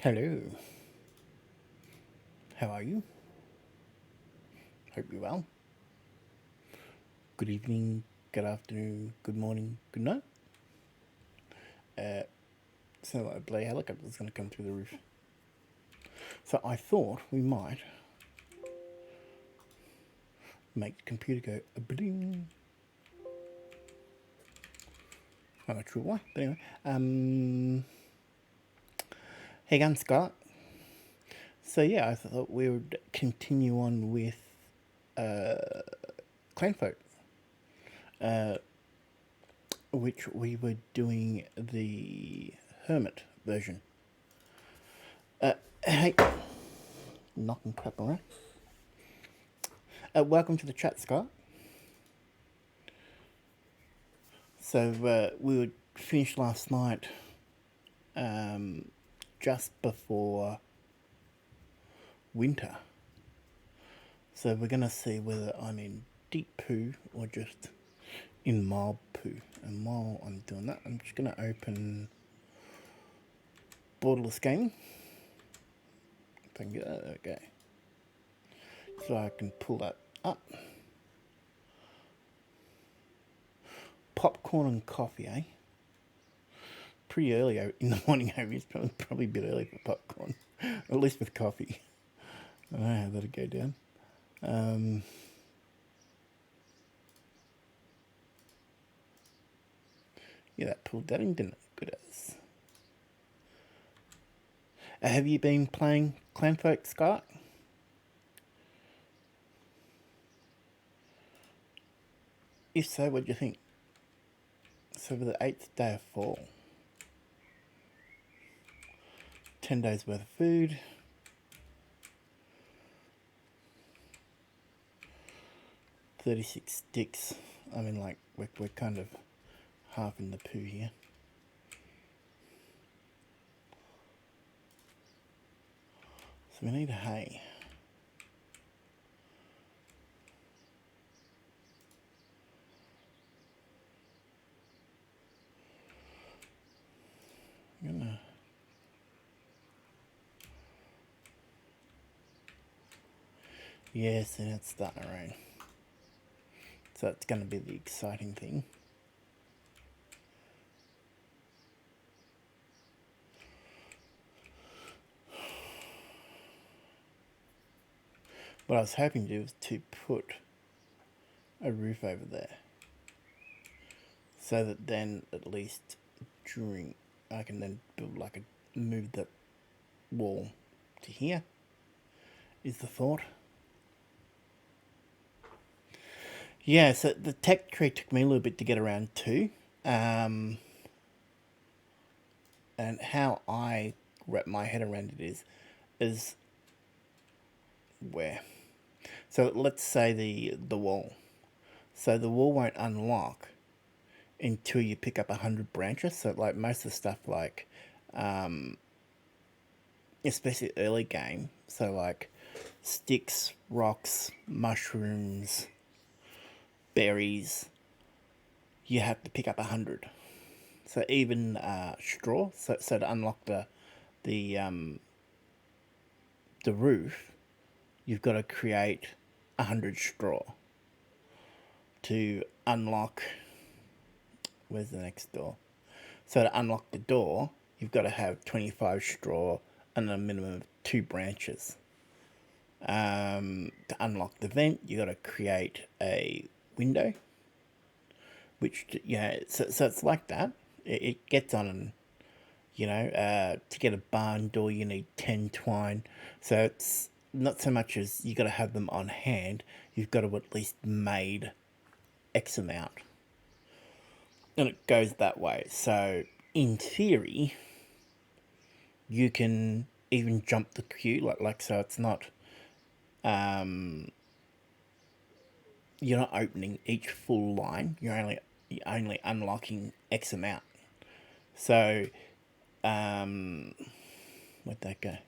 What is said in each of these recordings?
Hello, how are you? Hope you're well. Good evening, good afternoon, good morning, good night. So a bloody helicopter's going to come through the roof. So I thought we might make the computer go a bling. I'm not sure why, but anyway. Hey again, Scott. So yeah, I thought we would continue on with Clanflok, which we were doing the hermit version. Hey, knocking crap around. Welcome to the chat, Scott. So we would finish last night just before winter. So we're going to see whether I'm in deep poo or just in mild poo. And while I'm doing that, I'm just going to open Borderless Gaming. If I can get that, okay. So I can pull that up. Popcorn and coffee, eh? Pretty early in the morning, it's probably a bit early for popcorn. At least with coffee. I don't know how that'll go down. Yeah, that pulled that in, didn't it? Good as. Have you been playing Clanflok, Scott? If so, what do you think? So for the 8th day of fall, 10 days worth of food, 36 sticks. I mean, like, we're kind of half in the poo here. So we need a hay. I'm gonna... Yes, and it's starting to rain. So it's going to be the exciting thing. What I was hoping to do was to put a roof over there. So that then at least during I can then build like a move the wall to here is the thought. Yeah, so the tech tree took me a little bit to get around to. And how I wrap my head around it is where. So let's say the wall. So the wall won't unlock until you pick up 100 branches. So like most of the stuff like especially early game, so like sticks, rocks, mushrooms, berries, you have to pick up 100. So even straw. So to unlock the the roof, you've got to create 100 straw to unlock. Where's the next door? So to unlock the door, you've got to have 25 straw and a minimum of 2 branches. To unlock the vent, you got to create a window, which so it's like that. It gets on, and to get a barn door, you need 10 twine. So it's not so much as you got to have them on hand. You've got to at least made X amount, and it goes that way. So in theory, you can even jump the queue, like so. It's not you're not opening each full line. You're only unlocking X amount. So where'd that go?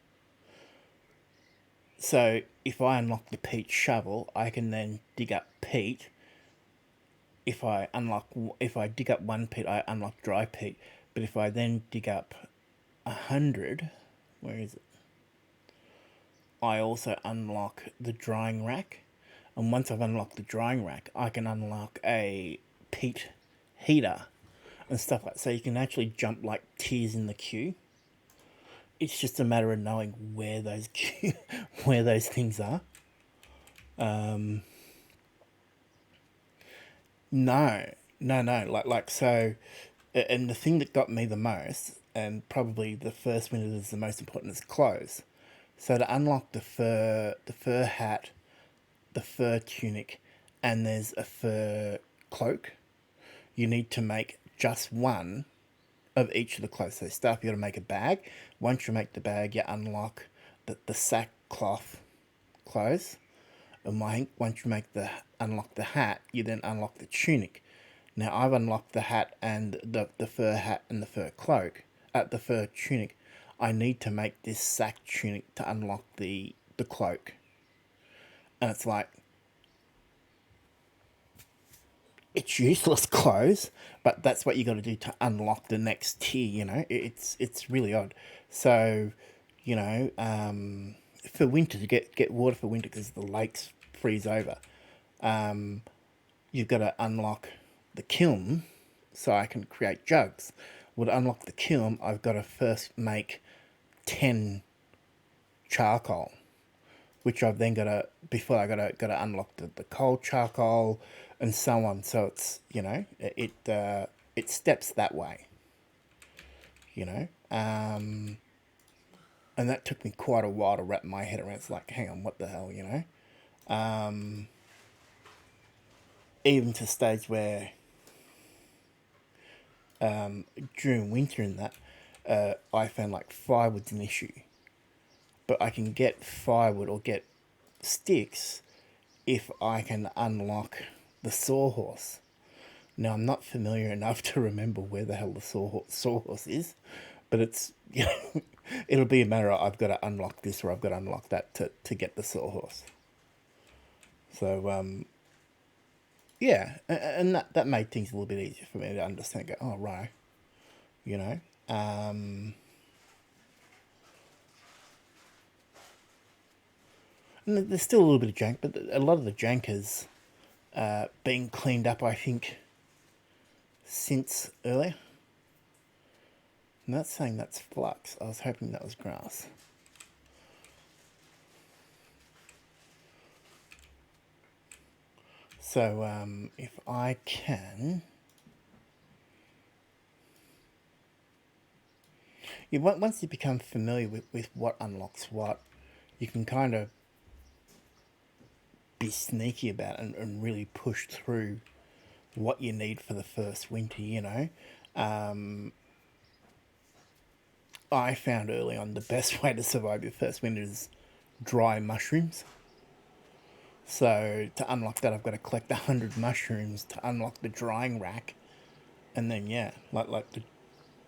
So if I unlock the peat shovel, I can then dig up peat. If I dig up one peat, I unlock dry peat. But if I then dig up 100, Where is it? I also unlock the drying rack. And once I've unlocked the drying rack, I can unlock a peat heater and stuff like that. So you can actually jump like tiers in the queue. It's just a matter of knowing where those where those things are. No, no. Like so, and the thing that got me the most, and probably the first one that is the most important, is clothes. So to unlock the fur hat, the fur tunic, and there's a fur cloak, you need to make just one of each of the clothes. So start, you got to make a bag. Once you make the bag, you unlock the sackcloth clothes. And once you unlock the hat, you then unlock the tunic. Now I've unlocked the hat and the fur hat and the fur cloak, the fur tunic. I need to make this sack tunic to unlock the cloak. And it's like, it's useless clothes, but that's what you got to do to unlock the next tier. It's really odd. So, for winter, to get water for winter because the lakes freeze over, you've got to unlock the kiln so I can create jugs. Well, to unlock the kiln, I've got to first make 10 charcoal, which I've then got to, before I got to unlock the cold charcoal and so on. So it's, it steps that way, you know. And that took me quite a while to wrap my head around. It's like, hang on, what the hell, even to stage where during winter and that, I found like firewood's an issue. But I can get firewood or get sticks if I can unlock the sawhorse. Now, I'm not familiar enough to remember where the hell the sawhorse is, but it's, it'll be a matter of I've got to unlock this or I've got to unlock that to get the sawhorse. So, yeah, and that made things a little bit easier for me to understand. Go, oh, right, you know. And there's still a little bit of jank, but a lot of the jank has been cleaned up, I think, since earlier. I'm not saying that's flux. I was hoping that was grass. So if I can... once you become familiar with what unlocks what, you can kind of be sneaky about it and really push through what you need for the first winter, I found early on the best way to survive your first winter is dry mushrooms. So to unlock that, I've got to collect 100 mushrooms to unlock the drying rack. And then, yeah,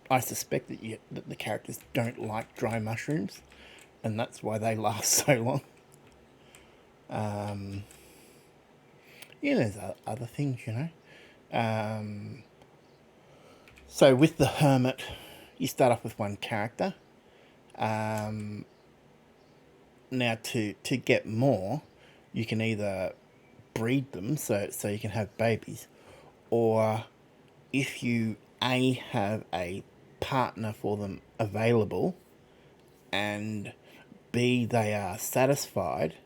I suspect that the characters don't like dry mushrooms, and that's why they last so long. There's other things, So with the hermit, you start off with one character. Now to get more, you can either breed them so you can have babies, or if you have a partner for them available, and B, they are satisfied,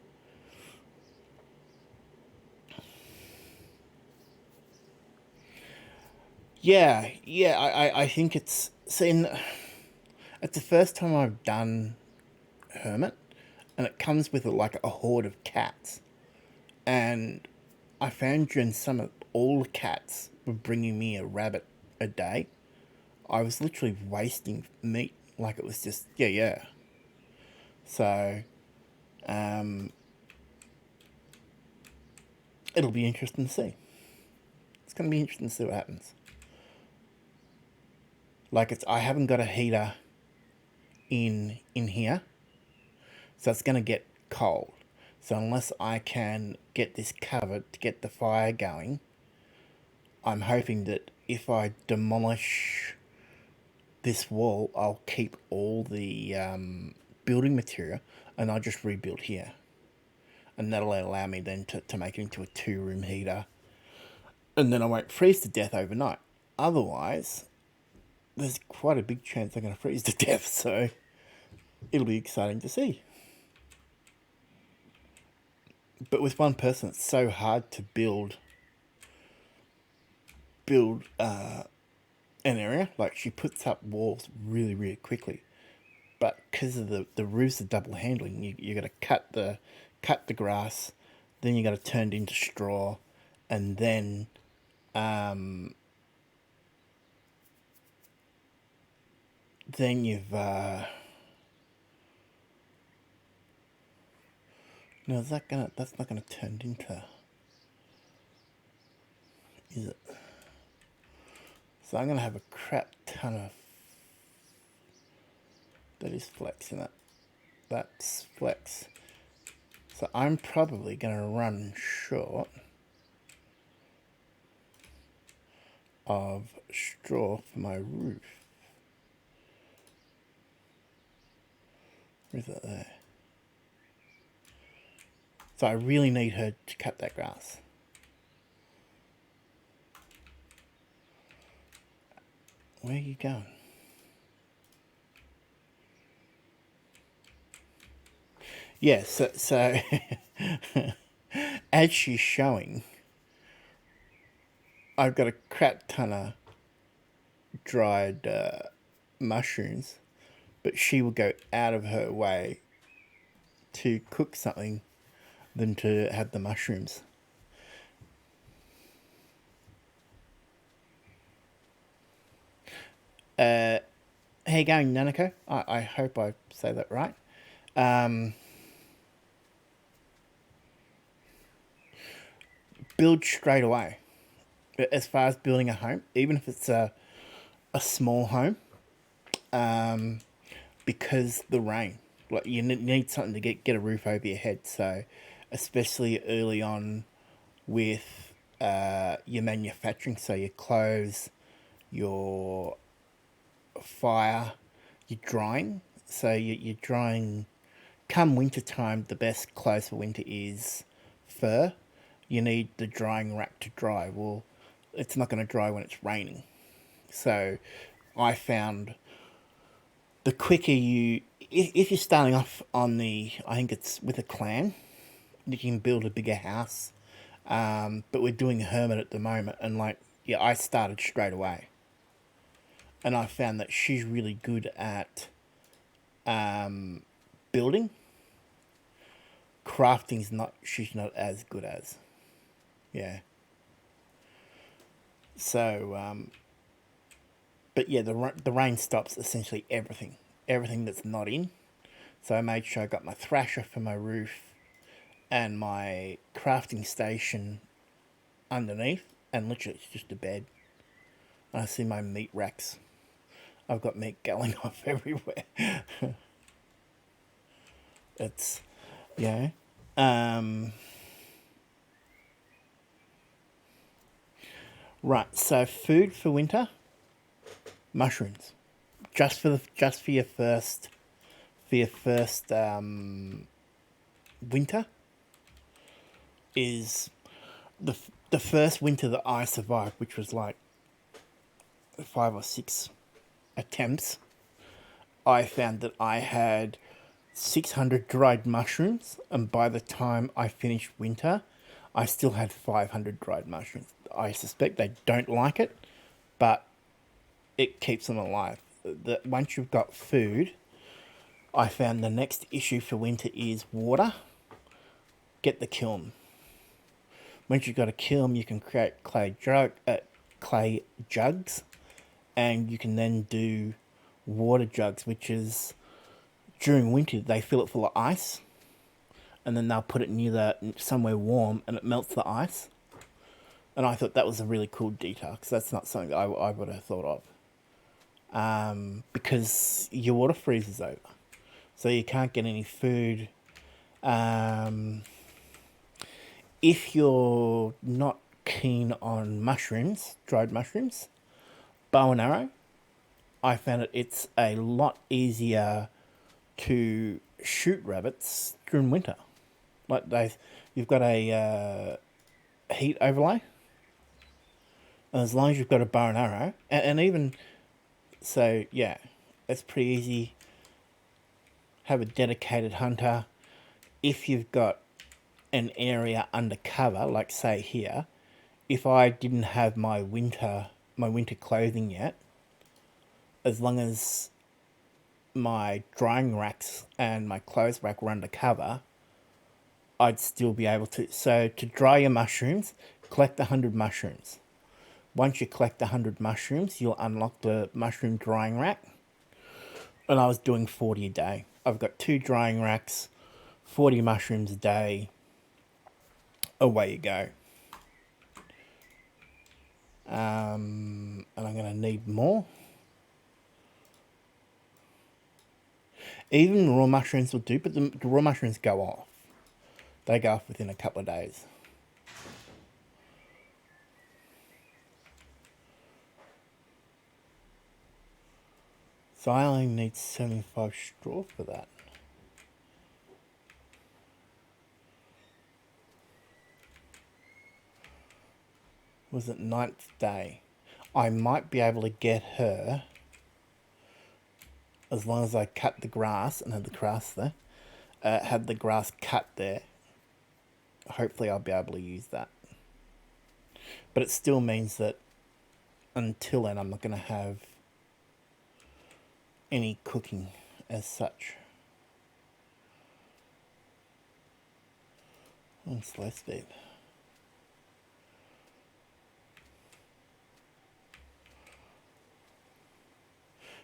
I think it's seen. It's the first time I've done hermit, and it comes with like a horde of cats, and I found during summer all the cats were bringing me a rabbit a day. I was literally wasting meat, like it was just yeah. So, it'll be interesting to see. It's going to be interesting to see what happens. Like I haven't got a heater in here, so it's going to get cold. So unless I can get this covered to get the fire going, I'm hoping that if I demolish this wall, I'll keep all the building material and I'll just rebuild here. And that'll allow me then to make it into a 2-room heater. And then I won't freeze to death overnight. Otherwise, there's quite a big chance I'm going to freeze to death. So it'll be exciting to see. But with one person, it's so hard to build an area. Like, she puts up walls really, really quickly. But because of the roofs are double handling, you got to cut the grass, then you got to turn it into straw, and then you've no, that's not gonna turn into, is it? So I'm gonna have a crap ton of, that is flex in it. That's flex. So I'm probably gonna run short of straw for my roof. Where is it there? So I really need her to cut that grass. Where are you going? Yeah, so as she's showing, I've got a crap ton of dried mushrooms, but she will go out of her way to cook something than to have the mushrooms. How you going, Nanako? I hope I say that right. Build straight away. As far as building a home, even if it's a small home, because the rain, like, you need something to get a roof over your head. So, especially early on with your manufacturing, so your clothes, your fire, your drying. So you're drying. Come winter time, the best clothes for winter is fur. You need the drying rack to dry. Well, it's not going to dry when it's raining. So I found the quicker you, if you're starting off on the, I think it's with a clan, you can build a bigger house. But we're doing a hermit at the moment, and like, yeah, I started straight away, and I found that she's really good at building. Crafting's not, she's not as good as, yeah. So, but yeah, the rain stops essentially everything that's not in. So I made sure I got my thrasher for my roof and my crafting station underneath, and literally it's just a bed. And I see my meat racks. I've got meat going off everywhere. It's, yeah. Right. So food for winter, mushrooms, just for your first winter, is the first winter that I survived, which was like 5 or 6 attempts. I found that I had 600 dried mushrooms, and by the time I finished winter, I still had 500 dried mushrooms. I suspect they don't like it, but it keeps them alive. That once you've got food, I found the next issue for winter is water. Get the kiln. Once you've got a kiln, you can create clay jugs, and you can then do water jugs, which is, during winter they fill it full of ice, and then they'll put it near somewhere warm, and it melts the ice. And I thought that was a really cool detail, because that's not something I would have thought of. Because your water freezes over, so you can't get any food. If you're not keen on mushrooms, dried mushrooms, bow and arrow. I found it's a lot easier to shoot rabbits during winter. You've got a heat overlay, and as long as you've got a bow and arrow, and even so, yeah, it's pretty easy. Have a dedicated hunter. If you've got an area under cover, like say here, if I didn't have my winter clothing yet, as long as my drying racks and my clothes rack were under cover, I'd still be able to. So to dry your mushrooms, collect 100 mushrooms. Once you collect 100 mushrooms, you'll unlock the mushroom drying rack. And I was doing 40 a day. I've got 2 drying racks, 40 mushrooms a day. Away you go. And I'm going to need more. Even raw mushrooms will do, but the raw mushrooms go off. They go off within a couple of days. So I only need 75 straw for that. Was it 9th day? I might be able to get her, as long as I cut the grass and have the grass there, have the grass cut there. Hopefully I'll be able to use that. But it still means that until then I'm not going to have any cooking as such. On slow speed.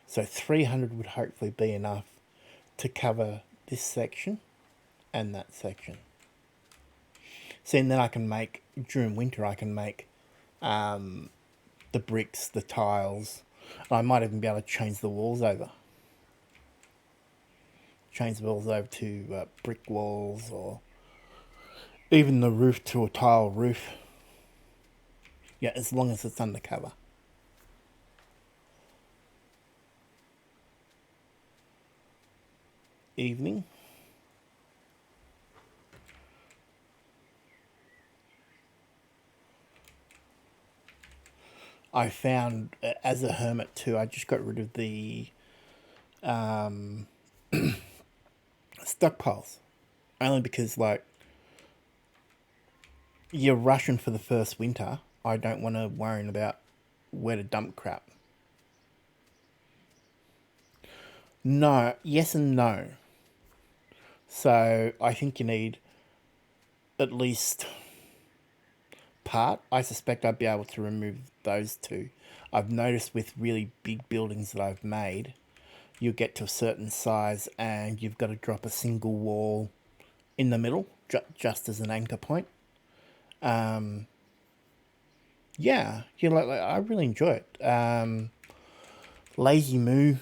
So 300 would hopefully be enough to cover this section and that section. See, and then I can make, during winter, I can make the bricks, the tiles. I might even be able to change the walls over. Change the walls over to brick walls, or even the roof to a tile roof. Yeah, as long as it's under cover. Evening. I found, as a hermit too, I just got rid of the stockpiles. Only because, like, you're rushing for the first winter. I don't want to worry about where to dump crap. No, yes and no. So I think you need at least part. I suspect I'd be able to remove those 2. I've noticed with really big buildings that I've made, you get to a certain size and you've got to drop a single wall in the middle, just as an anchor point. Yeah, I really enjoy it. Lazy Moo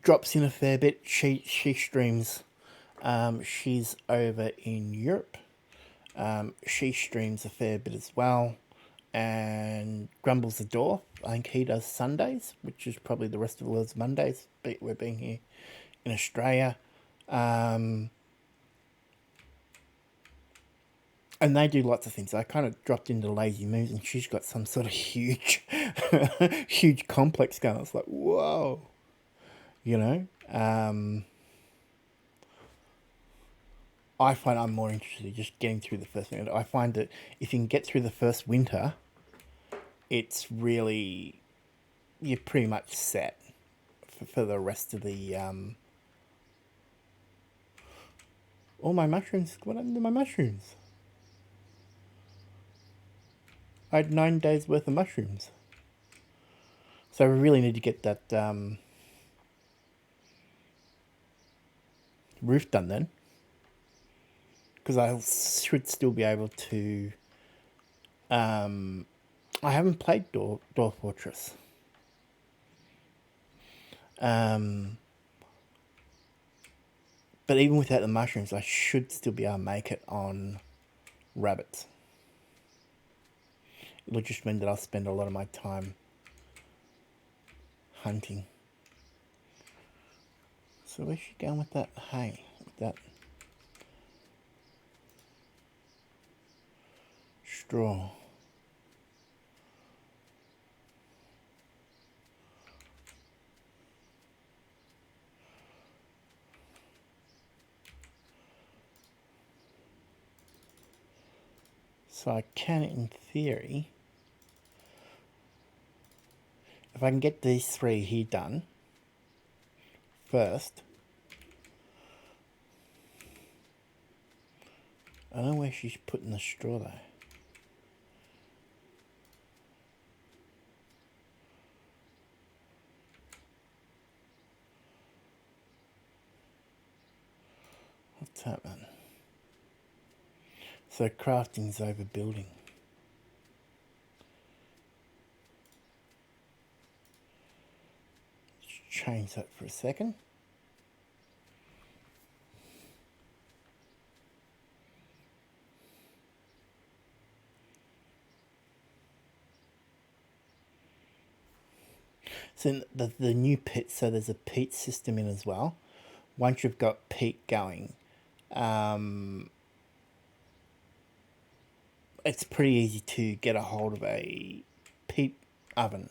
drops in a fair bit. She streams. She's over in Europe. She streams a fair bit as well. And Grumbles the Door, I think he does Sundays, which is probably the rest of the world's Mondays. But we're being here in Australia. And they do lots of things. I kind of dropped into Lazy Moves, and she's got some sort of huge, huge complex going. It's like, whoa, you know. I find I'm more interested in just getting through the first winter. I find that if you can get through the first winter, it's really, you're pretty much set for the rest of the. All my mushrooms. What happened to my mushrooms? I had 9 days worth of mushrooms. So we really need to get that roof done then. Because I should still be able to... I haven't played Dwarf Fortress. But even without the mushrooms, I should still be able to make it on rabbits. It'll just mean that I'll spend a lot of my time hunting. So where's she going with that hay? With that straw? So I can, in theory, if I can get these 3 here done first. I don't know where she's putting the straw though. What's happening? So crafting's over building. Let's change that for a second. So the new pit, so there's a peat system in as well. Once you've got peat going, it's pretty easy to get a hold of a peat oven.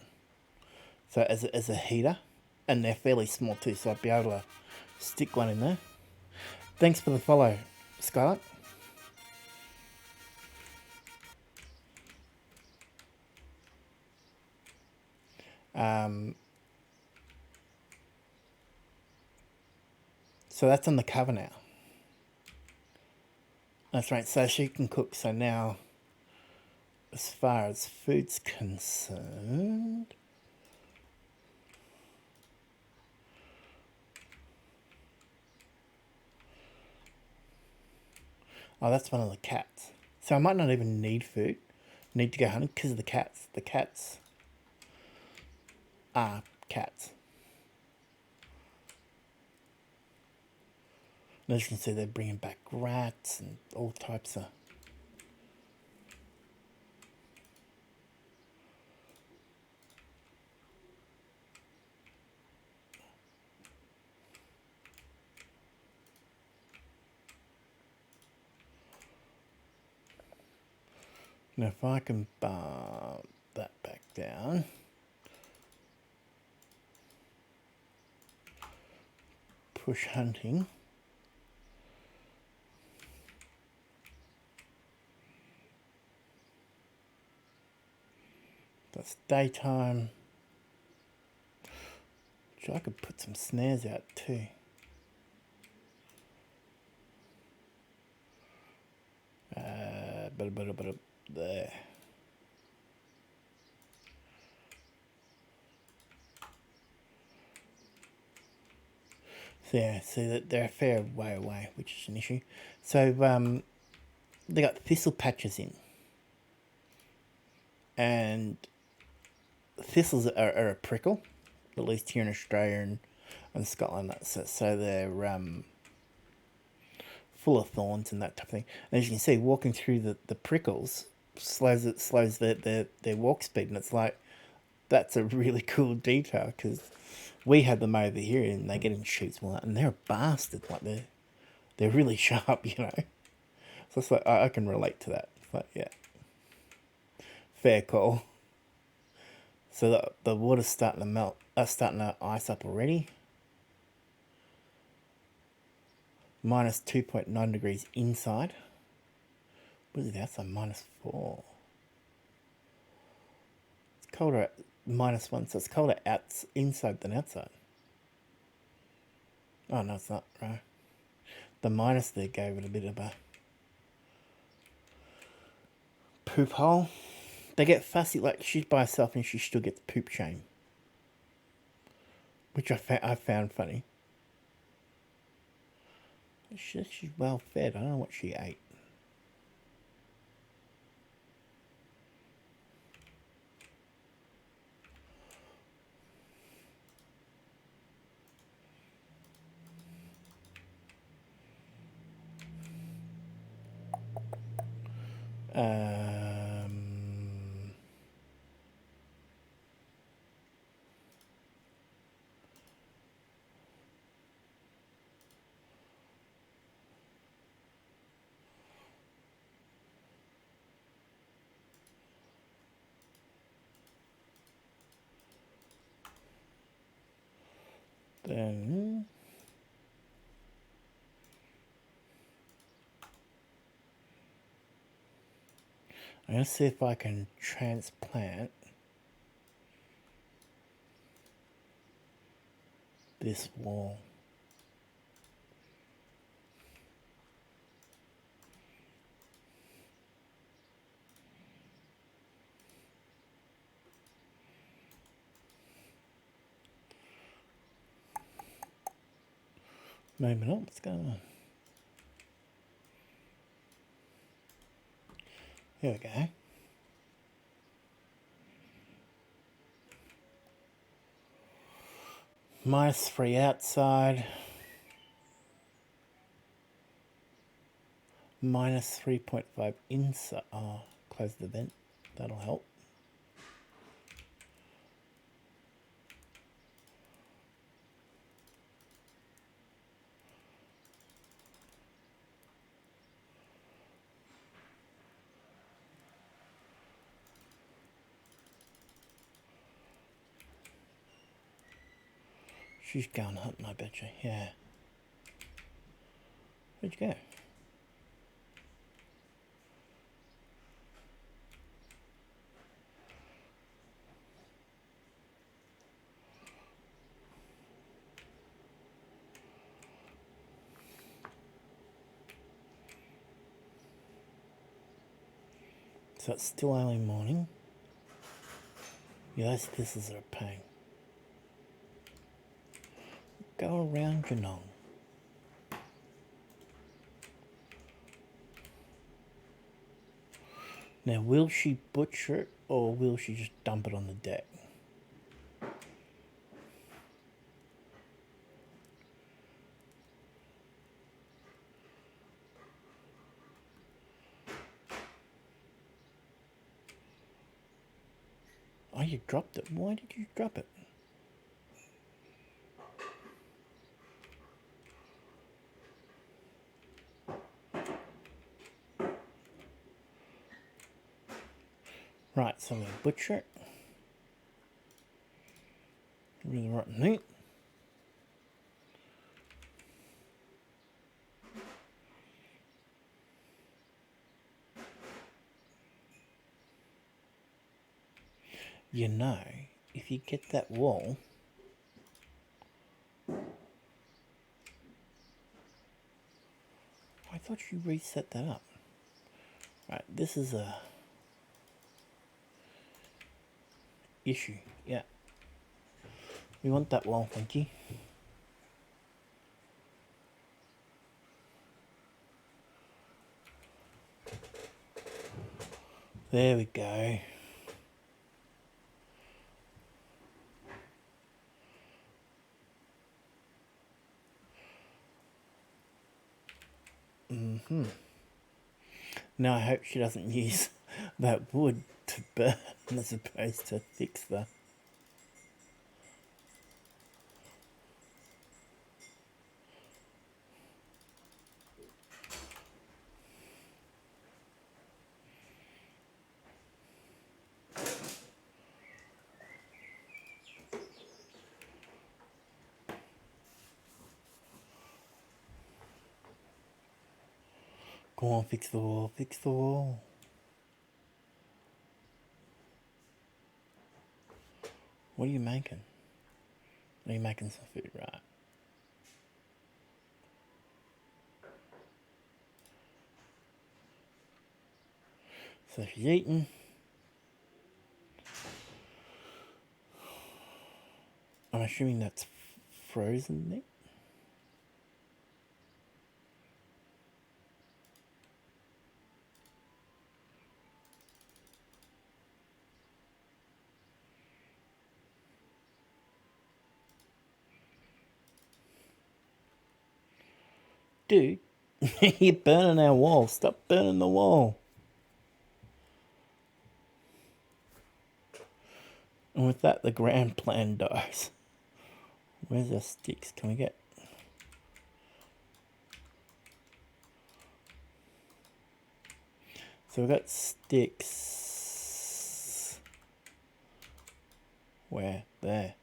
So as a heater, and they're fairly small too, so I'd be able to stick one in there. Thanks for the follow, Scarlett. So that's on the cover now. That's right, so she can cook. So now, as far as food's concerned, oh, that's one of the cats. So I might not even need food. Need to go hunting because of the cats. The cats are cats. And as you can see, they're bringing back rats and all types of... Now if I can bump that back down... Push hunting... That's daytime. Which I could put some snares out too. There. So yeah, see that they're a fair way away, which is an issue. So they got thistle patches in, and thistles are a prickle, at least here in Australia and Scotland. So they're full of thorns and that type of thing. And as you can see, walking through the prickles slows their walk speed, and it's like, that's a really cool detail because we had them over here and they get in shoots and they're a bastard. Like they're really sharp, you know. So it's like I can relate to that. It's like, yeah, fair call. So the water's starting to melt. Starting to ice up already. Minus 2.9 degrees inside. What is it outside? Minus 4. It's colder at -1, so it's colder inside than outside. Oh no, it's not, right? The minus there gave it a bit of a poop hole. They get fussy, like she's by herself and she still gets poop shame. Which I found funny. She's well fed. I don't know what she ate. Then I'm going to see if I can transplant this wall. Maybe not. What's going on? Here we go. -3 outside. -3.5 inside. Oh, close the vent. That'll help. She's going hunting, I bet you. Yeah. Where'd you go? So it's still early morning. Yeah, this is a pain. Go around Geelong. Now, will she butcher it or will she just dump it on the deck? Oh, you dropped it. Why did you drop it? Right, so I'm going to butcher it. Really rotten meat. You know, if you get that wall, I thought you reset that up. Right, this is a issue. Yeah. We want that wall, thank you. There we go. Now I hope she doesn't use that wood to burn as opposed to fix the... Go on, fix the wall, fix the wall. What are you making? Are you making some food, right? So she's eating. I'm assuming that's frozen meat. Dude, you're burning our wall. Stop burning the wall. And with that, the grand plan dies. Where's our sticks? Can we get... So we've got sticks. Where? There.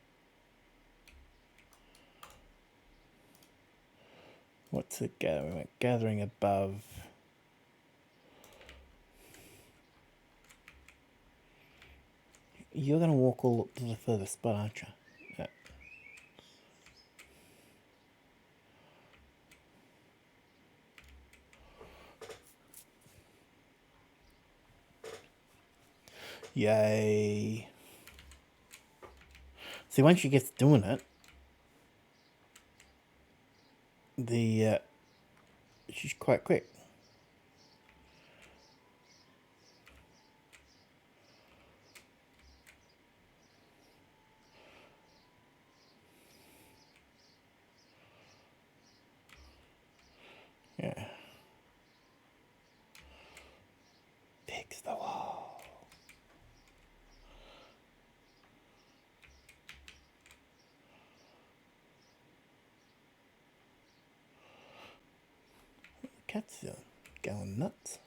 What's it gathering? Gathering above. You're going to walk all up to the furthest spot, aren't you? Yeah. Yay. See, once she gets doing it, she's quite quick. Yeah. Fix the wall. Cats are going nuts.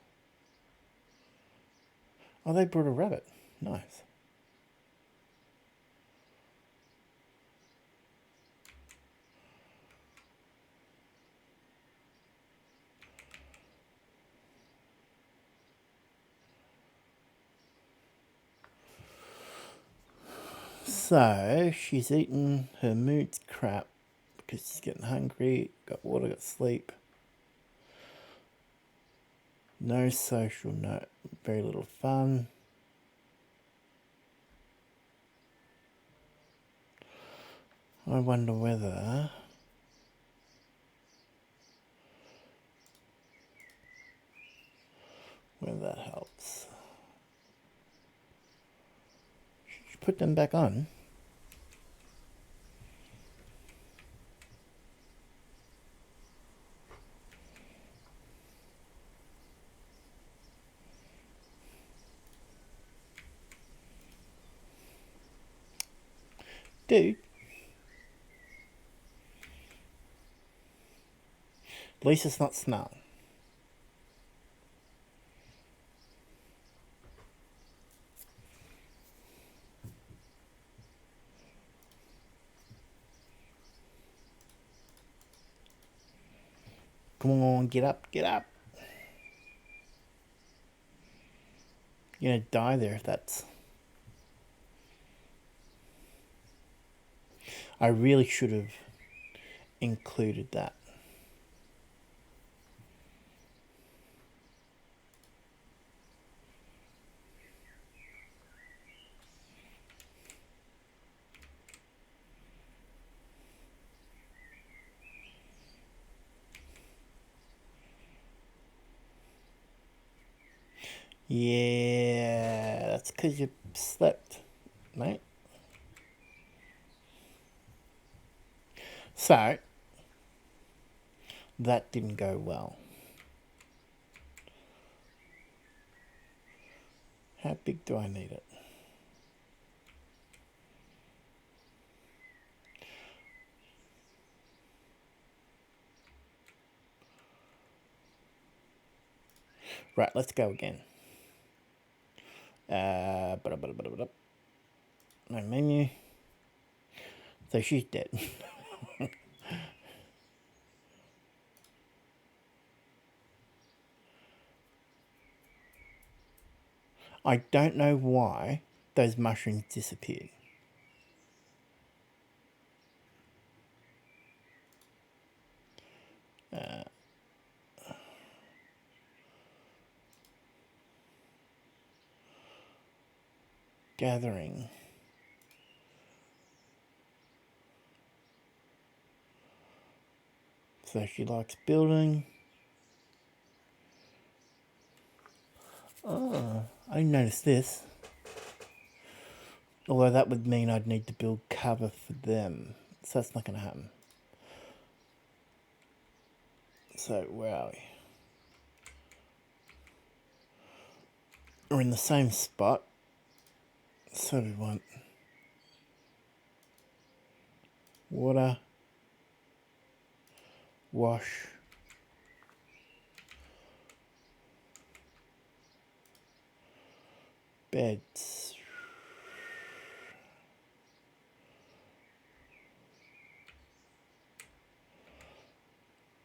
Oh, they brought a rabbit. Nice. So, she's eaten her mood's crap because she's getting hungry, got water, got sleep. No social, no, very little fun. I wonder whether that helps. Should put them back on. Dude. At least it's not snow. Come on, get up, get up. You're gonna die there if that's... I really should have included that. Yeah, that's because you slept, mate. So, that didn't go well. How big do I need it? Right, let's go again. My menu. So she's dead. I don't know why those mushrooms disappeared. Gathering. So she likes building. Oh, I didn't notice this. Although that would mean I'd need to build cover for them. So that's not going to happen. So where are we? We're in the same spot. So we want water, wash, beds.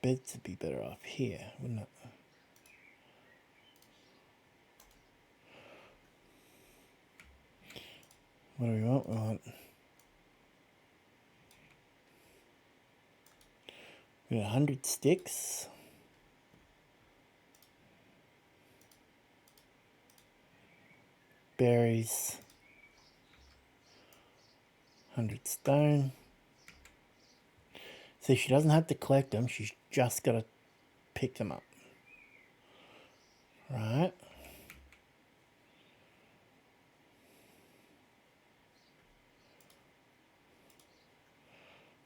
beds would be better off here, wouldn't it? What do we want? We want... We got 100 sticks. Berries. 100 stone. So she doesn't have to collect them, she's just got to pick them up. Right.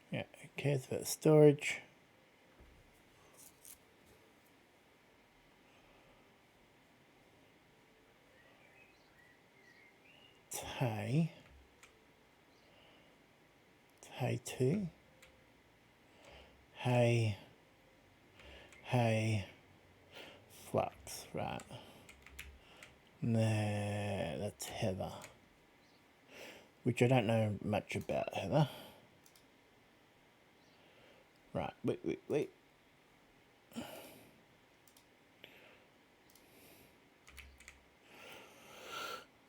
Yeah, who cares about storage? It's hay. It's hay too. Hay. Hay. Flux, right. There, that's heather. Which I don't know much about heather. Right, wait.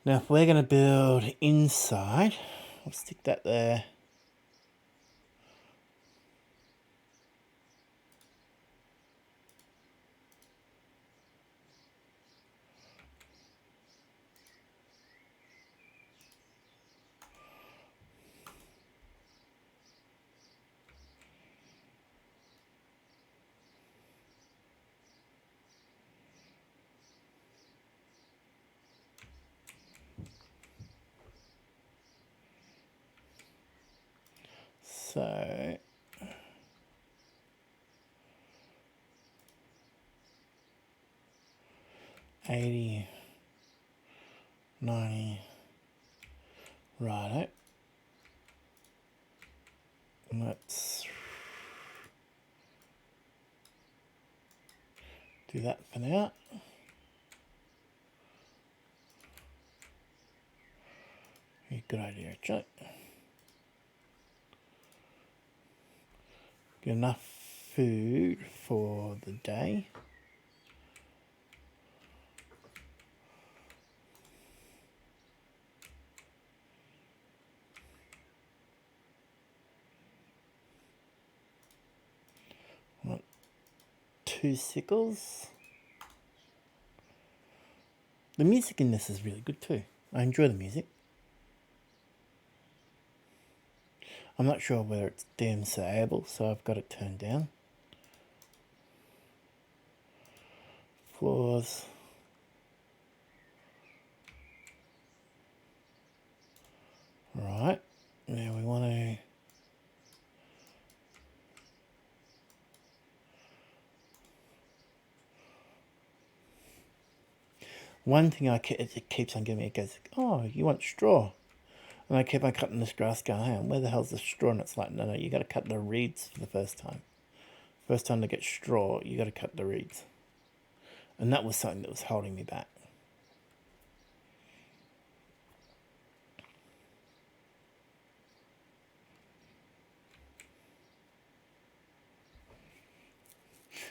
Now if we're going to build inside, I'll stick that there. So 80, 90, righto. Let's do that for now. Good idea, actually. Get enough food for the day. Want 2 sickles. The music in this is really good too. I enjoy the music. I'm not sure whether it's DMCA-able, so I've got it turned down. Floors. Right. Now we want to... One thing it keeps on giving me, it goes, oh, you want straw? And I keep on cutting this grass going, hang on, where the hell's the straw? And it's like, no, you got to cut the reeds for the first time. First time to get straw, you got to cut the reeds. And that was something that was holding me back.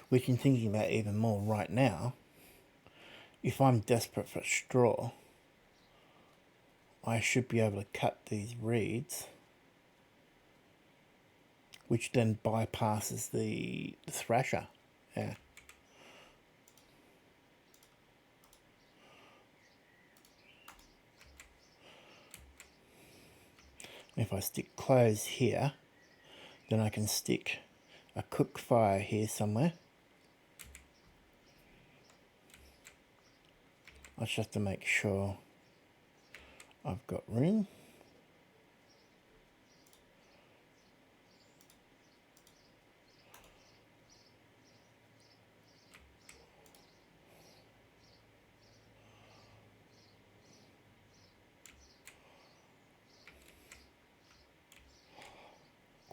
Which I'm thinking about even more right now. If I'm desperate for straw, I should be able to cut these reeds, which then bypasses the thrasher. Yeah. If I stick clothes here, then I can stick a cook fire here somewhere. I just have to make sure I've got room.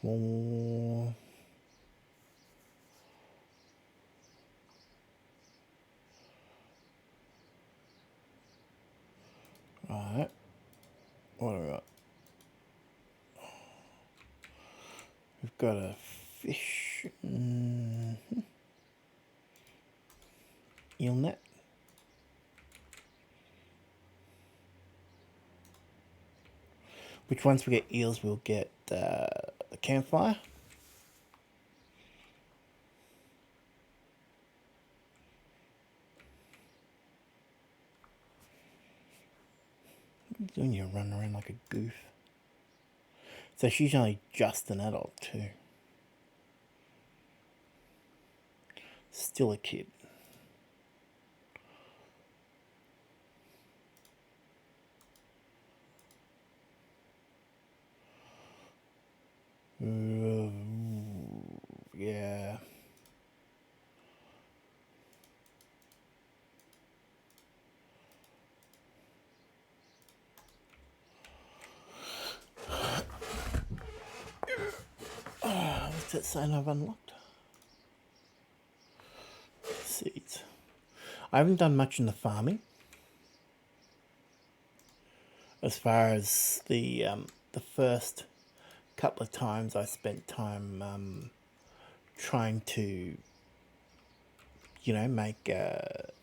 Oh. Right. What have we got? We've got a fish. eel net. Which once we get eels, we'll get the campfire. What are you doing? You're running around like a goof. So she's only just an adult too. Still a kid. Yeah. What's that saying I've unlocked? Seeds. I haven't done much in the farming. As far as the first couple of times I spent time trying to, you know, make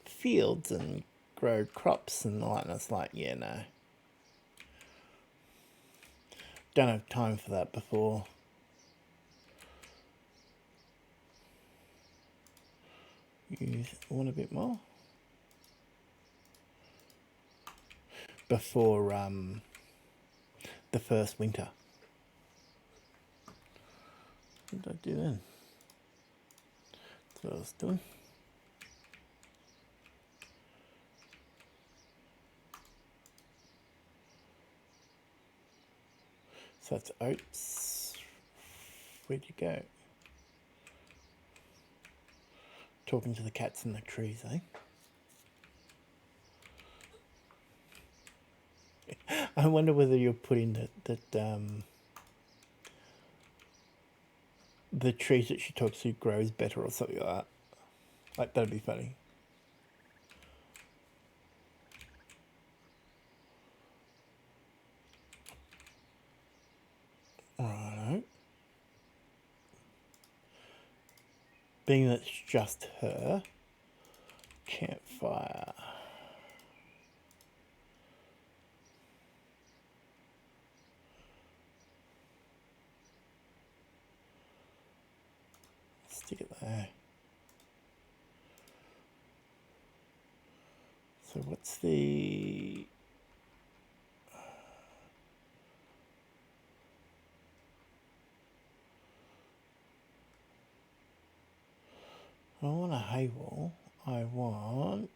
fields and grow crops and all that, and it's like, yeah, no. Don't have time for that before. You want a bit more? Before the first winter. What did I do then? That's what I was doing. So that's oats. Where'd you go? Talking to the cats in the trees, eh? I wonder whether you're putting the trees that she talks to grows better or something like that. Like, that'd be funny. Righto. Being that it's just her, campfire. Stick it there. So what's the... I don't want a hay wall. I want...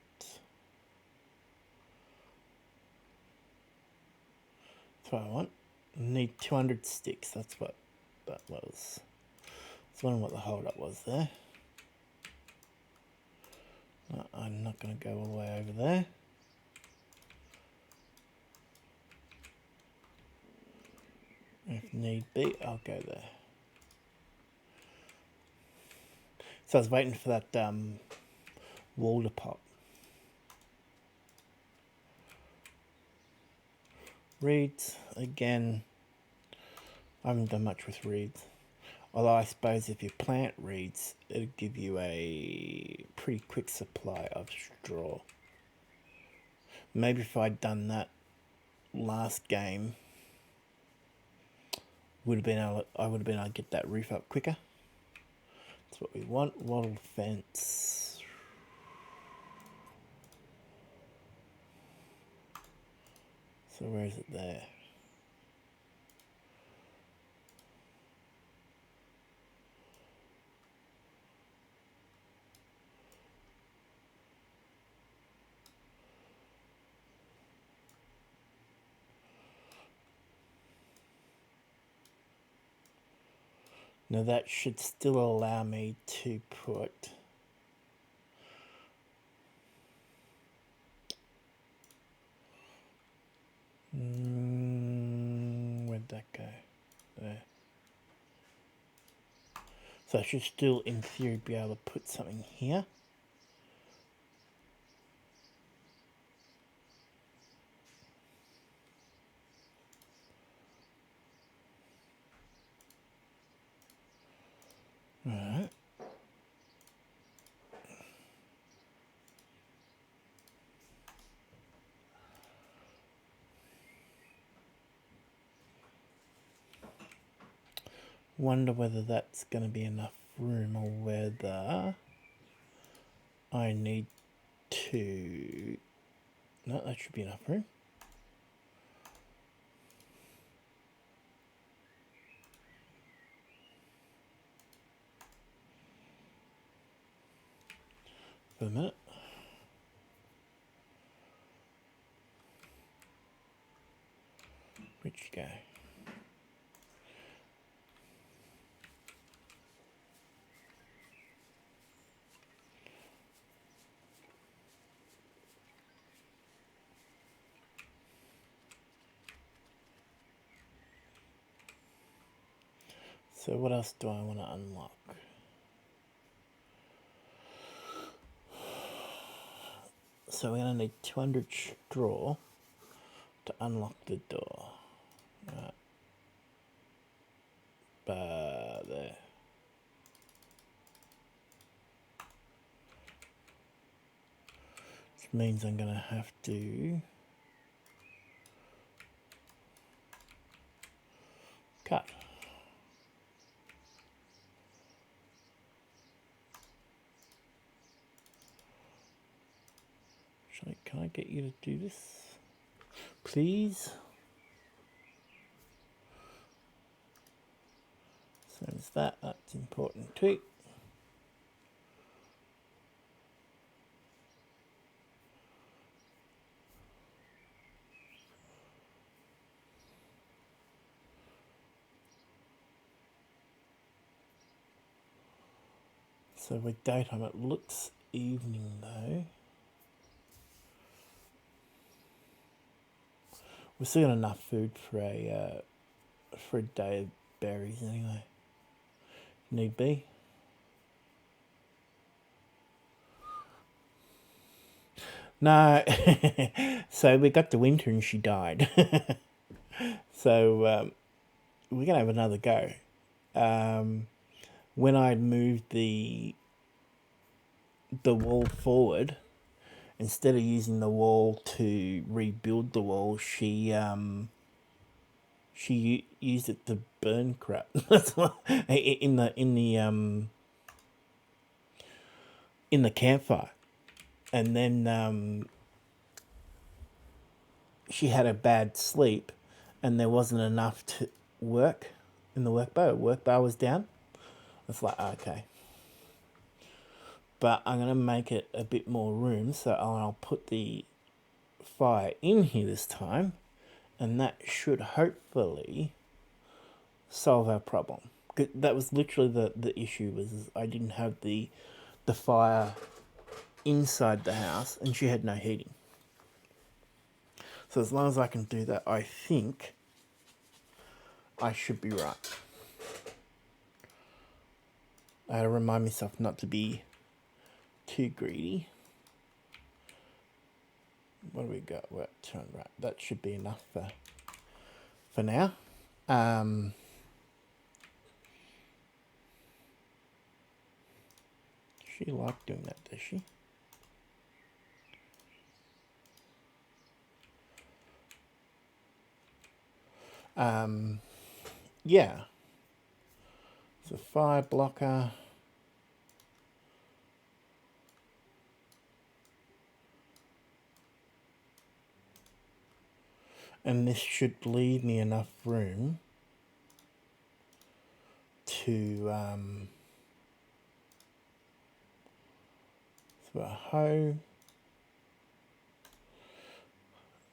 That's what I want. I need 200 sticks. That's what that was. I was wondering what the hold up was there. No, I'm not going to go all the way over there. If need be, I'll go there. So I was waiting for that wall to pop. Reeds, again, I haven't done much with reeds. Although I suppose if you plant reeds, it'll give you a pretty quick supply of straw. Maybe if I'd done that last game, I would have been able to get that roof up quicker. That's what we want. Wattled fence. So where is it there? Now that should still allow me to put where'd that go? There. So I should still, in theory, be able to put something here. Alright. Wonder whether that's going to be enough room or whether I need to... No, that should be enough room. For a minute. Where'd you go? So what else do I want to unlock? So we're going to need 200 straw to unlock the door. Right. There. Which means I'm going to have to cut. Actually, can I get you to do this? Please? So there's that, that's important too. So with daytime it looks evening though. We've still got enough food for a day of berries anyway. Need be. No, so we got to winter and she died. So we're gonna have another go. When I moved the wall forward, instead of using the wall to rebuild the wall, she used it to burn crap. That's what, in the campfire, and then she had a bad sleep, and there wasn't enough to work in the work bar. Work bar was down. It's like okay, but I'm gonna make it a bit more room, so I'll put the fire in here this time, and that should hopefully solve our problem. That was literally the issue, was I didn't have the fire inside the house and she had no heating. So as long as I can do that, I think I should be right. I gotta remind myself not to be too greedy. What do we got? We're at 200, right. That should be enough for now. She like doing that, does she? Yeah. So fire blocker. And this should leave me enough room to so a hoe.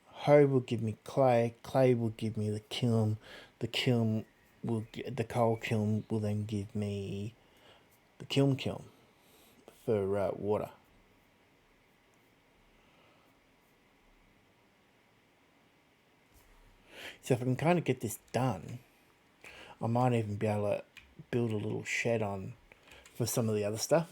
Hoe will give me clay. Clay will give me the kiln. The coal kiln will then give me the kiln for water. So if I can kind of get this done, I might even be able to build a little shed on for some of the other stuff.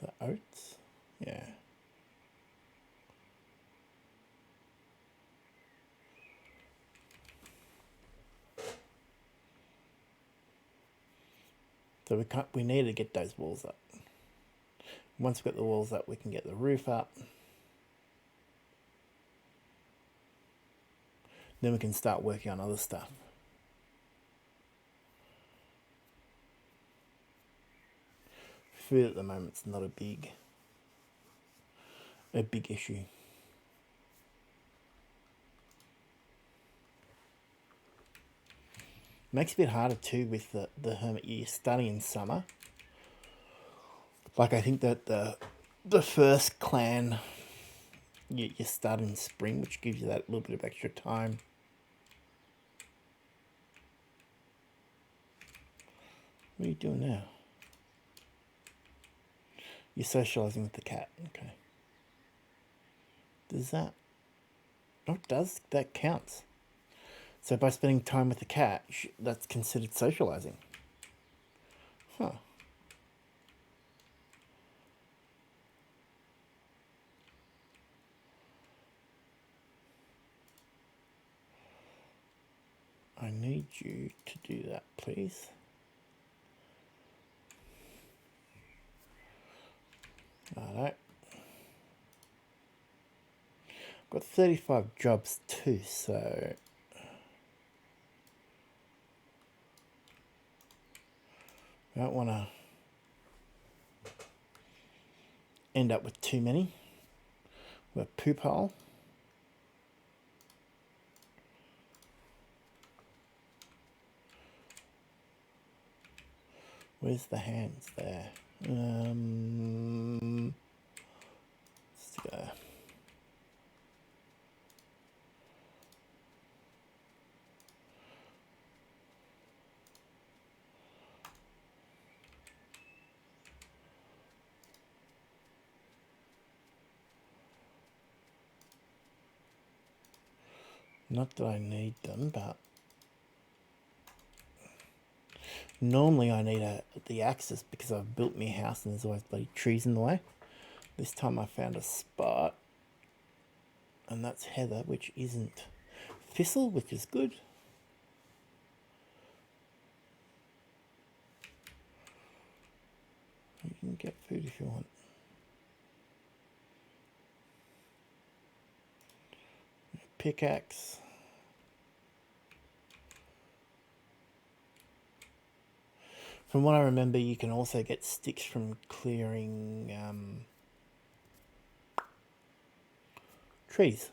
So oats, yeah. So we need to get those walls up. Once we've got the walls up, we can get the roof up. Then we can start working on other stuff. Food at the moment's not a big issue. Makes it a bit harder too with the hermit. You're starting in summer. Like I think that the first clan you start in spring, which gives you that little bit of extra time. What are you doing now? You're socializing with the cat. Okay. Does that? Oh, it does. That counts. So by spending time with the cat, that's considered socializing. Huh. I need you to do that, please. Alright. Got 35 jobs too, so I don't want to end up with too many. We're poop hole. Where's the hands there? Let's go. Not that I need them, but normally I need the axis because I've built my house and there's always bloody trees in the way. This time I found a spot, and that's heather, which isn't thistle, which is good. You can get food if you want. Pickaxe. From what I remember, you can also get sticks from clearing trees.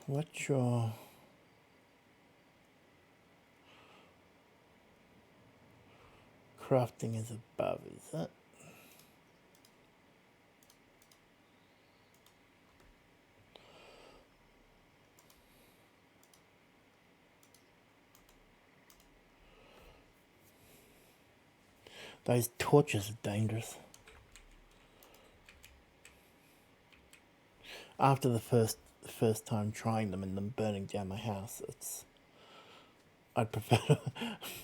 What's your crafting is above, is that? Those torches are dangerous. After the first time trying them and them burning down my house, I'd prefer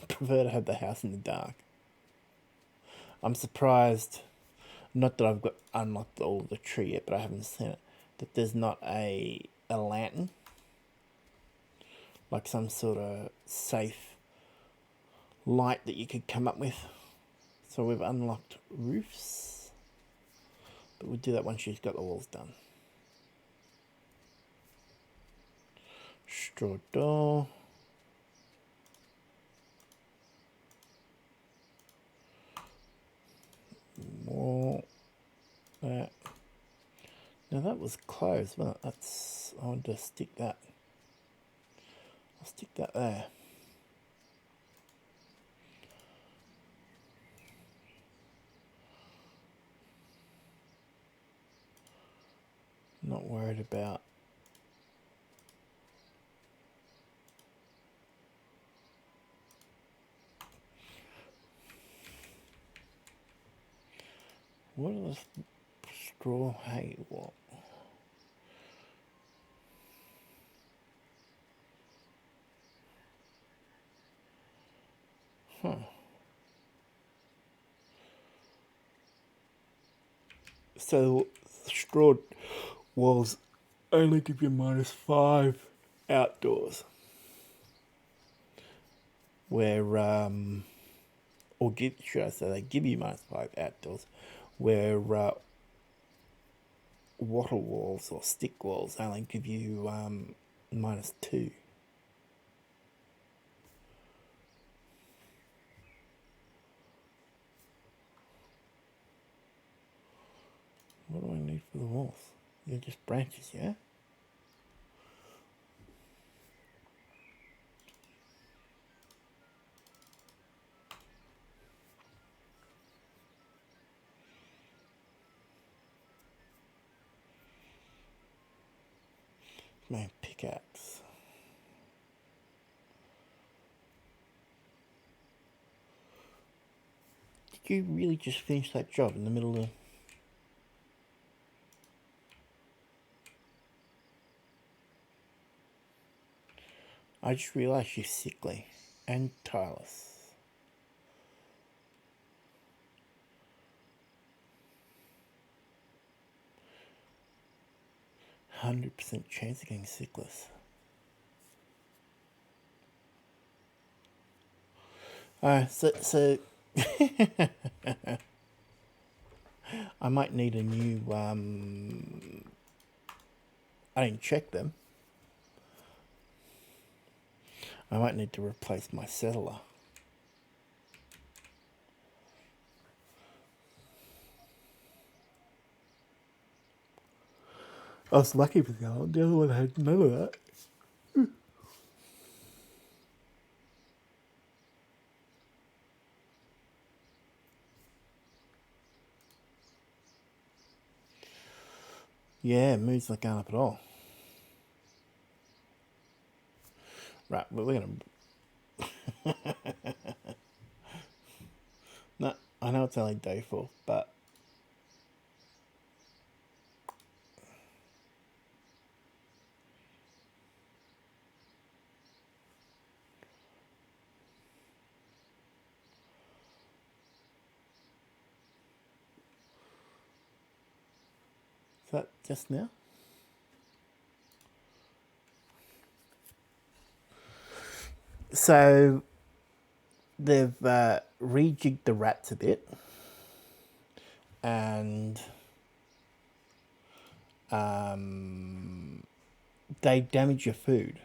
to have the house in the dark. I'm surprised, not that I've got unlocked all the tree yet, but I haven't seen it, that there's not a lantern, like some sort of safe light that you could come up with. So we've unlocked roofs, but we'll do that once you've got the walls done. Straw door. More. That. Now that was closed. Well, I want to stick that. I'll stick that there. Not worried about what are the straw hay? What? Huh. So straw walls only give you -5 outdoors. Where or should I say they give you -5 outdoors, where wattle walls or stick walls only give you -2. What do I need for the walls? They're just branches, yeah? My pickaxe. Did you really just finish that job in the middle of... I just realised you're sickly and tireless. 100% chance of getting sickless. So I might need a new, I didn't check them. I might need to replace my settler. I was lucky with the other one. The other one had none of that. Yeah, mood's not going up at all. Right, but we're going to... No, I know it's only day 4, but... Is that just now? So they've rejigged the rats a bit, and they damage your food.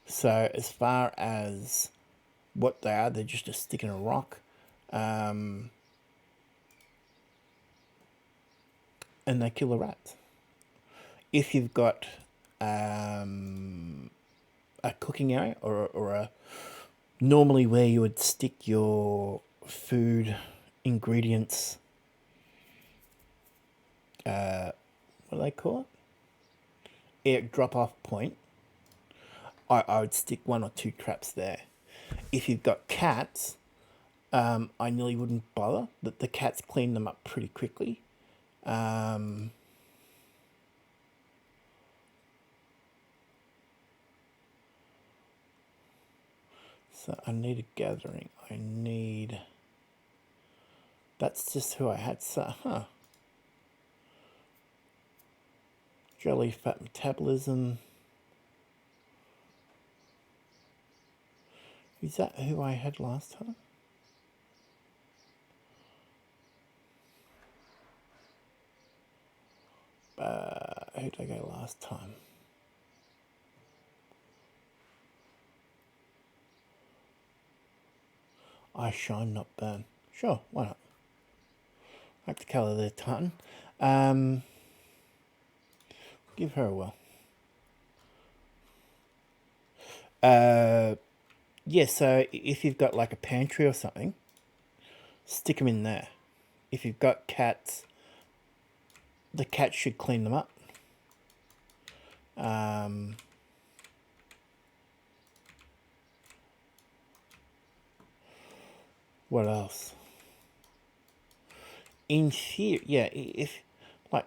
So as far as what they are, they're just a stick in a rock, and they kill the rats. If you've got a cooking area or a normally where you would stick your food ingredients, what do they call it? Air drop off point. I would stick 1 or 2 traps there. If you've got cats, I nearly wouldn't bother. The cats clean them up pretty quickly. So I need a gathering. I need... That's just who I had. So, Jelly fat metabolism. Is that who I had last time? Who did I go last time? I shine, not burn. Sure, why not? I like the colour of the tartan. Give her a whirl. Yeah, so if you've got like a pantry or something, stick them in there. If you've got cats, the cats should clean them up. What else? In theory, yeah, if like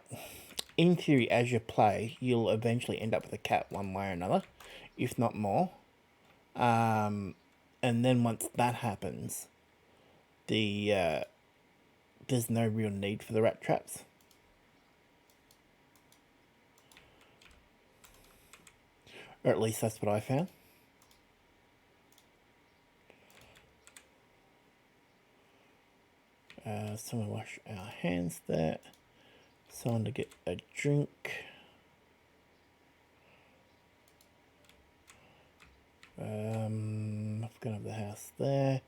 in theory, as you play, you'll eventually end up with a cat one way or another, if not more. And then once that happens, there's no real need for the rat traps. Or at least that's what I found. Someone wash our hands there. Someone to get a drink. I've gone over the house there.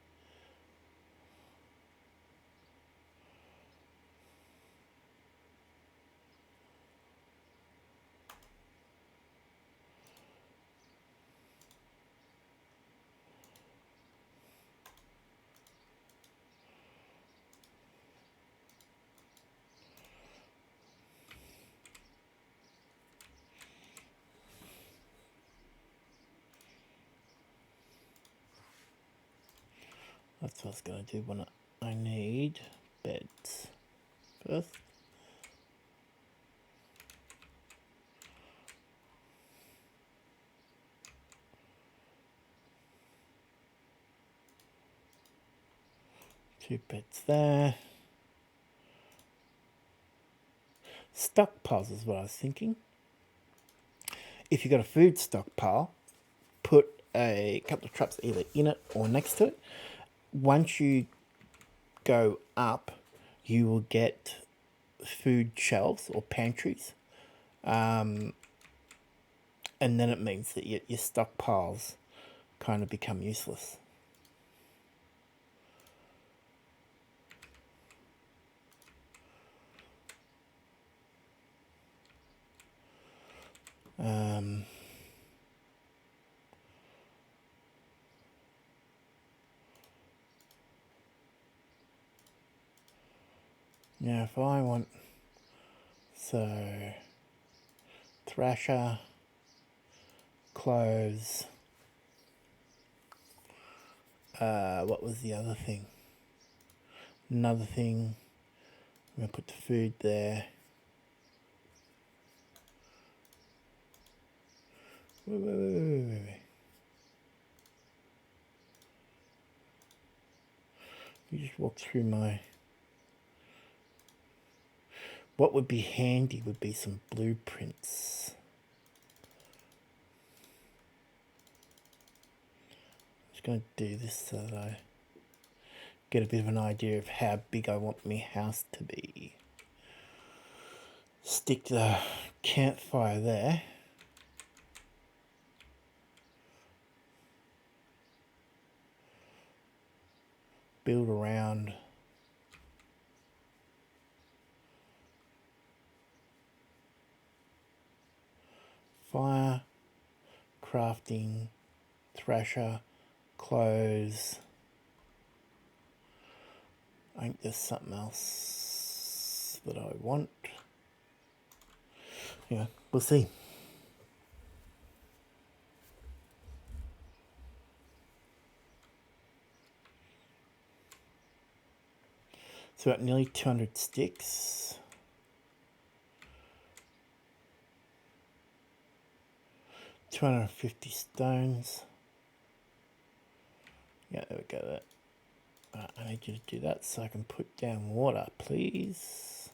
That's what I was going to do when I need beds first. Two beds there. Stockpiles is what I was thinking. If you've got a food stockpile, put a couple of traps either in it or next to it. Once you go up, you will get food shelves or pantries. And then it means that your stockpiles kind of become useless. Now if I want, so thrasher, clothes, what was the other thing? Another thing, I'm going to put the food there. Wait. You just walk through my... What would be handy would be some blueprints. I'm just going to do this so that I get a bit of an idea of how big I want my house to be. Stick the campfire there. Build around. Fire, crafting, thrasher, clothes. I think there's something else that I want. Yeah, we'll see. So about nearly 200 sticks. $250 stones. Yeah, there we go. That. I need you to do that so I can put down water, please.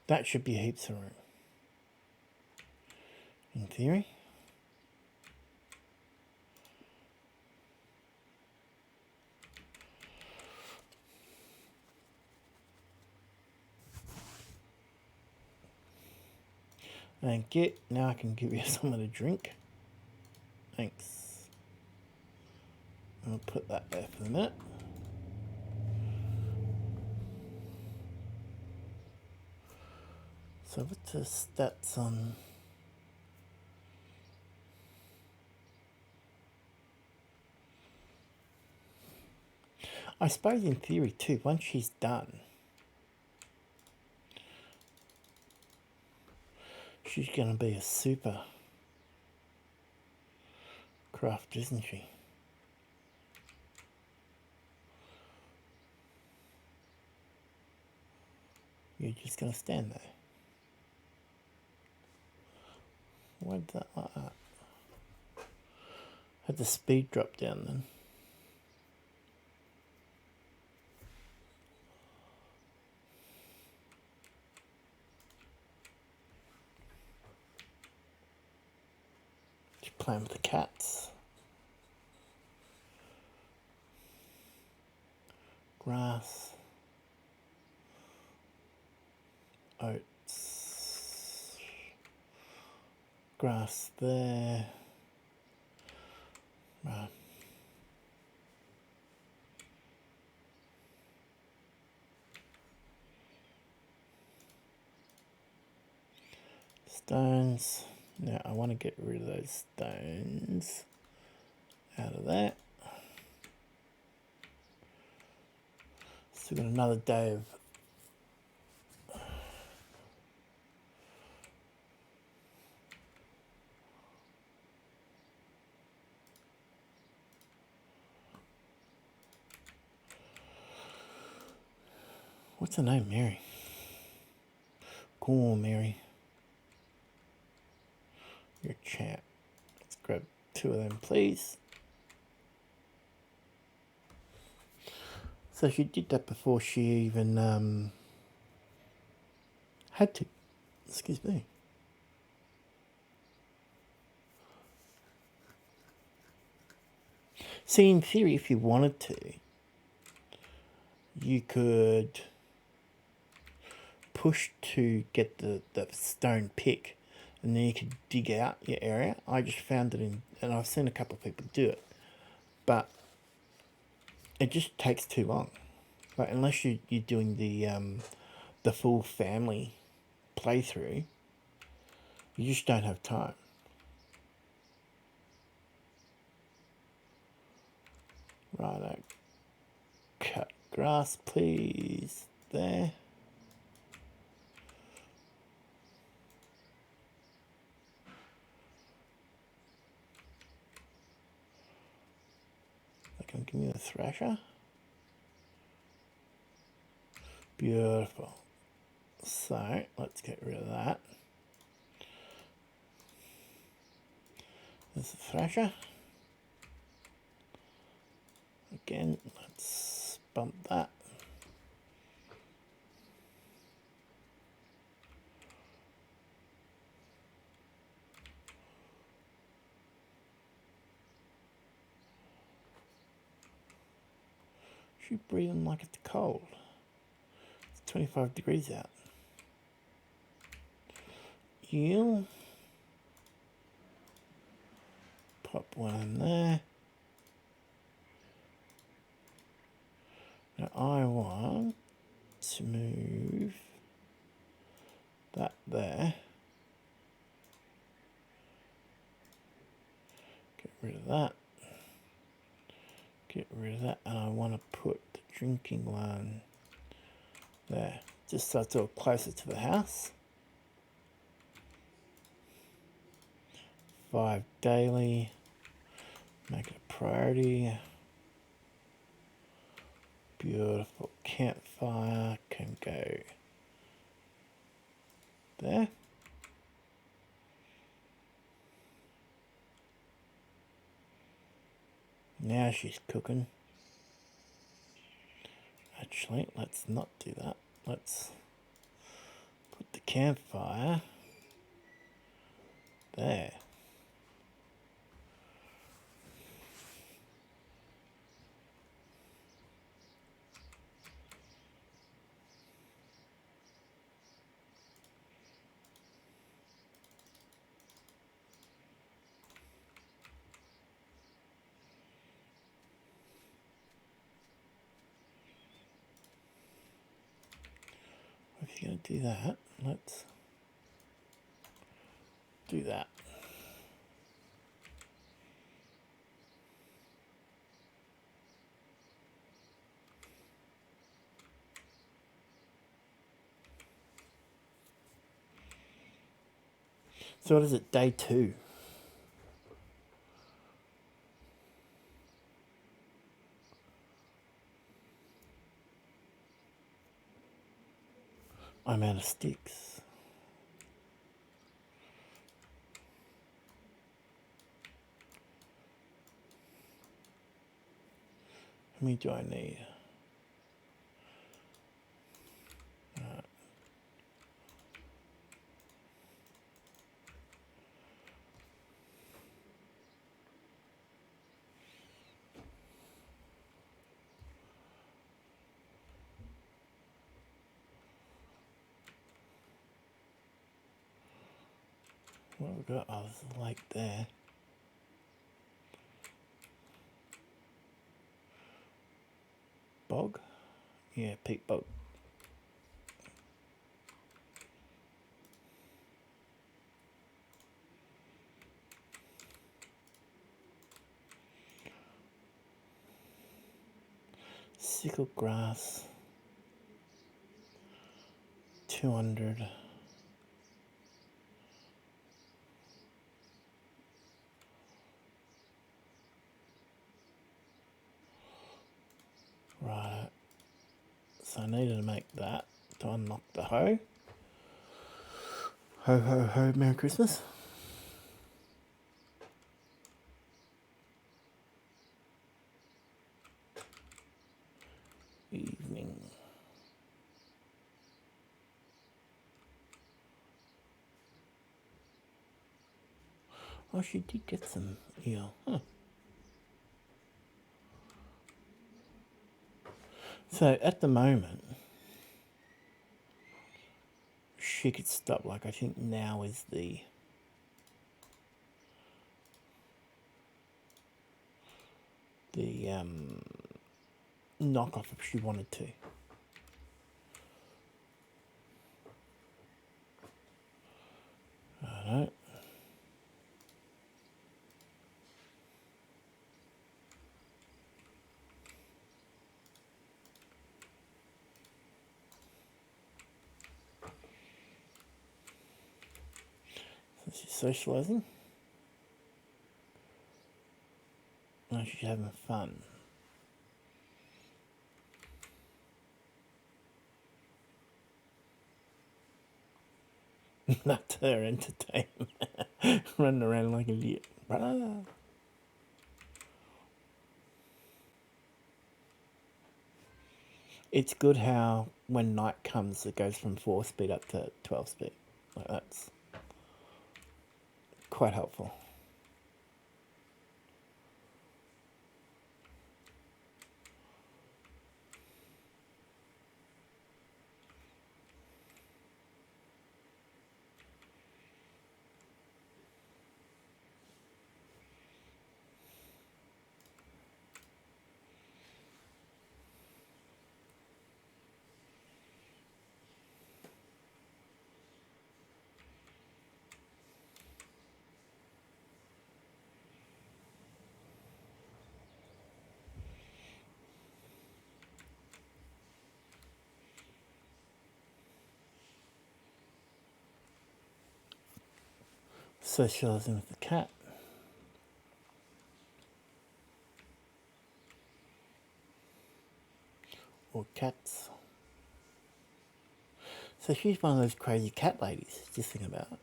That should be heaps of room, in theory. Thank you. Now I can give you something to drink. Thanks. I'll put that there for a minute. So what's the stats on... I suppose in theory too, once she's done, she's going to be a super craft, isn't she? You're just going to stand there. Why did that like that? Had the speed drop down then. Just playing with the cats. Grass. Oats. Grass there. Right. Stones. Now I want to get rid of those stones out of that. Still got another day of what's her name? Mary. Cool, Mary. You're a champ. Let's grab 2 of them, please. So she did that before she even had to. Excuse me. See, in theory, if you wanted to, you could push to get the stone pick, and then you could dig out your area. I just found it in, and I've seen a couple of people do it, but it just takes too long. Like, unless you're doing the full family playthrough, you just don't have time. Right, cut grass, please. There. They can give me the thrasher. Beautiful. So let's get rid of that. There's the thrasher. Again, let's bump that. She's breathing like it's cold. It's 25 degrees out. Eel. Pop one in there. Now I want to move that there. Get rid of that. Get rid of that, and I want to put the drinking one there, just so it's all closer to the house. 5 daily. Make it a priority. Beautiful. Campfire can go there. Now she's cooking. Actually, let's not do that. Let's put the campfire there. If you're going to do that, let's do that. So what is it, day 2? I'm out of sticks. How many do I need? What have we got? Oh, there's a lake there. Bog? Yeah, peat bog. Sickle grass. 200. Right. So I needed to make that to unlock the hoe. Ho ho ho, Merry Christmas. Evening. Oh, she did get some eel. Huh. So at the moment, she could stop. Like, I think now is the knock off if she wanted to. Alright. So she's socialising. No, she's having fun. That's her entertainment. Running around like an idiot. It's good how when night comes it goes from 4 speed up to 12 speed. Like, that's quite helpful. Socialising with the cat. Or cats. So she's one of those crazy cat ladies, just think about it.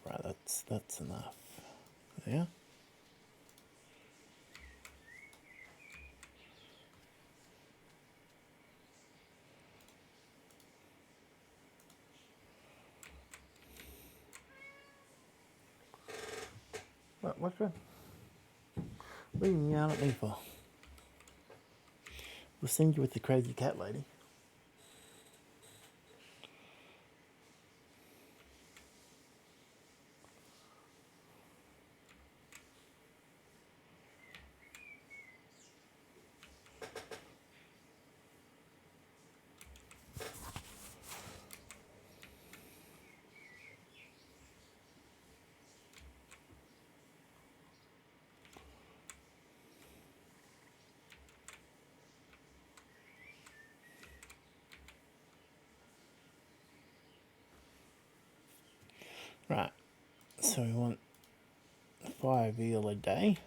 Right, that's enough. Yeah. What's wrong? What are you yelling at me for? We'll send you with the crazy cat lady. Right, so we want 5 eel a day.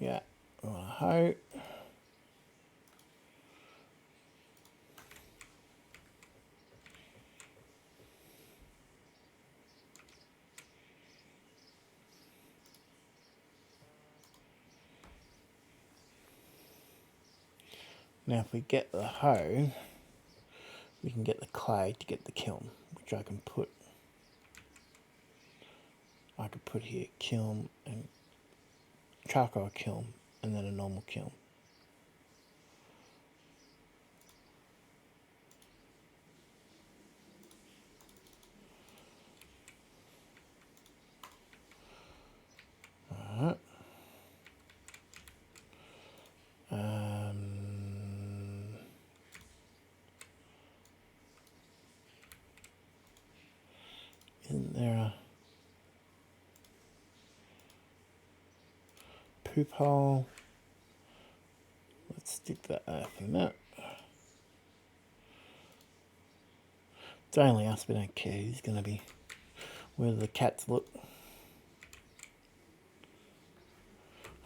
Yeah, we want a hoe. Now if we get the hoe, we can get the clay to get the kiln, which I could put here kiln and charcoal kiln and then a normal kiln. Alright. Isn't there a poop hole? Let's stick that earth in that. It's only us, we don't care who's going to be. Where do the cats look?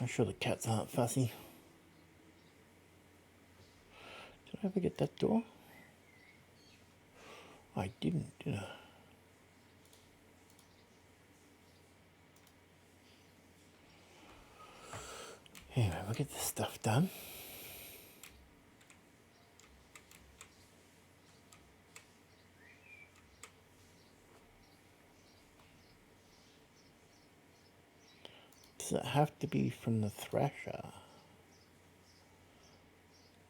I'm sure the cats aren't fussy. Did I ever get that door? I didn't, did I? Anyway, we'll get this stuff done. Does it have to be from the thrasher?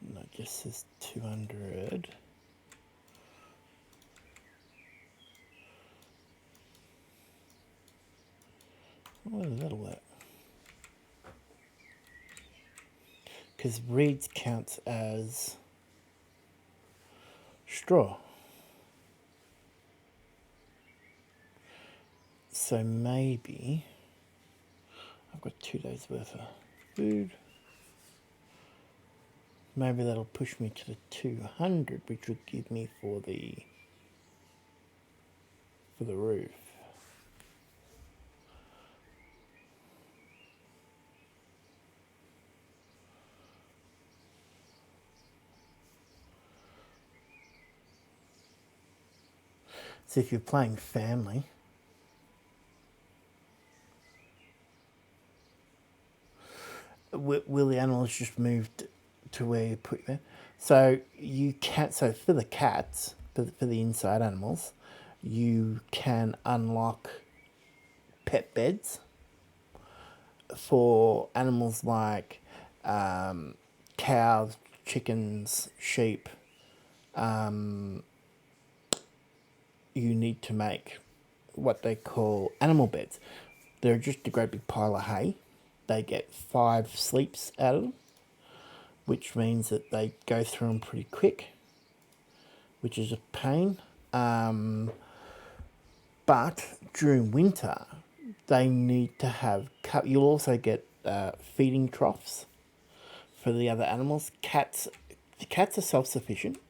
No, it just says 200. What is that all that? Because reeds counts as straw. So maybe I've got 2 days worth of food. Maybe that'll push me to the 200, which would give me for the roof. So if you're playing family, will the animals just move to where you put them? So you can. So for the cats, for the inside animals, you can unlock pet beds for animals like cows, chickens, sheep. You need to make what they call animal beds. They're just a great big pile of hay. They get 5 sleeps out of them, which means that they go through them pretty quick, which is a pain. But during winter, they need to have... You'll also get feeding troughs for the other animals. The cats are self-sufficient.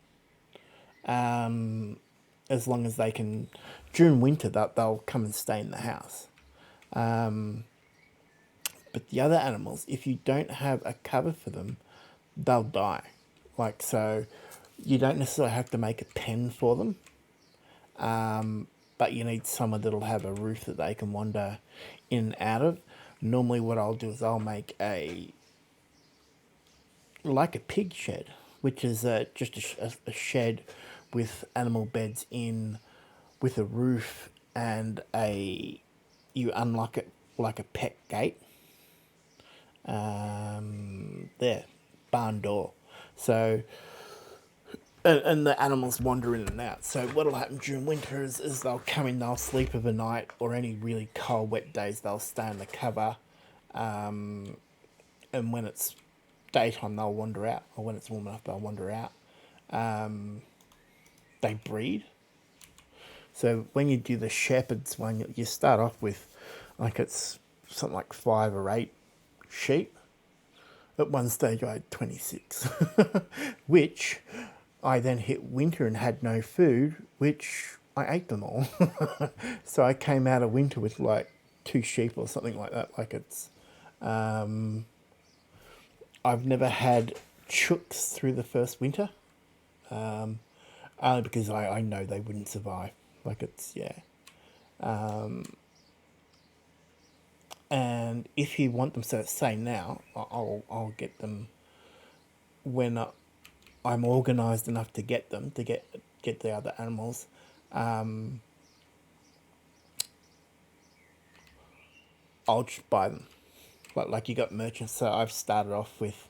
As long as they can... During winter, they'll come and stay in the house. But the other animals, if you don't have a cover for them, they'll die. Like, so you don't necessarily have to make a pen for them, but you need somewhere that'll have a roof that they can wander in and out of. Normally what I'll do is I'll make like a pig shed, which is just a shed with animal beds in, with a roof and you unlock it like a pet gate. There, barn door. So, and the animals wander in and out. So what'll happen during winter is they'll come in, they'll sleep overnight, or any really cold, wet days, they'll stay under cover. And when it's daytime, they'll wander out, or when it's warm enough, they'll wander out. They breed. So when you do the shepherd's one, you start off with, like, it's something like 5 or 8 sheep. At one stage I had 26, which I then hit winter and had no food, which I ate them all. So I came out of winter with like 2 sheep or something like that. Like it's, I've never had chooks through the first winter, only because I know they wouldn't survive. Like it's, yeah. And if you want them, so say now, I'll get them when I'm organised enough to get them, to get the other animals. I'll just buy them. Like you got merchants, so I've started off with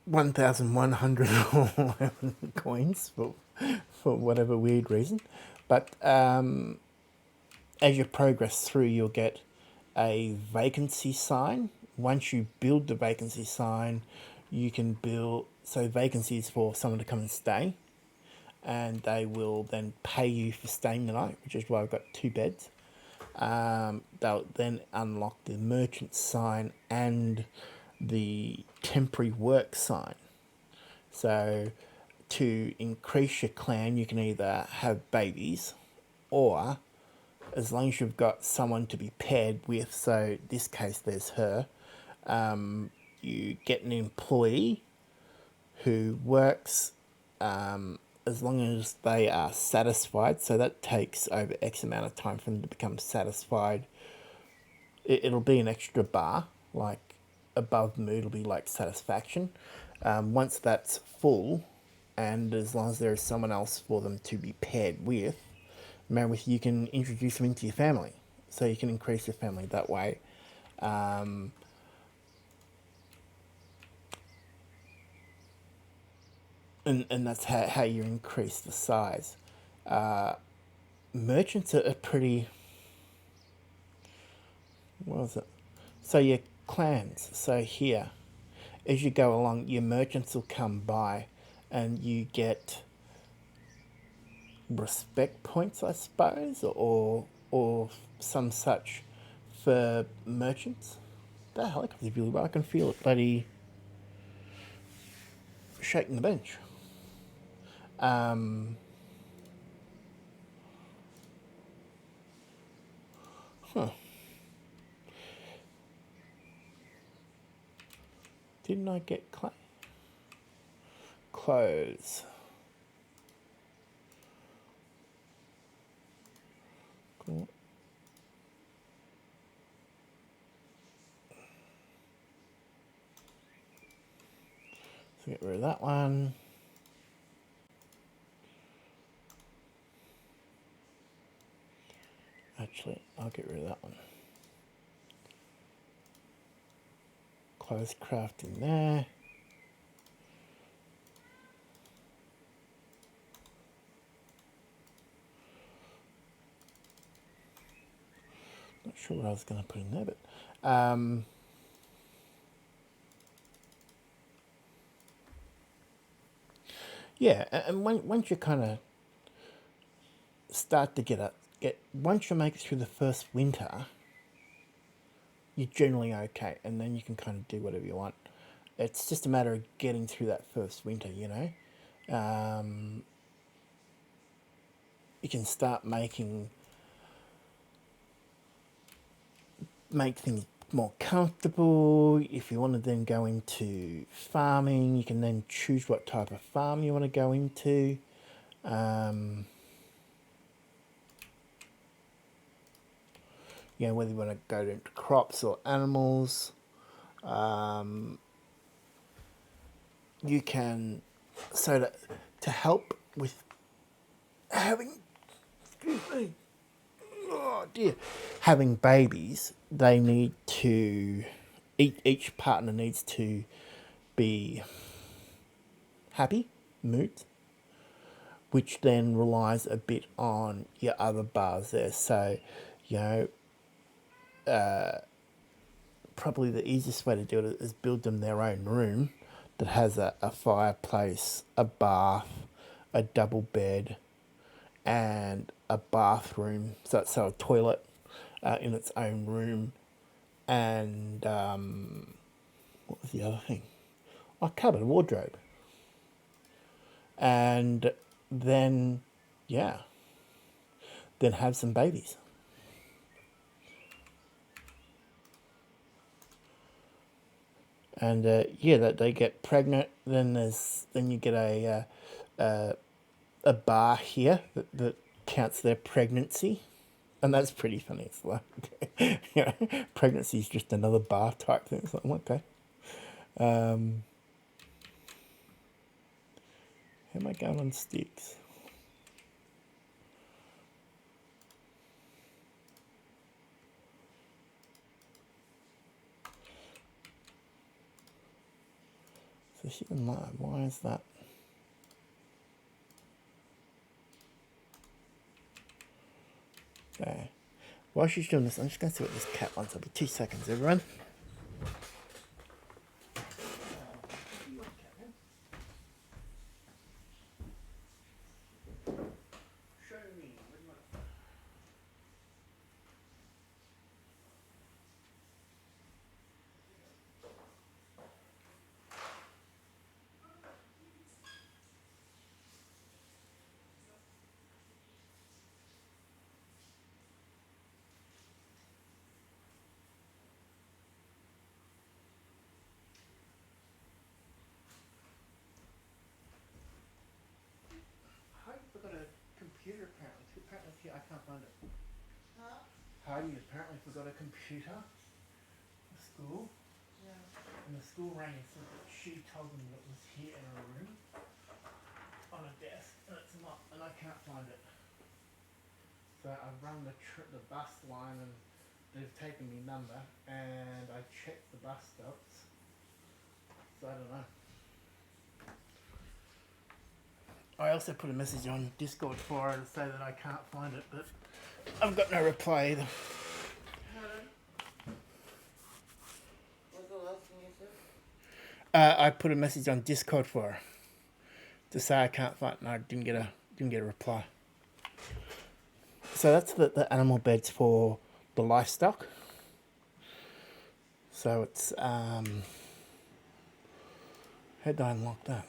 1,111 coins for whatever weird reason. But as you progress through, you'll get a vacancy sign. Once you build the vacancy sign, you can build, so vacancies for someone to come and stay, and they will then pay you for staying the night, which is why I've got 2 beds. They'll then unlock the merchant sign and the temporary work sign. So to increase your clan, you can either have babies, or as long as you've got someone to be paired with, so in this case there's her, you get an employee who works as long as they are satisfied. So that takes over X amount of time for them to become satisfied. It'll be an extra bar, like above mood, it'll be like satisfaction. Once that's full, and as long as there is someone else for them to be paired with, you can introduce them into your family. So you can increase your family that way. And that's how you increase the size. Merchants are pretty, what was it? So your clans, so here, as you go along, your merchants will come by and you get respect points, I suppose, or some such for merchants. The helicopter's really well. I can feel it bloody shaking the bench. Huh. Didn't I get clothes? Cool. So get rid of that one. Actually, I'll get rid of that one. Clothes craft in there. Not sure what I was going to put in there, but yeah. And once you kind of start to get once you make it through the first winter, you're generally okay, and then you can kind of do whatever you want. It's just a matter of getting through that first winter, you know. You can start make things more comfortable. If you want to then go into farming, you can then choose what type of farm you want to go into. You know, whether you want to go into crops or animals. You can, so to help with having, excuse me, oh dear, having babies, they need to, each partner needs to be happy, mood, which then relies a bit on your other bars there. So, you know, probably the easiest way to do it is build them their own room that has a fireplace, a bath, a double bed, and a bathroom, so a toilet in its own room, and what was the other thing? A cupboard, a wardrobe, and then yeah. then have some babies. And yeah, that they get pregnant. Then you get a bar here that counts their pregnancy, and that's pretty funny. It's like, you know, pregnancy is just another bar type thing. It's like, okay. How am I going on sticks? So she's in line. Why is that? There. While she's doing this, I'm just going to see what this cat wants. I'll be 2 seconds, everyone. Forgot a computer apparently. Apparently I can't find it. Huh? Heidi apparently forgot a computer at school. Yeah. And the school rang and said that she told them that it was here in her room on a desk, and it's not, and I can't find it. So I've run the bus line, and they've taken my number, and I checked the bus stops. So I don't know. I also put a message on Discord for her to say that I can't find it, but I've got no reply either. What's the last thing you said? I put a message on Discord for her to say I can't find it, and I didn't get a reply. So that's the animal beds for the livestock. So it's how did I unlock that?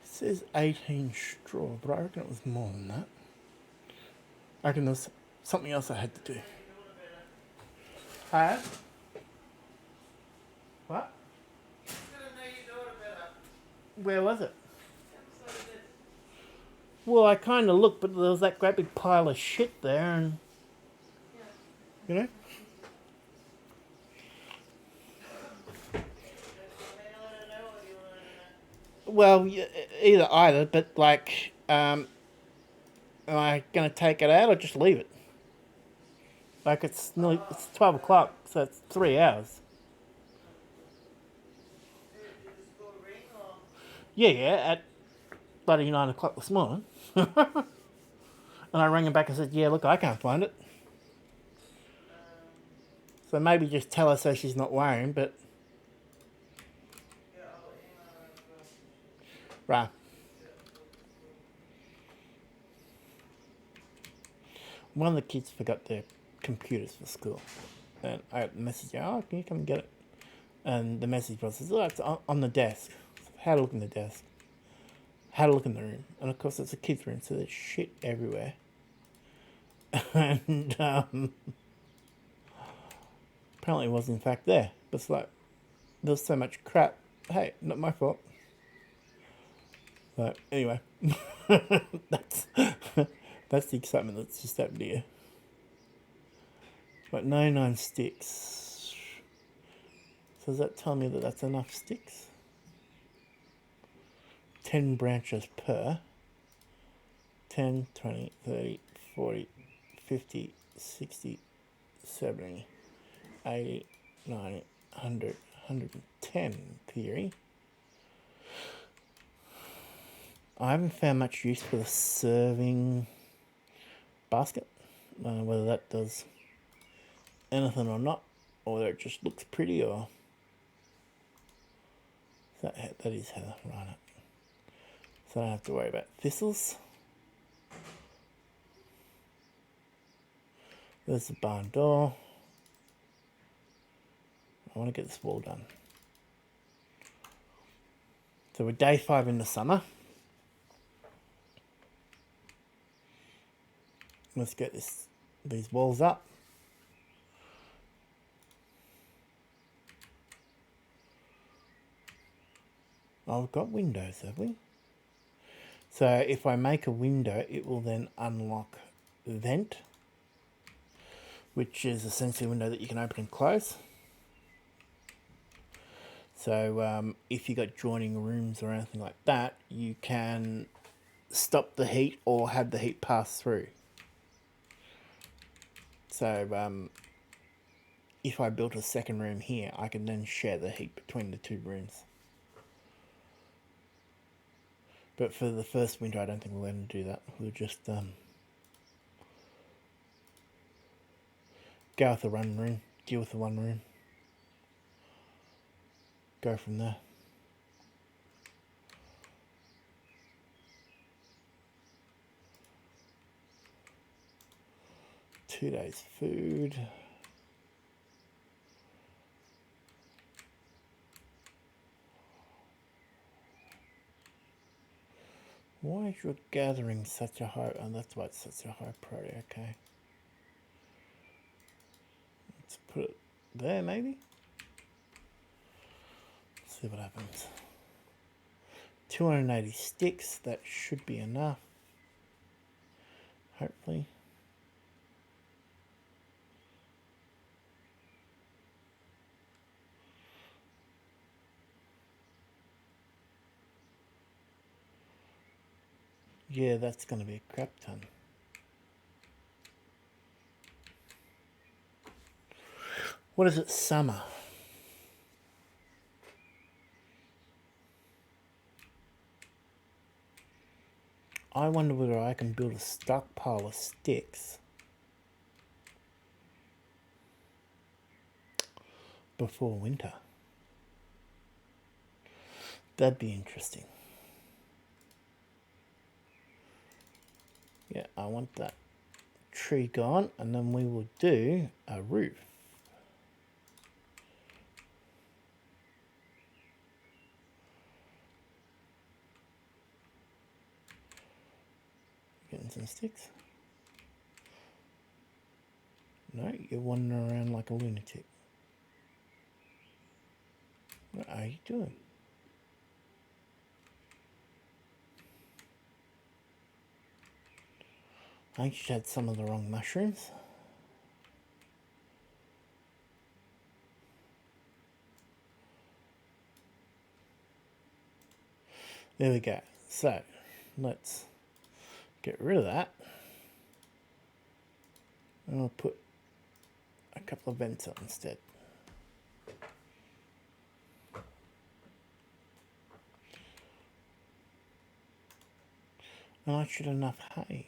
It says 18 straw, but I reckon it was more than that. I reckon there was something else I had to do. Huh? What? Where was it? Well, I kind of looked, but there was that great big pile of shit there, and you know. Well, either, but like, am I gonna take it out or just leave it? Like it's 12 o'clock, so it's 3 hours. Yeah, at bloody 9 o'clock this morning. And I rang him back and said, yeah, look, I can't find it. So maybe just tell her so she's not worrying, but... Right. One of the kids forgot their computers for school. And I got the message, oh, can you come and get it? And the message was, oh, it's on the desk. So how to look in the desk. How to look in the room. And of course, it's a kid's room, so there's shit everywhere. And apparently it was in fact there. But it's like, there's so much crap. Hey, not my fault. But anyway, that's the excitement that's just happened here. But 99 sticks. So does that tell me that that's enough sticks? 10 branches per. 10, 20, 30, 40, 50, 60, 70, 80, 90, 100, 110 theory. I haven't found much use for the serving basket. Whether that does anything or not, or whether it just looks pretty, or that is how I run it. So I don't have to worry about thistles. There's the barn door. I want to get this wall done. So we're day 5 in the summer. Let's get these walls up. Oh, we've got windows, have we? So if I make a window, it will then unlock vent, which is essentially a window that you can open and close. So if you got joining rooms or anything like that, you can stop the heat or have the heat pass through. So if I built a second room here, I can then share the heat between the 2 rooms. But for the first window, I don't think we're going to do that. We'll just go with the 1 room, deal with the 1 room, go from there. Two days food. Why is your gathering such a high... Oh, that's why it's such a high priority, okay. Let's put it there, maybe? Let's see what happens. 280 sticks, that should be enough. Hopefully. Yeah, that's going to be a crap ton. What is it, summer? I wonder whether I can build a stockpile of sticks before winter. That'd be interesting. Yeah, I want that tree gone, and then we will do a roof. Getting some sticks. No, you're wandering around like a lunatic. What are you doing? I think you had some of the wrong mushrooms. There we go. So, let's get rid of that. And I'll put a couple of vents up instead. And I should have enough hay.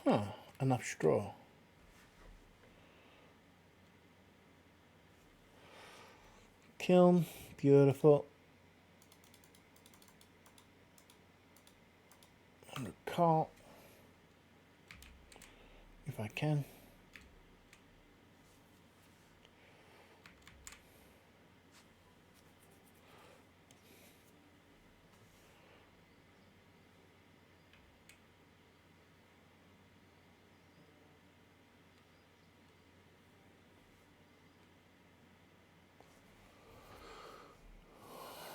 Huh, enough straw. Kiln, beautiful. And a coal, if I can.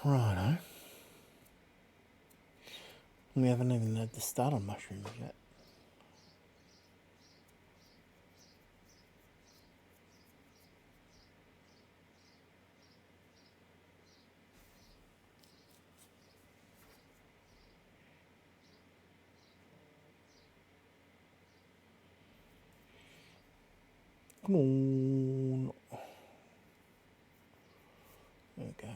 Righto. We haven't even had to start on mushrooms yet. Come on. There we go.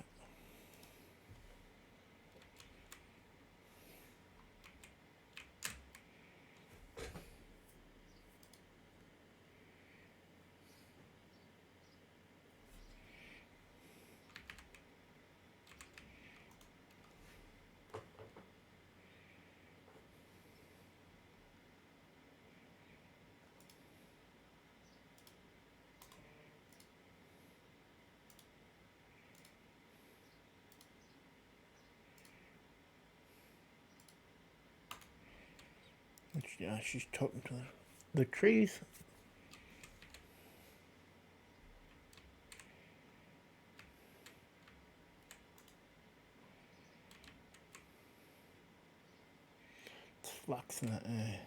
Which, she's talking to the trees. It's flux in the air.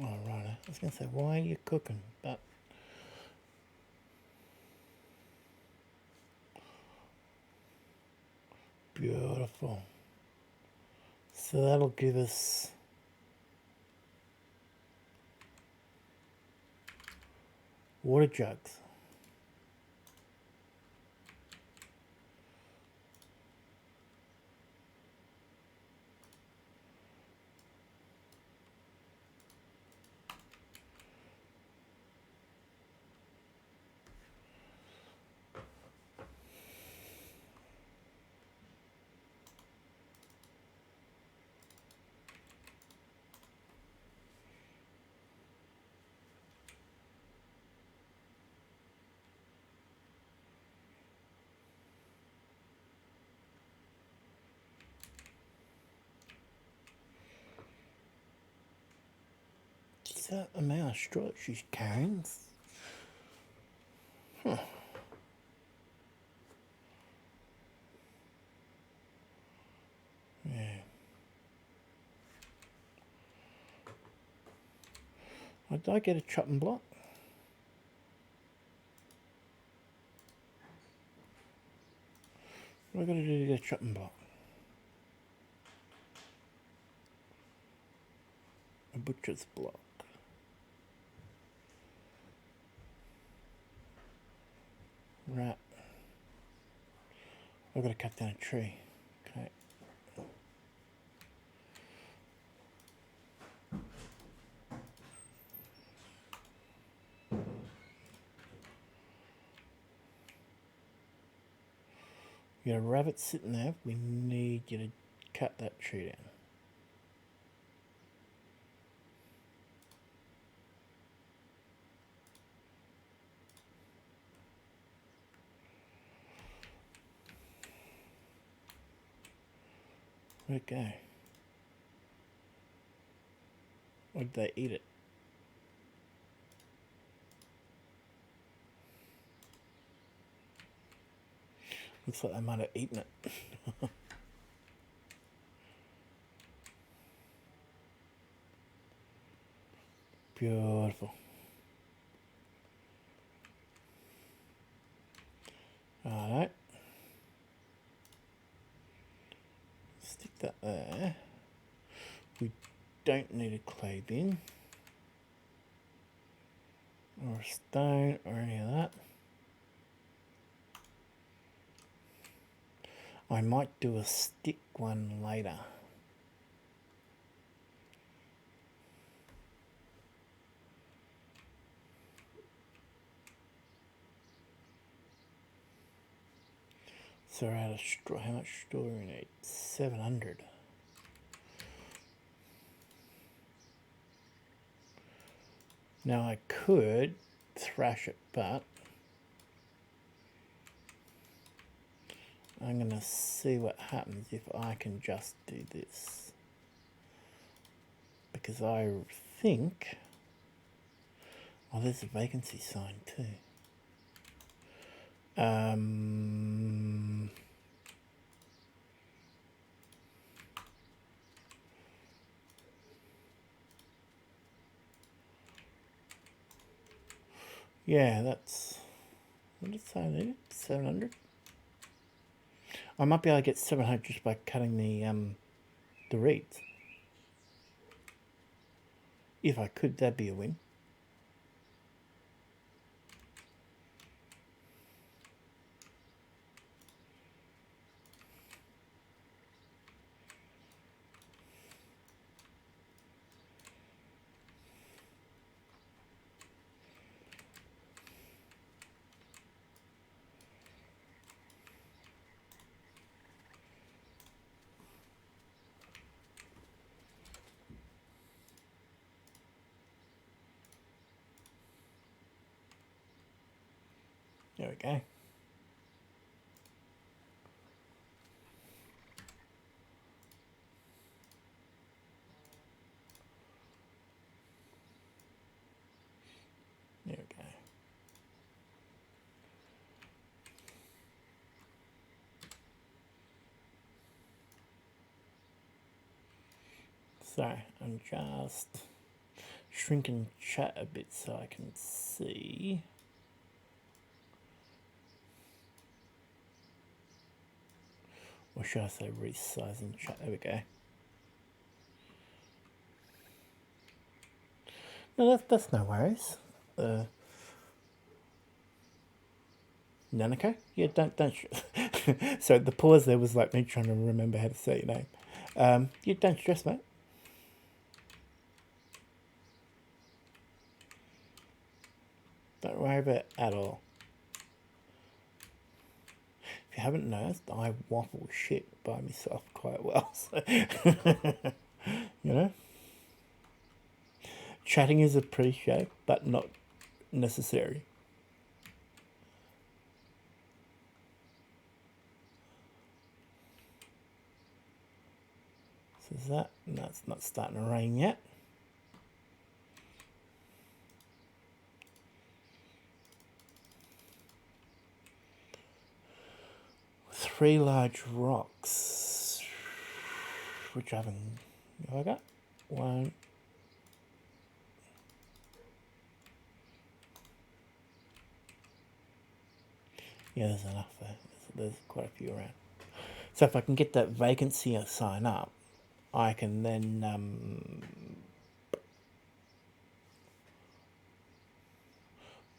Oh, right. I was going to say, why are you cooking? But beautiful. So that'll give us water jugs. Is that the amount of straw that she's carrying? Huh. Yeah. Did I get a chopping block? What do I got to do to get a chopping block? A butcher's block. Right. I've got to cut down a tree. Okay. You got a rabbit sitting there. We need you to cut that tree down. Where'd it go? Or did they eat it? Looks like they might have eaten it. Beautiful. Alright. Stick that there. We don't need a clay bin. Or a stone or any of that. I might do a stick one later. So we're out of straw. How much straw do we need? 700. Now I could thrash it, but I'm going to see what happens if I can just do this. Because I think... Oh, there's a vacancy sign too. Yeah, that's... What did it say I needed? 700? I might be able to get 700 just by cutting the reeds. If I could, that'd be a win. There we go. There we go. So I'm just shrinking chat a bit so I can see. Or should I say resizing chat? There we go. No, that's no worries. Nanako? Yeah, don't. So the pause there was like me trying to remember how to say your name. You don't stress, mate. Don't worry about it at all. If you haven't noticed, I waffle shit by myself quite well. So you know, chatting is appreciated, but not necessary. So is that? No, it's not starting to rain yet. Three large rocks, which I haven't. Have I got one? Yeah, there's enough there. There's quite a few around. So if I can get that vacancy sign up, I can then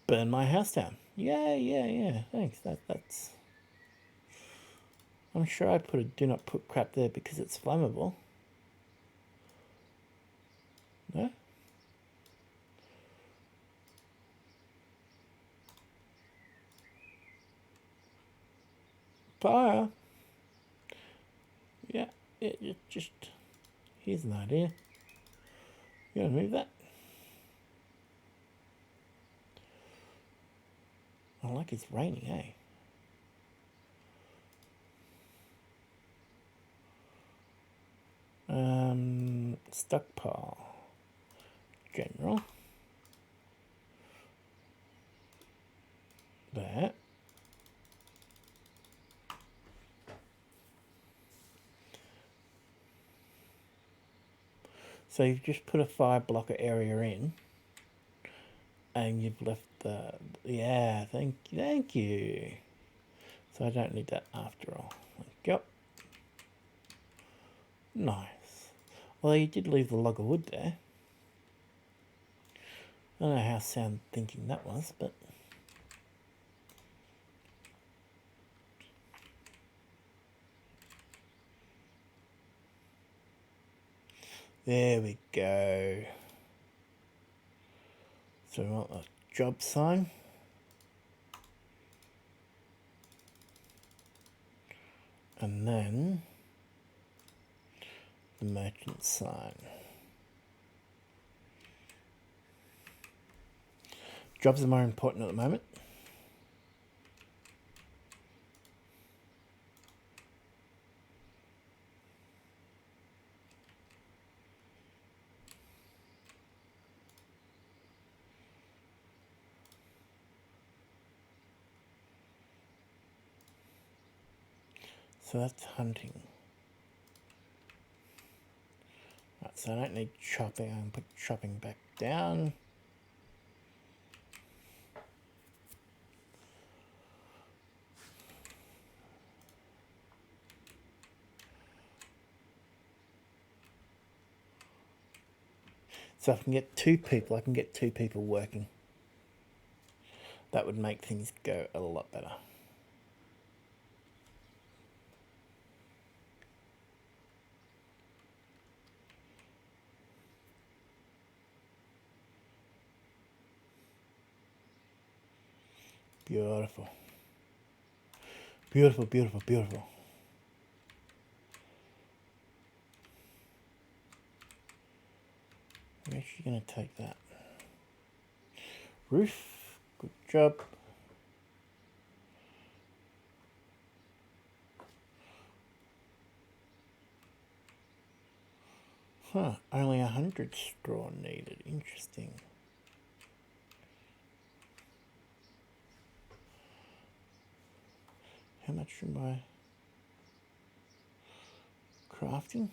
burn my house down. Yeah. Thanks. That's. I'm sure I put a do not put crap there because it's flammable. No? Fire. Yeah, just here's an idea. You want to move that? I like it's raining, eh? Stockpile. General. That. So you've just put a fire blocker area in, and you've left the yeah. Thank you. So I don't need that after all. Yep. Nice. Well, you did leave the log of wood there. I don't know how sound thinking that was, but there we go. So we want a job sign. And then the merchant sign. Jobs are more important at the moment. So that's hunting. Right, so I don't need chopping. I can put chopping back down. So if I can get two people working. That would make things go a lot better. Beautiful. Beautiful, beautiful, beautiful. I'm actually going to take that. Roof. Good job. Huh, only 100 straw needed. Interesting. How much am I crafting?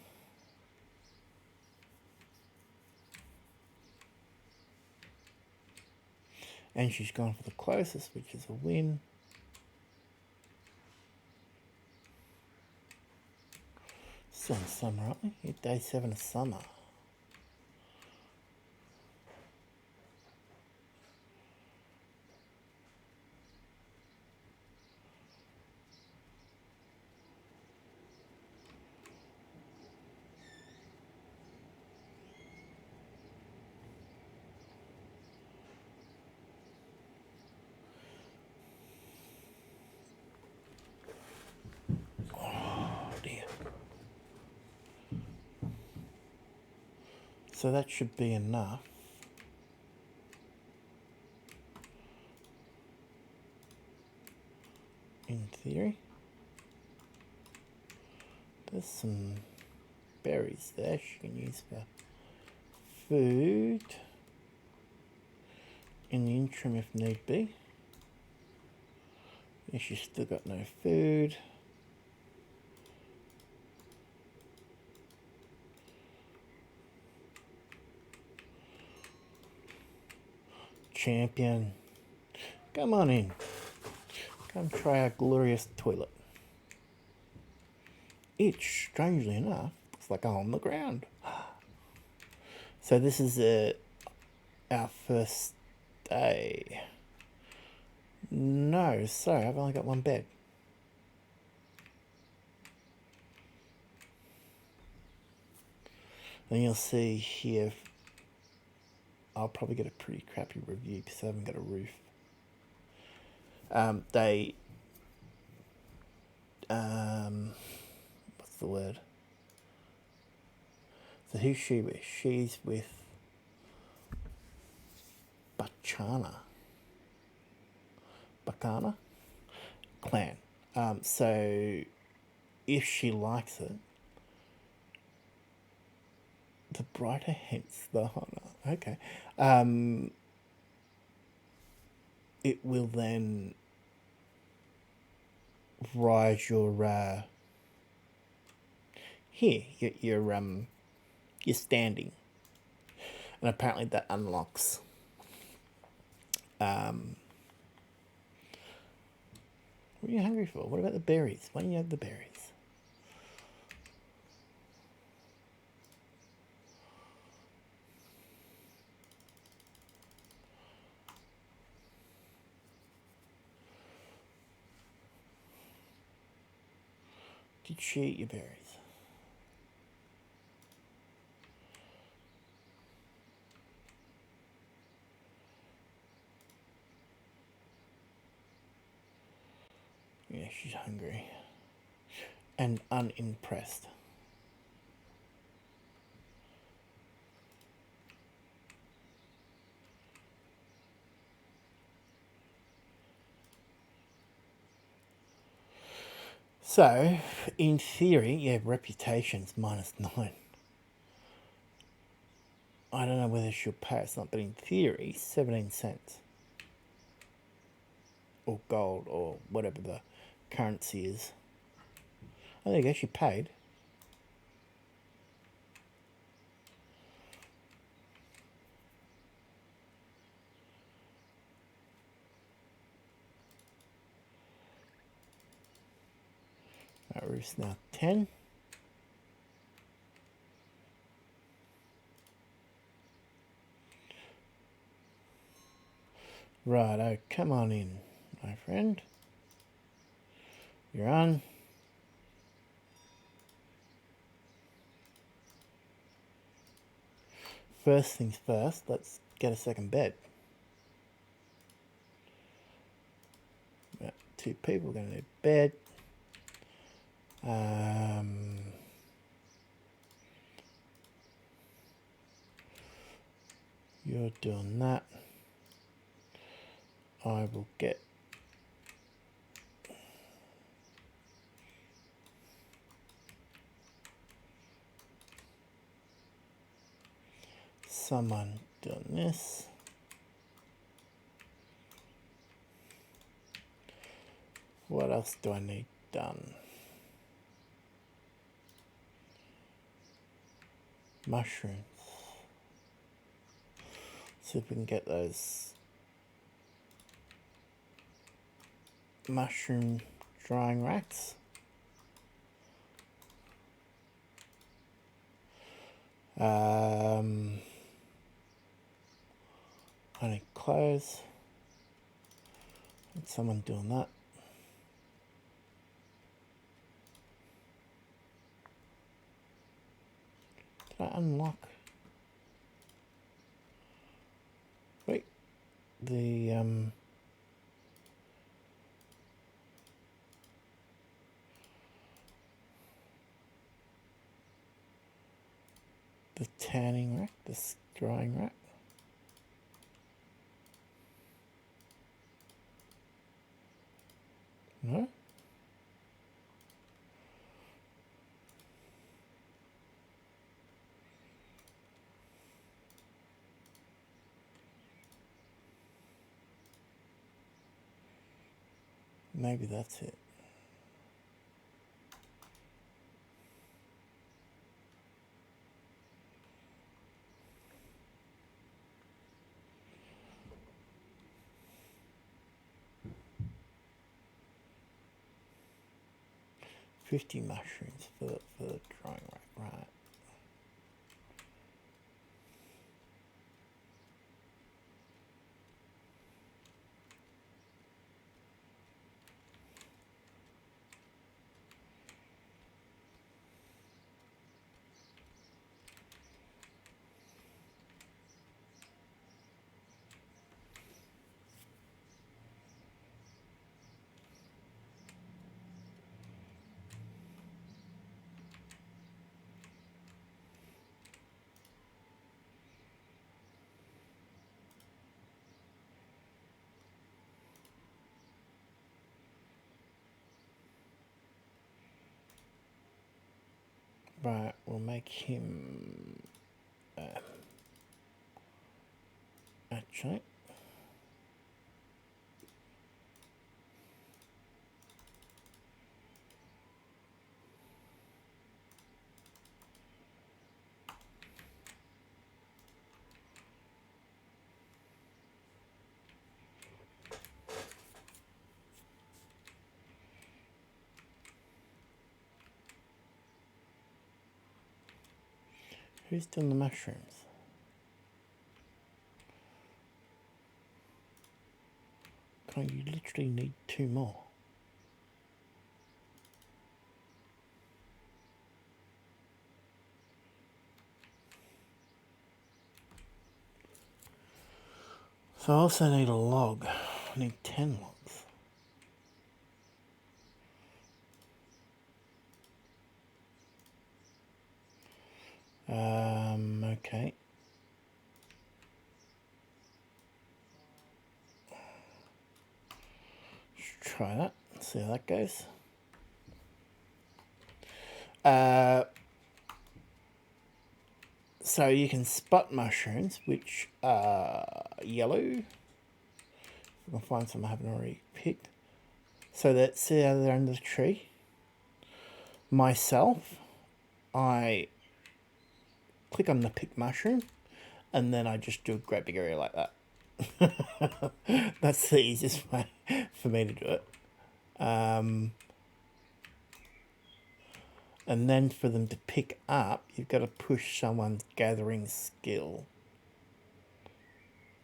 And she's gone for the closest, which is a win. Still in summer, aren't we? Yeah, day 7 of summer. Oh dear. So that should be enough. In theory. There's some berries there she can use for food in the interim if need be. Yeah, she's still got no food. Champion, come on in. Come try our glorious toilet. It, strangely enough, looks like a hole in the ground. So this is our first day. No, sorry, I've only got one bed. And you'll see here, I'll probably get a pretty crappy review because I haven't got a roof. What's the word? So who's she with? She's with Bacana clan. So if she likes it, the brighter hence the honour. Okay. It will then rise your here your standing, and apparently that unlocks what are you hungry for? What about the berries? Why don't you have the berries? Did she eat your berries? Yeah, she's hungry and unimpressed. So, in theory, yeah, reputation's -9. I don't know whether she'll pay us or not, but in theory, 17 cents. Or gold, or whatever the currency is. Oh, there you go, she paid. Our roof's now 10. Righto, come on in, my friend. You're on. First things first, let's get a second bed. About 2 people are going to need bed. You're doing that. I will get someone doing this. What else do I need done? Mushrooms. See if we can get those mushroom drying racks. I need clothes. Need someone doing that. Did I unlock? Wait, the tanning rack, this drying rack. No? Maybe that's it. $50 mushrooms for the drying rack, right? Right, we'll make him actually. Who's doing the mushrooms? God, you literally need 2 more. So I also need a log. I need 10 logs. Okay. Let's try that. See how that goes. So you can spot mushrooms, which are yellow. If I can find some I haven't already picked. So that's see how they're under the tree. Myself, I click on the pick mushroom, and then I just do a great big area like that. That's the easiest way for me to do it. And then for them to pick up, you've got to push someone's gathering skill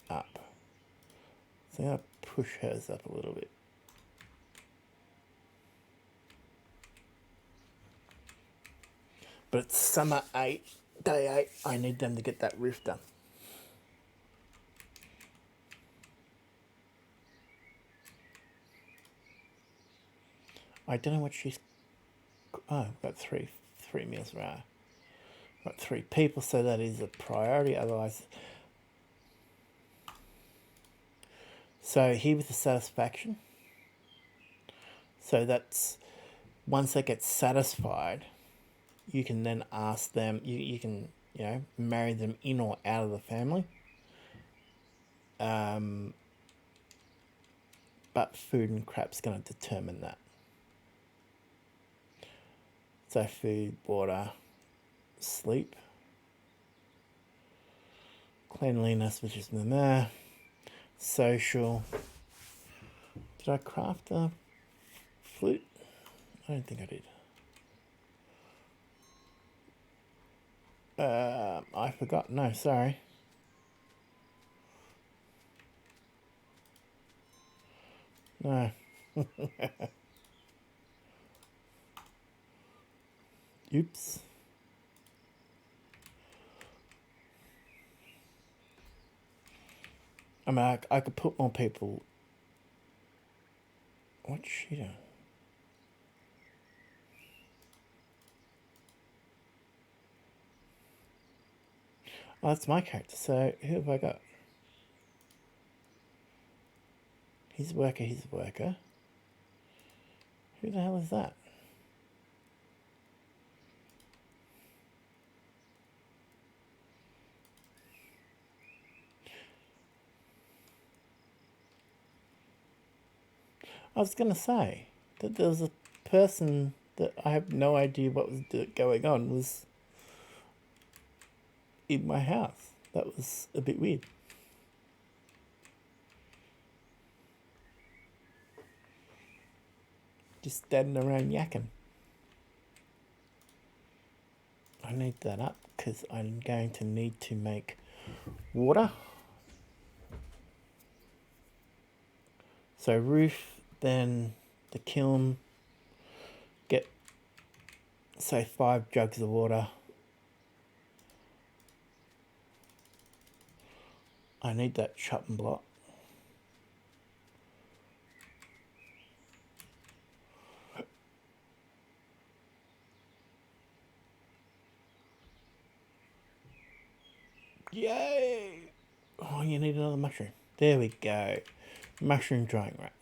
up. So I'm going to push hers up a little bit. But it's summer 8, day 8. I need them to get that roof done. I don't know what she's... Oh, I've got three meals right. Got 3 people, so that is a priority. Otherwise... So here with the satisfaction. So that's... Once that gets satisfied, you can then ask them... You can you know, marry them in or out of the family. But food and crap's going to determine that. So food, water, sleep, cleanliness, which is the social. Did I craft a flute? I don't think I did. I forgot. No, sorry. No. Oops. I mean, I could put more people. What's she doing? Oh, that's my character. So who have I got? He's a worker. He's a worker. Who the hell is that? I was going to say that there was a person that I have no idea what was going on was in my house. That was a bit weird. Just standing around yakking. I need that up because I'm going to need to make water. So roof, then the kiln, get, say, 5 jugs of water. I need that chopping block. Yay! Oh, you need another mushroom. There we go. Mushroom drying rack.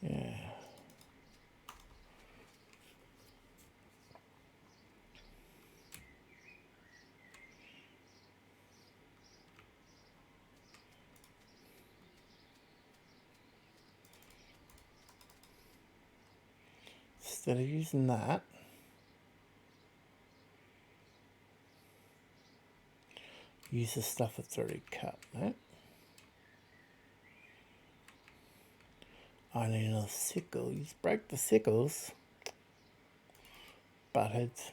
Yeah. Instead of using that, use the stuff that's already cut, right? I need another sickle. You just break the sickles. Buttheads.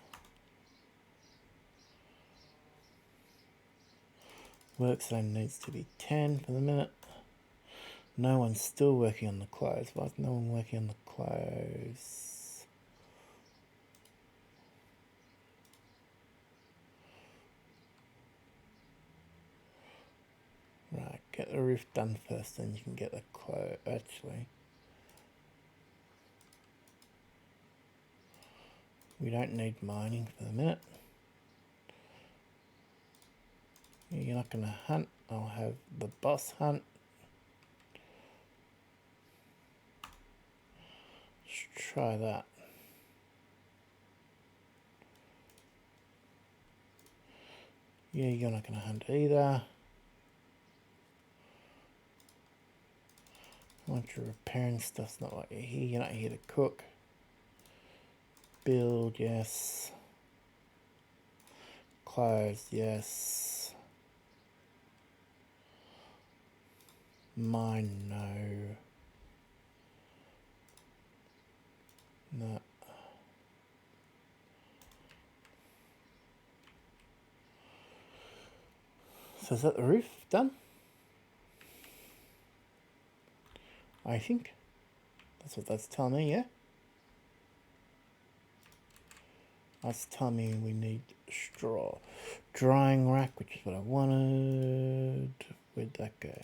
Work zone needs to be 10 for the minute. No one's still working on the clothes. Why is no one working on the clothes? Right, get the roof done first, then you can get the clothes. Actually, we don't need mining for the minute. You're not going to hunt. I'll have the boss hunt. Let's try that. Yeah, you're not going to hunt either. Once you're repairing stuff's not what you're here. You're not here to cook. Build, yes. Close, yes. Mine, no. No. So is that the roof done? I think. That's what that's telling me, yeah? That's telling me we need straw. Drying rack, which is what I wanted. Where'd that go?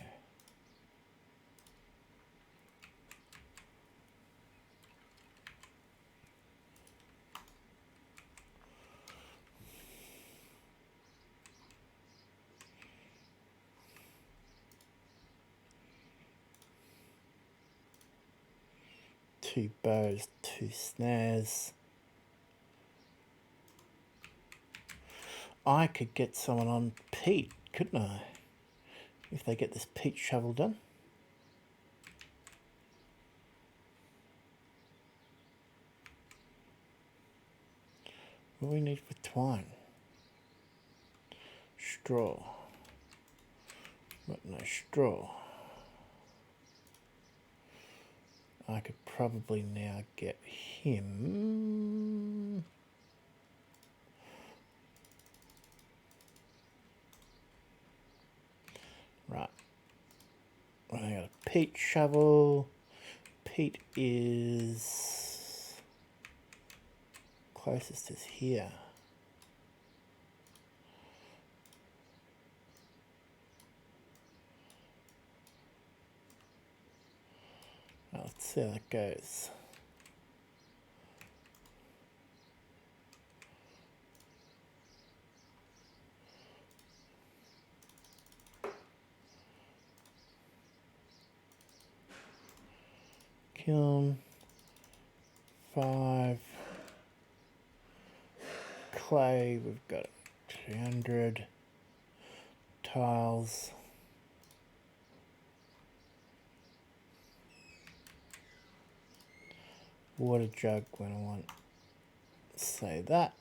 2 bows, 2 snares. I could get someone on peat, couldn't I? If they get this peat shovel done. What do we need for twine? Straw. But no straw. I could probably now get him. Right. I got a peat shovel. Peat is closest is here. Let's see how that goes. Kiln 5. Clay, we've got 300. Tiles. Water jug when I want. Say that.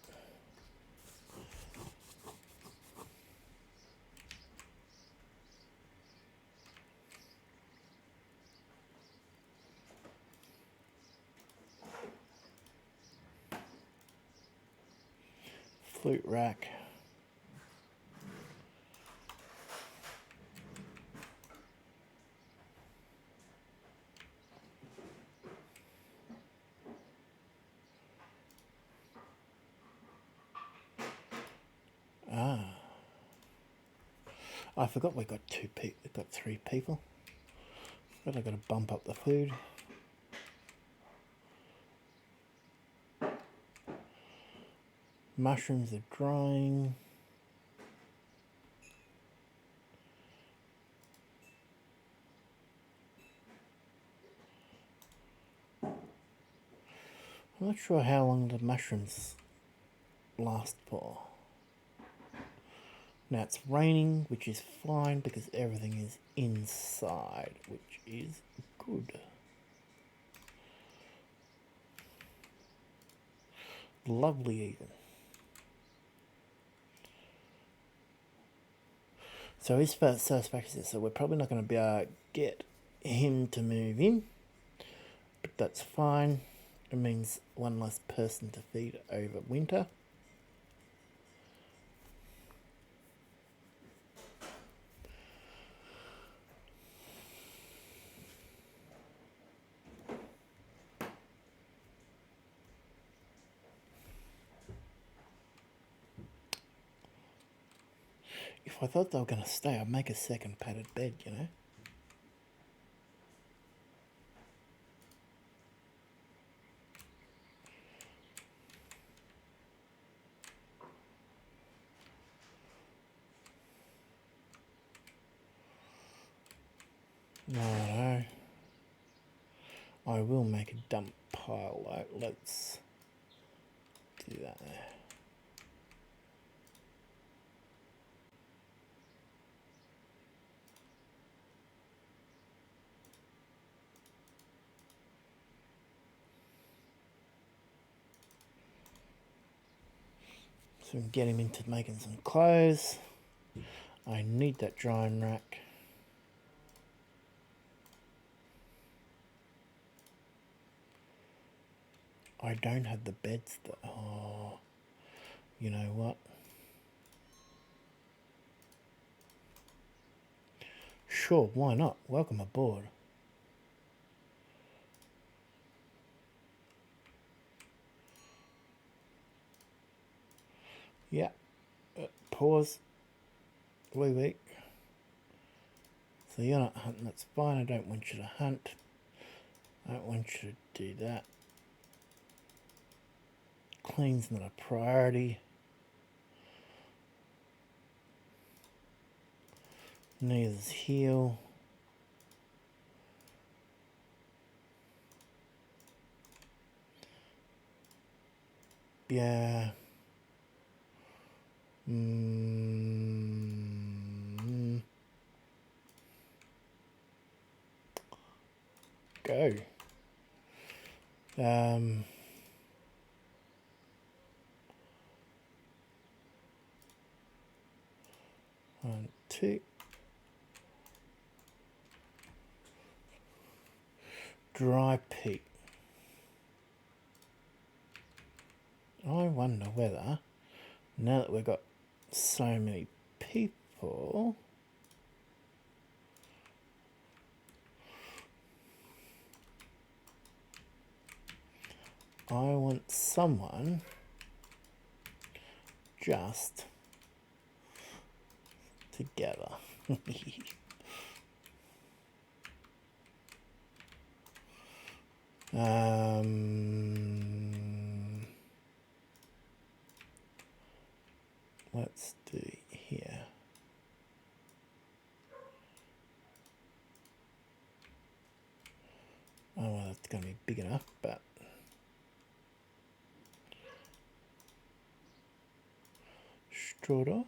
Flute rack. I forgot we got 2 people. We've got 3 people. But I got to bump up the food. Mushrooms are drying. I'm not sure how long the mushrooms last for. Now it's raining, which is fine because everything is inside, which is good. Lovely even. So his first satisfaction is, so we're probably not going to be able to get him to move in, but that's fine. It means one less person to feed over winter. If I thought they were going to stay, I'd make a second padded bed, you know. No. I will make a dump pile though. Let's do that there. So we can get him into making some clothes. I need that drying rack. I don't have the beds that... Oh, you know what? Sure, why not? Welcome aboard. Yeah. Pause. Wait. So you're not hunting, that's fine. I don't want you to hunt. I don't want you to do that. Clean's not a priority. Neither's heal. Yeah. Go. 1, 2. Dry peat. I wonder whether, now that we've got so many people, I want someone just together. Let's do here. Oh, well, that's going to be big enough, but straw door.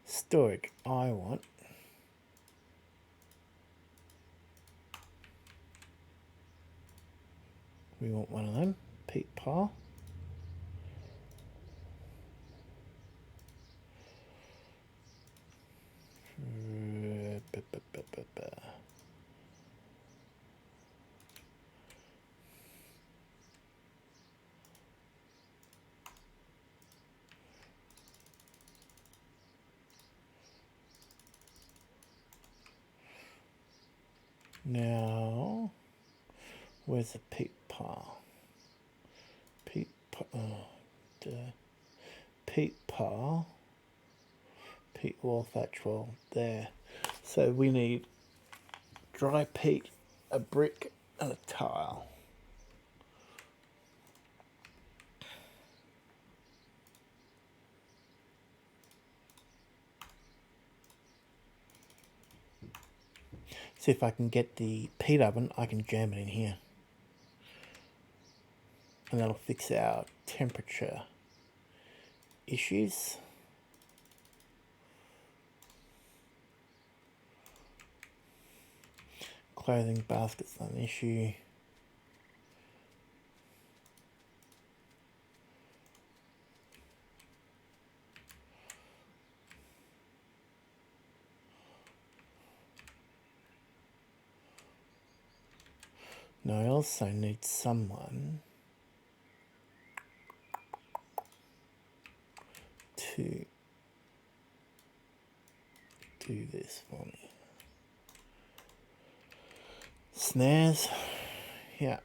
Storage. I want we want one of them. Peat pile. Now, where's the peat pile? Peat pile. Peat wall, thatch wall, there. So we need dry peat, a brick, and a tile. See if I can get the peat oven, I can jam it in here. And that'll fix our temperature issues. Clothing basket's not an issue. Now I also need someone to do this for me. Snares, yeah.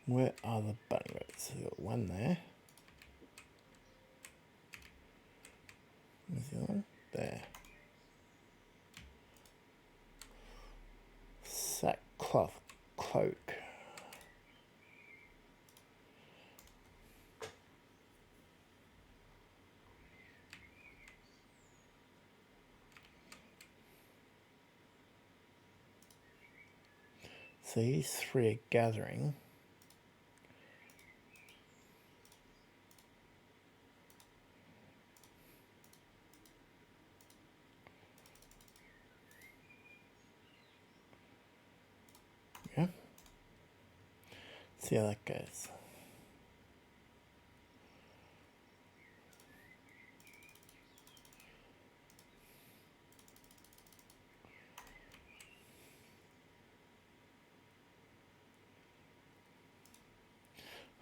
Where are the bunny rabbits? We've got one there. Where's the other one? There. Sackcloth cloak. So these three are gathering. Yeah. See how that goes.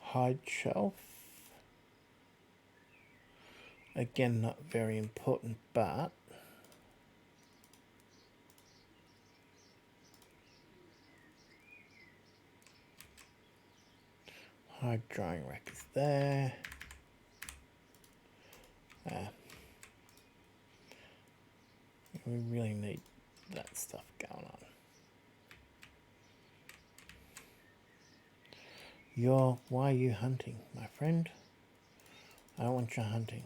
Hide shelf. Again, not very important, but hide drying rack is there. We really need that stuff going on. Why are you hunting, my friend? I don't want you hunting.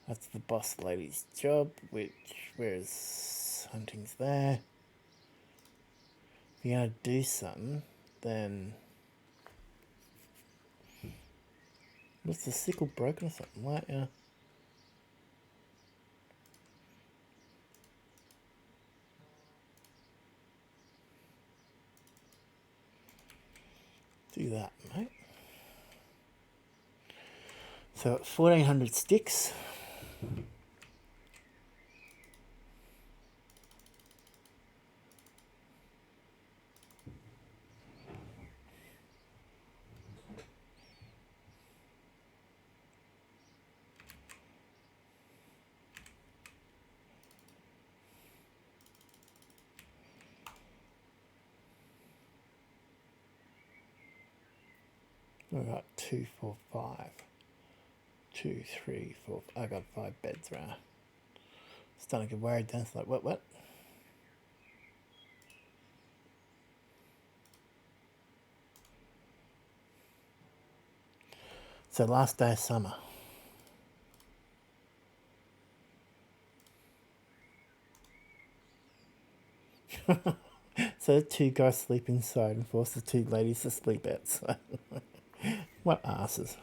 That's the boss lady's job, whereas hunting's there. If you're gonna do something, then... Was the sickle broken or something? Like, yeah. Do that, mate. So 1,400 sticks. We've got 2, 4, 5. 2, 3, 4. I got 5 beds around. Starting to get worried then. It's like, what? So last day of summer. So the 2 guys sleep inside and force the 2 ladies to sleep outside. What asses.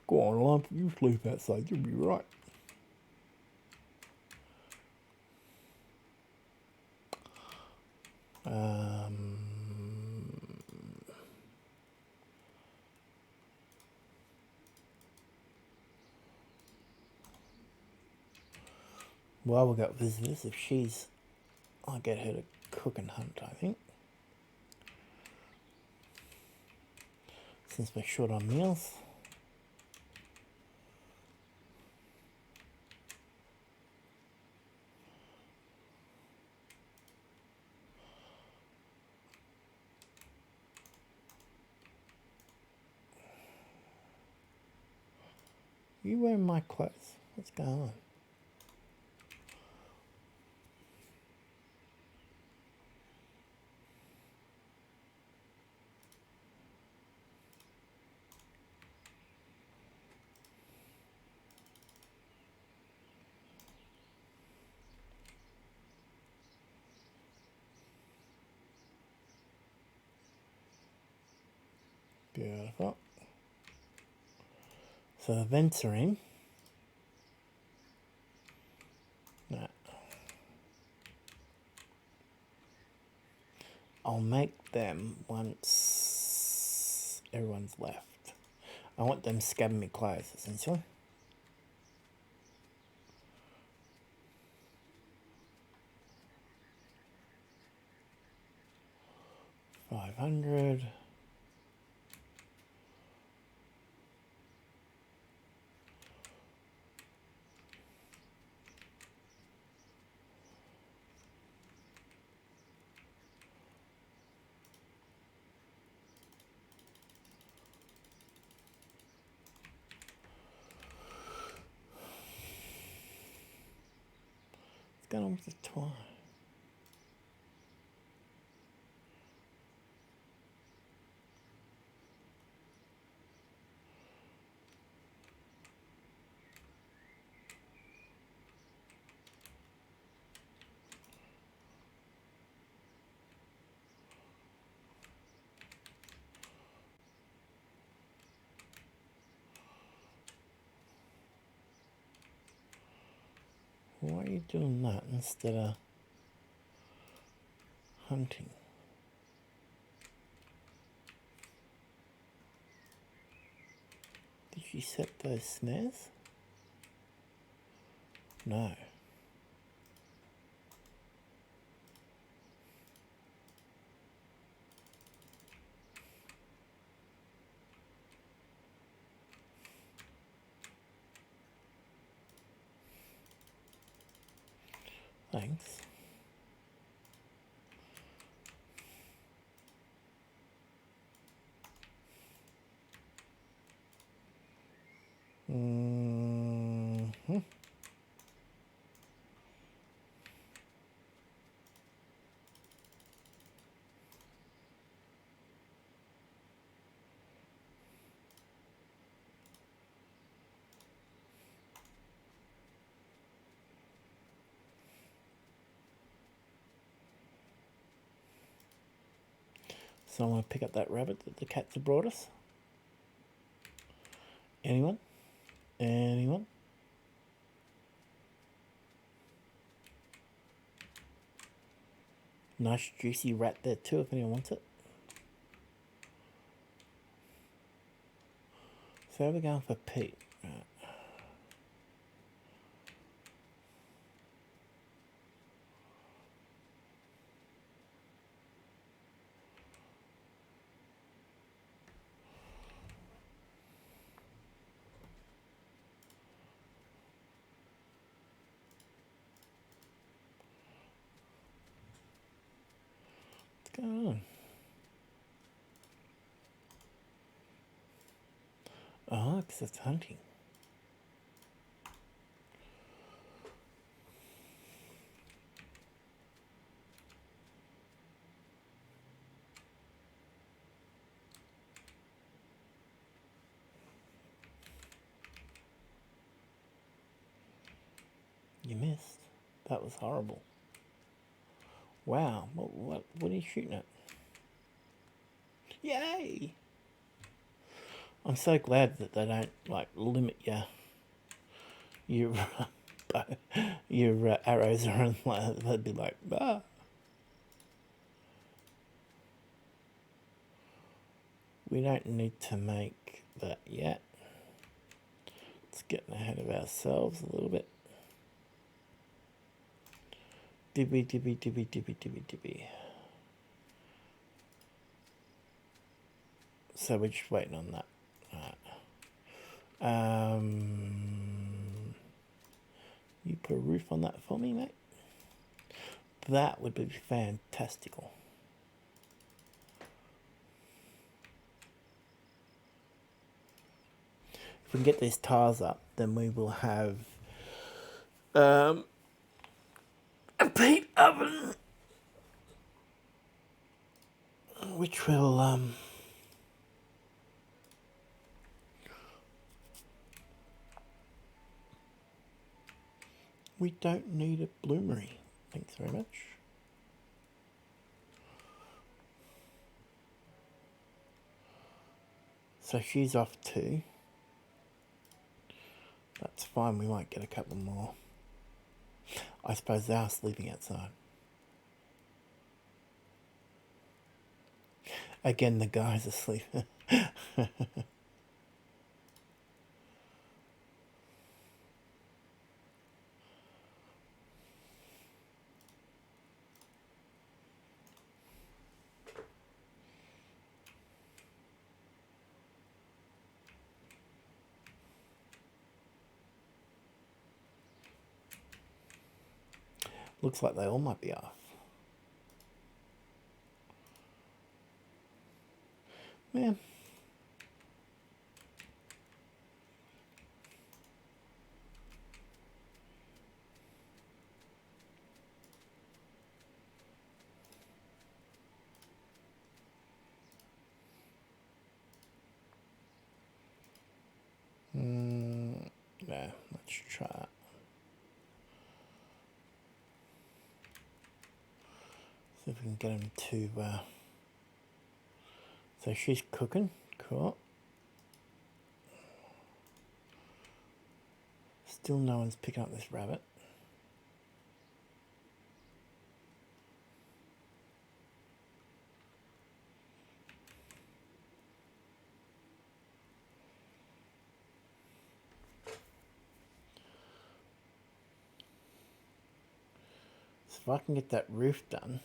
Go on, Lump, you sleep outside, you'll be right. Well, we'll go visitors. If she's... I'll get her to cook and hunt, I think. Since we're short on meals. You wearing my clothes? What's going on? Beautiful. So the vents are in. No. I'll make them once everyone's left. I want them scabbing me clothes, essentially. $500. What's going on with the twine? Why are you doing that instead of hunting? Did you set those snares? No. Thanks. Mm-hmm. So I'm going to pick up that rabbit that the cats have brought us. Anyone? Anyone? Nice juicy rat there too if anyone wants it. So we're going for Pete. Right. What's going on? Oh, because it's hunting. You missed. That was horrible. Wow. What are you shooting at? Yay! I'm so glad that they don't like limit your your arrows or anything like that. They'd be like, ah. We don't need to make that yet. It's getting ahead of ourselves a little bit. Dibby, dibby, dibby, dibby, dibby, dibby. So we're just waiting on that. Right. You put a roof on that for me, mate? That would be fantastical. If we can get these tiles up, then we will have a peat oven, which will we don't need a bloomery. Thanks very much. So she's off too. That's fine, we might get a couple more. I suppose they are sleeping outside. Again, the guy's asleep. Looks like they all might be off. Man. Yeah, let's try it. See if we can get them to... So she's cooking. Cool. Still no one's picking up this rabbit. So if I can get that roof done,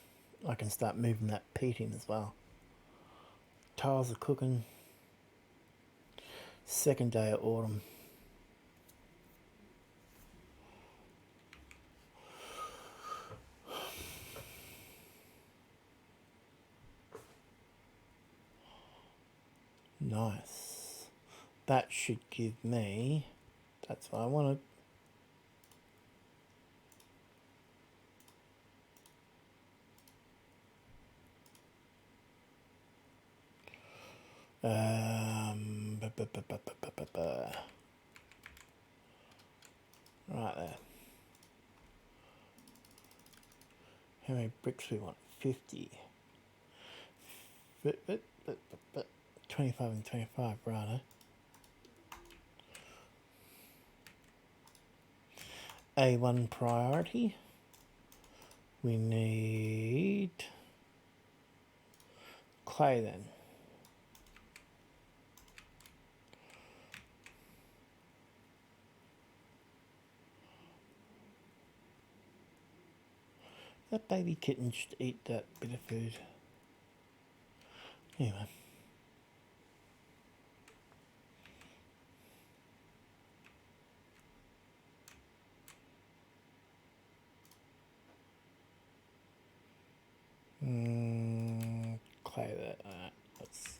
I can start moving that peat in as well. Tiles are cooking. Second day of autumn. Nice. That should give me That's what I wanted. Right there. How many bricks we want? 50. 25 and 25, right? A1 priority. We need clay then. That baby kitten should eat that bit of food. Anyway. Clay that. Let's.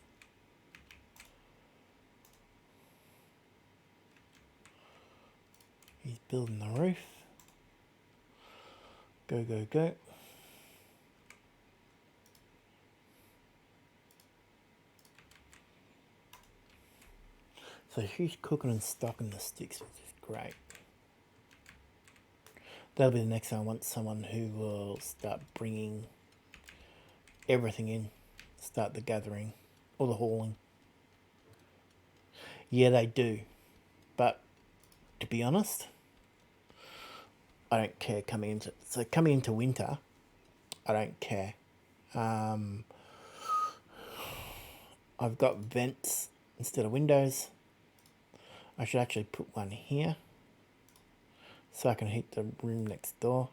He's building the roof. Go, go, go. So she's cooking and stocking the sticks, which is great. That'll be the next time. I want someone who will start bringing everything in, start the gathering or the hauling. Yeah, they do. But to be honest, I don't care coming into winter, I don't care. I've got vents instead of windows. I should actually put one here so I can heat the room next door.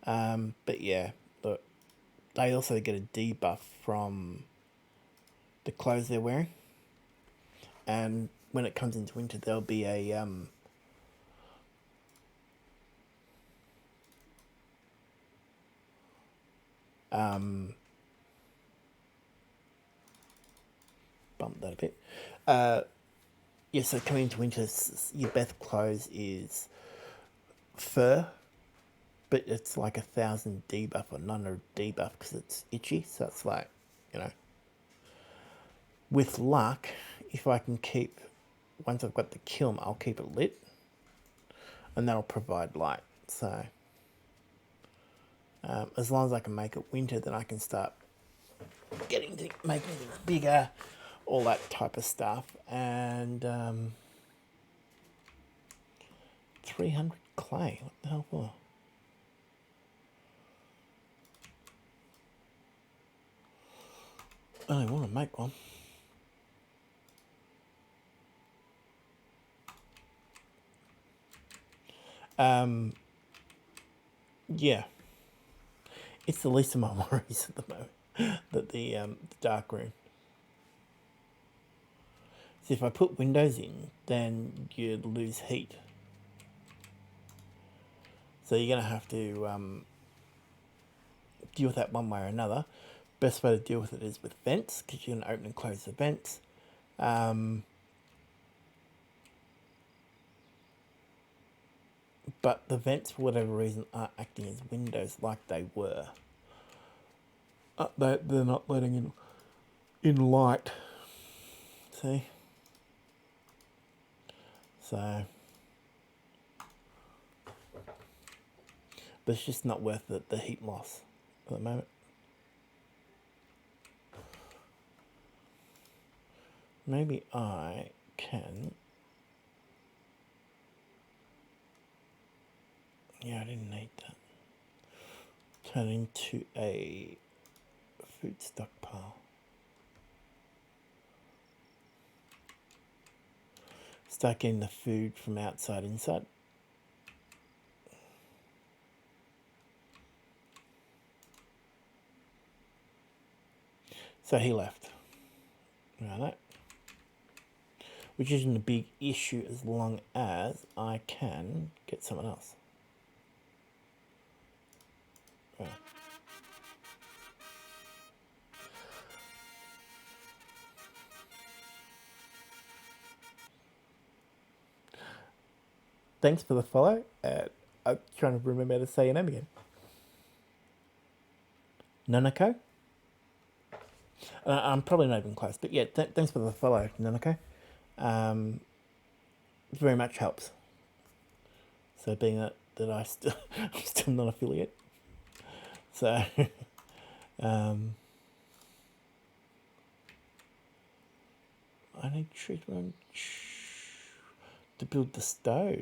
But yeah, look, they also get a debuff from the clothes they're wearing. And when it comes into winter, there'll be a bump that a bit. Yeah, so coming into winter, your best clothes is fur, but it's like 1,000 debuff or 900 debuff because it's itchy. So it's like, you know, with luck, if I can keep, once I've got the kiln, I'll keep it lit, and that'll provide light. So as long as I can make it winter, then I can start getting to making things bigger, all that type of stuff. And 300 clay. What the hell for? I only want to make one. Yeah. It's the least of my worries at the moment. That the dark room. So if I put windows in, then you'd lose heat. So you're going to have to deal with that one way or another. Best way to deal with it is with vents, because you're going to open and close the vents. But the vents, for whatever reason, aren't acting as windows like they were. They're not letting in light. See? So, but it's just not worth the heat loss at the moment. Maybe I can. Yeah, I didn't need that. Turn into a food stockpile. Start getting the food from outside inside. So he left. Right, which isn't a big issue as long as I can get someone else. Right. thanks for the follow. I'm trying to remember how to say your name again. Nanako? I'm probably not even close, but yeah, thanks for the follow, Nanako. Very much helps. So being that I'm still not affiliate. So I need treatment to build the stove.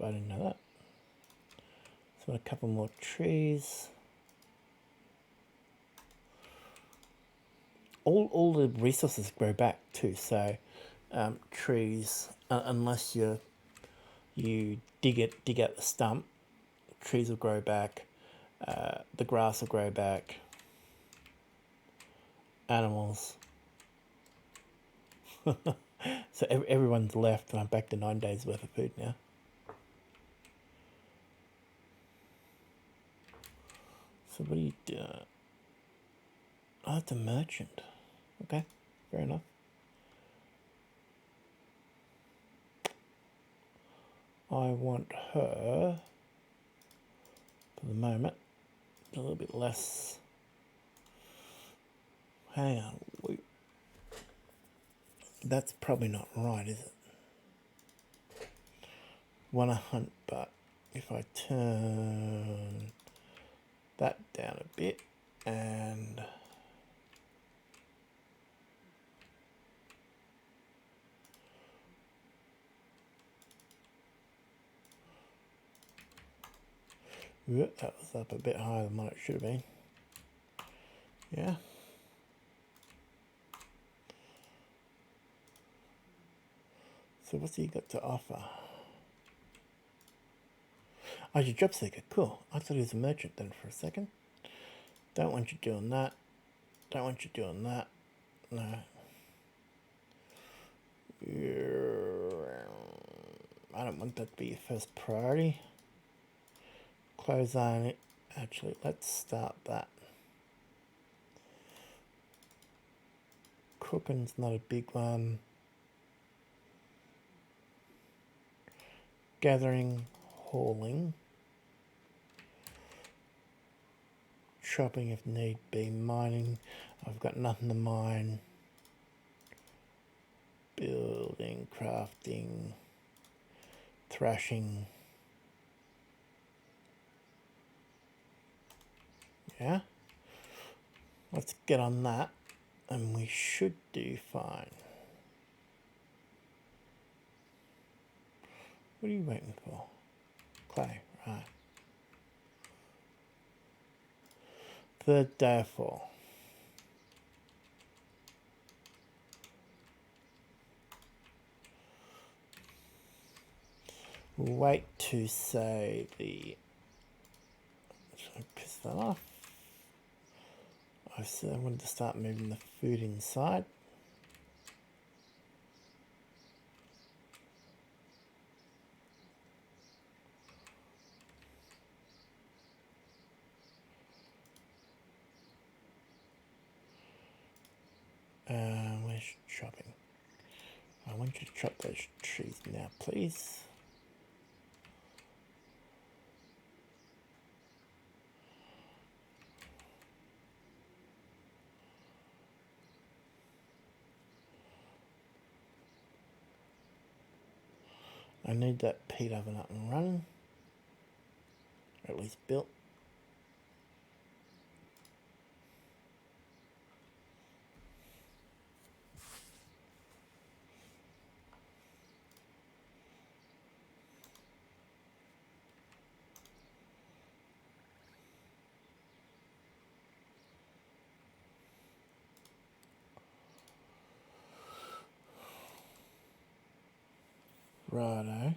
I didn't know that. So a couple more trees. All the resources grow back too. So trees, unless you dig out the stump, trees will grow back. The grass will grow back. Animals. So everyone's left, and I'm back to 9 days worth of food now. So what do you do? Oh, it's a merchant. Okay, fair enough. I want her, for the moment, a little bit less. Hang on. That's probably not right, is it? Want to hunt, but if I turn that down a bit and that was up a bit higher than what it should have been. Yeah. So what's he got to offer? Oh, you're a job seeker. Cool. I thought he was a merchant then for a second. Don't want you doing that. Don't want you doing that. No. I don't want that to be your first priority. Close on it. Actually, let's start that. Cooking's not a big one. Gathering, hauling. Chopping if need be. Mining. I've got nothing to mine. Building, crafting, thrashing. Yeah. Let's get on that. And we should do fine. What are you waiting for? Clay, right. Third day of fall. We'll wait to say the... Should I piss that off? I said I wanted to start moving the food inside. Where's chopping? I want you to chop those trees now, please. I need that peat oven up and running. Or at least built. Righto.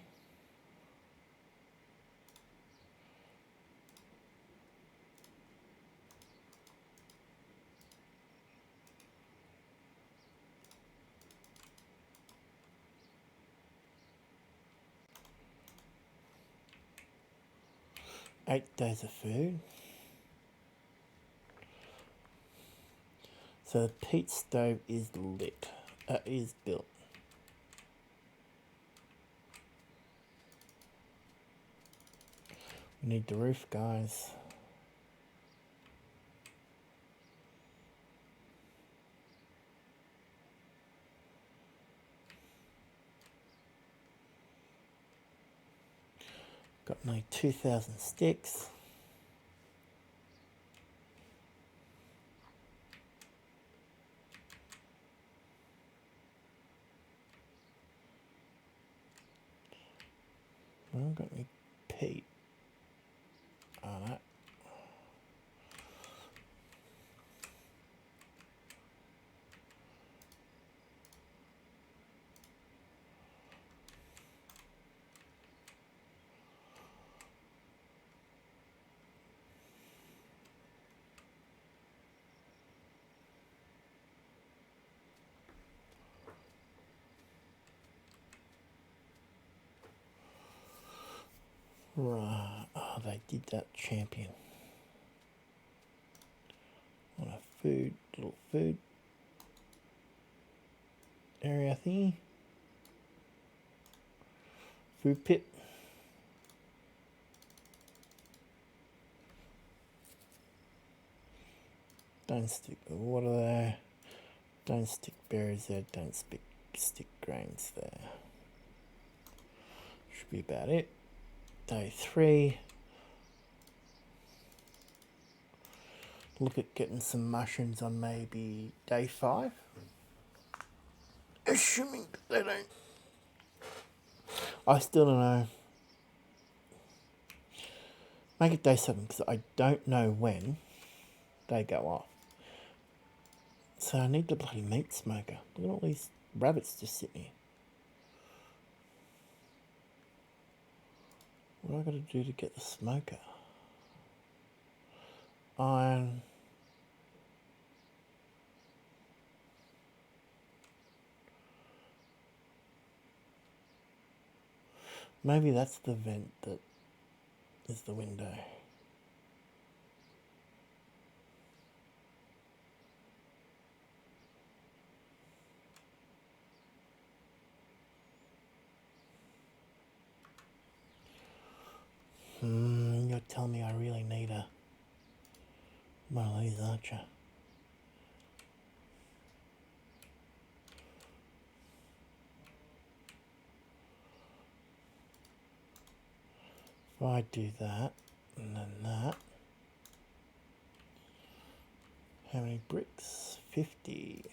Eight days of food. So the peat stove is lit. Is built. We need the roof, guys. Got nearly 2,000 sticks. I haven't got any peat. Oh no. Right. Oh, they did that champion. On a little food area thingy. Food pit. Don't stick, what are they? Don't stick berries there, don't stick grains there. Should be about it. Day 3. Look at getting some mushrooms on maybe day 5. Assuming that they don't. I still don't know. Make it day 7 because I don't know when they go off. So I need the bloody meat smoker. Look at all these rabbits just sitting here. What do I got to do to get the smoker? Iron. Maybe that's the vent that is the window. You're telling me I really need one of these, aren't you? If I do that, and then that. How many bricks? 50.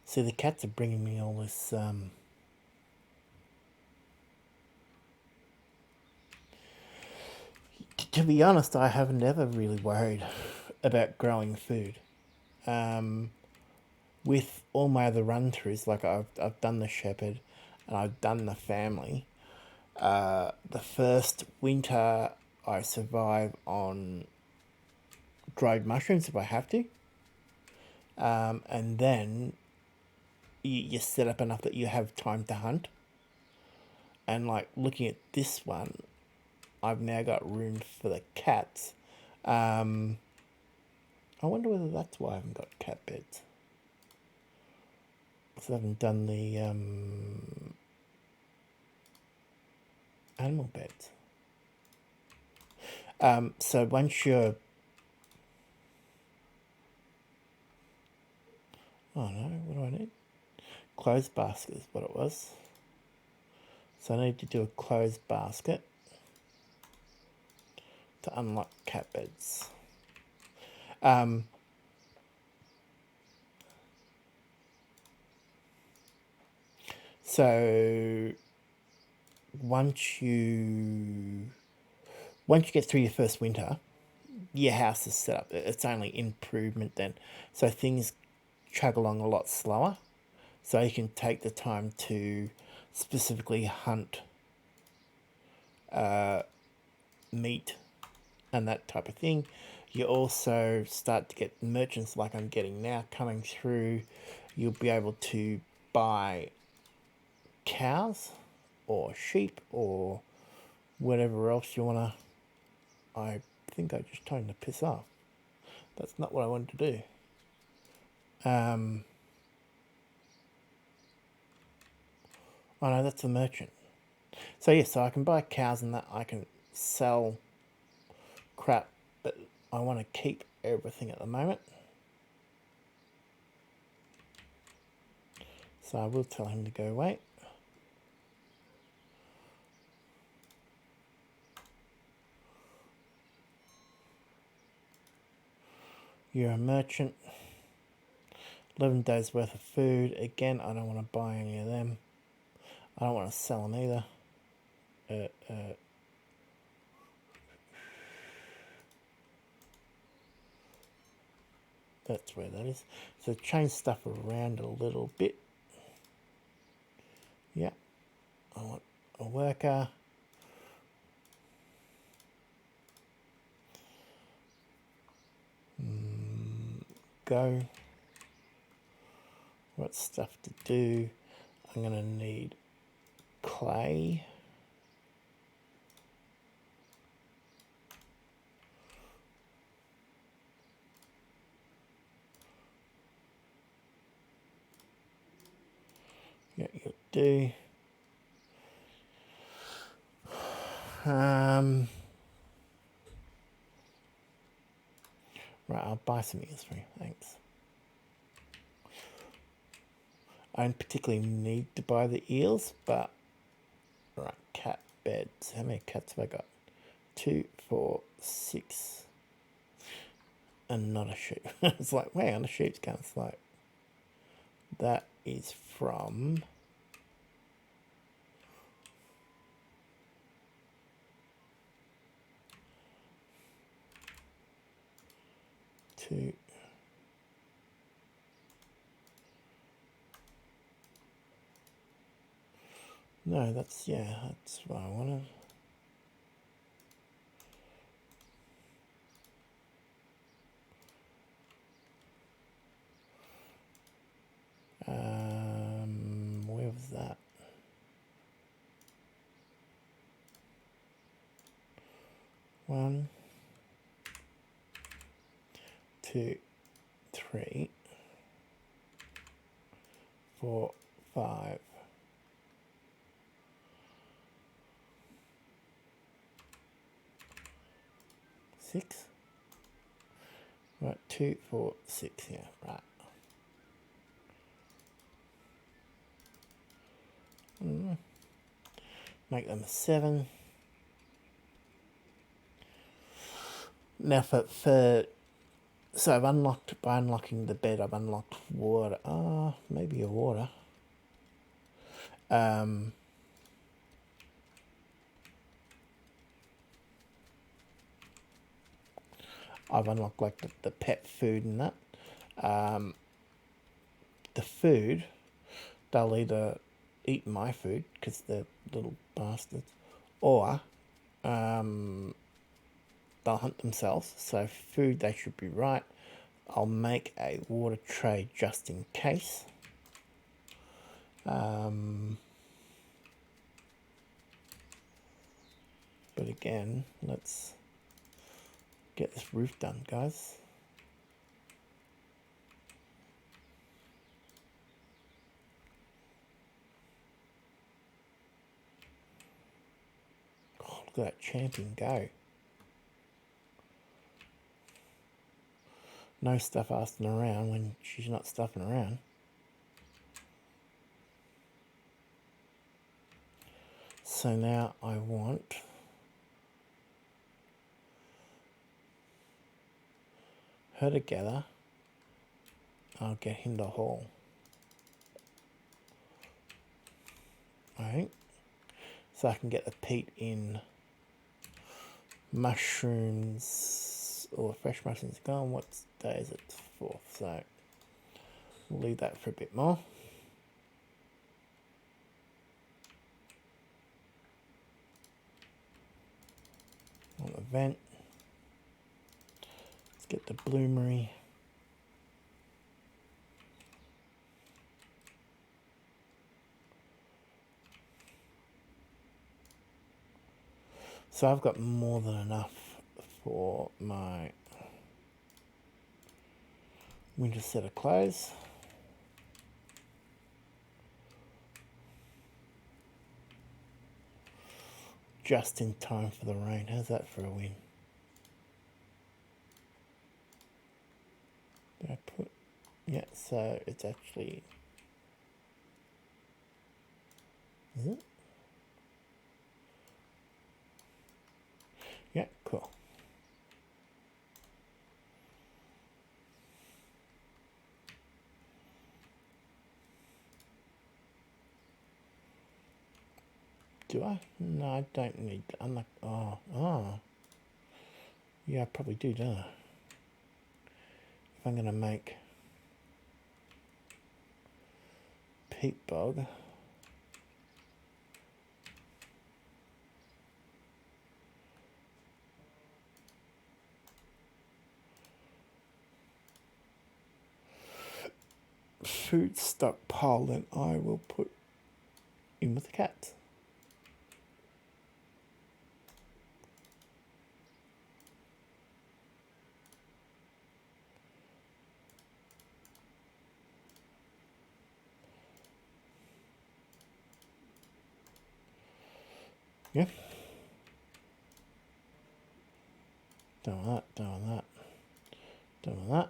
See, the cats are bringing me all this, to be honest, I haven't ever really worried about growing food. With all my other run-throughs, like I've done the shepherd and I've done the family. The first winter I survive on dried mushrooms if I have to. And then you set up enough that you have time to hunt. And like looking at this one, I've now got room for the cats. I wonder whether that's why I haven't got cat beds. Because I haven't done the animal beds. So once you're... Oh no, what do I need? Closed basket is what it was. So I need to do a closed basket to unlock cat beds. So once you get through your first winter, your house is set up. It's only improvement then. So things chug along a lot slower. So you can take the time to specifically hunt meat and that type of thing. You also start to get merchants like I'm getting now coming through. You'll be able to buy cows or sheep or whatever else you want to. I think I just told him to piss off. That's not what I wanted to do. Oh no, that's a merchant. So yeah, so I can buy cows and that. I can sell crap, but I want to keep everything at the moment. So I will tell him to go away. You're a merchant. 11 days worth of food. Again, I don't want to buy any of them. I don't want to sell them either. That's where that is. So change stuff around a little bit. Yeah. I want a worker. Go. What stuff to do? I'm going to need clay. Yeah, you'll do. Right, I'll buy some ears for you. Thanks. I don't particularly need to buy the eels, but right, cat beds. How many cats have I got? 2, 4, 6. And not a sheep. It's like, wow, the sheep's kind of slow. That is from... two. No, that's, yeah, that's what I wanted. Where was that? One, 2, 3, 4, 5. 6. Right, 2, 4, 6. Yeah, right. Make them a 7. Now so I've unlocked, by unlocking the bed, I've unlocked water. Maybe a water. I've unlocked like the pet food and that. The food, they'll either eat my food because they're little bastards, or they'll hunt themselves. So food, they should be right. I'll make a water tray just in case. But again, let's get this roof done, guys. Oh, look at that champion go. No stuff asking around when she's not stuffing around. So now I want her together. I'll get him the haul. Alright. So I can get the peat in mushrooms, or fresh mushrooms gone. What day is it? 4th. So we'll leave that for a bit more. On the vent. Let's get the bloomery. So I've got more than enough for my winter set of clothes. Just in time for the rain. How's that for a win? Did I put... Yeah, so it's actually... Is it? Yeah, cool. Do I? No, I don't need to unlock... Oh. Yeah, I probably do, don't I? If I'm going to make peat bog... food stockpile, then I will put in with the cats. Yeah. Done that, done that, done that.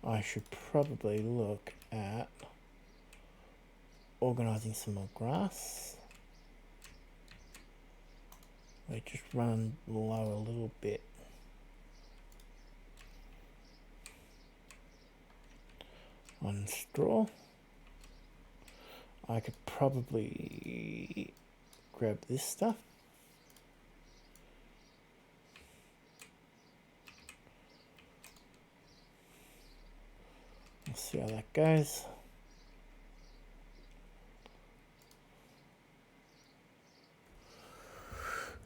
I should probably look at organising some more grass. We're just running low a little bit. On straw. I could probably grab this stuff. We'll see how that goes.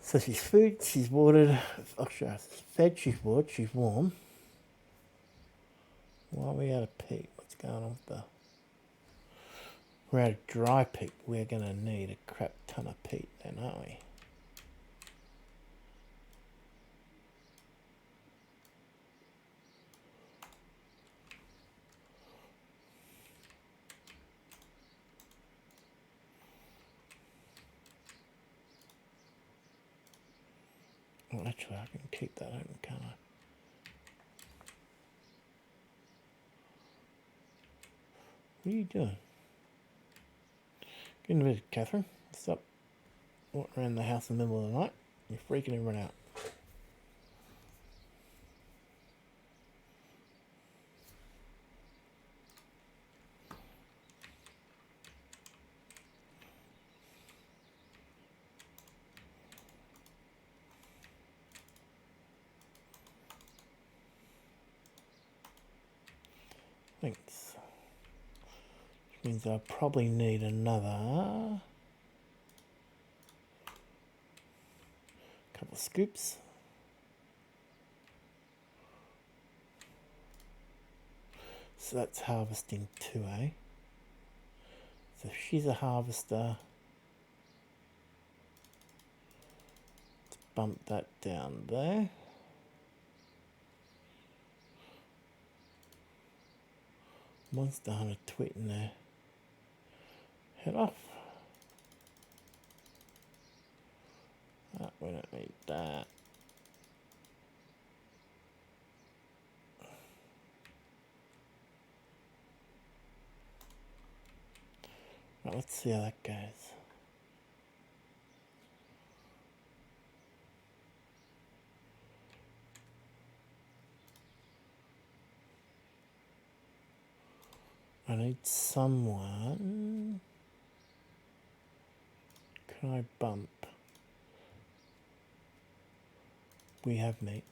So she's food, she's watered, actually she's fed, she's watered, she's warm. Why are we out of peat? What's going on with the... We're out of dry peat. We're going to need a crap ton of peat then, aren't we? Well, actually, I can keep that open, can't I? What are you doing? Get in bed, Catherine. Stop walking around the house in the middle of the night. You're freaking everyone out. Thanks. Which means I'll probably need another couple of scoops. So that's harvesting 2A. So if she's a harvester, let's bump that down there. Monster Hunter tweeting there. Head off. We don't need that. Right, let's see how that goes. I need someone. Can I bump? We have meat.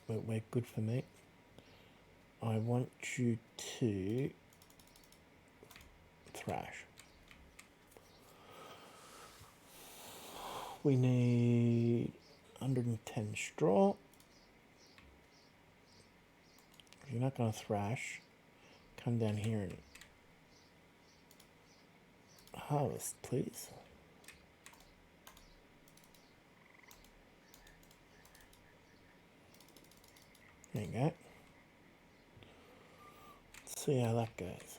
We're good for meat. I want you to thrash. We need 110 straw. If you're not going to thrash, come down here and harvest, please. There you go. Let's see how that goes.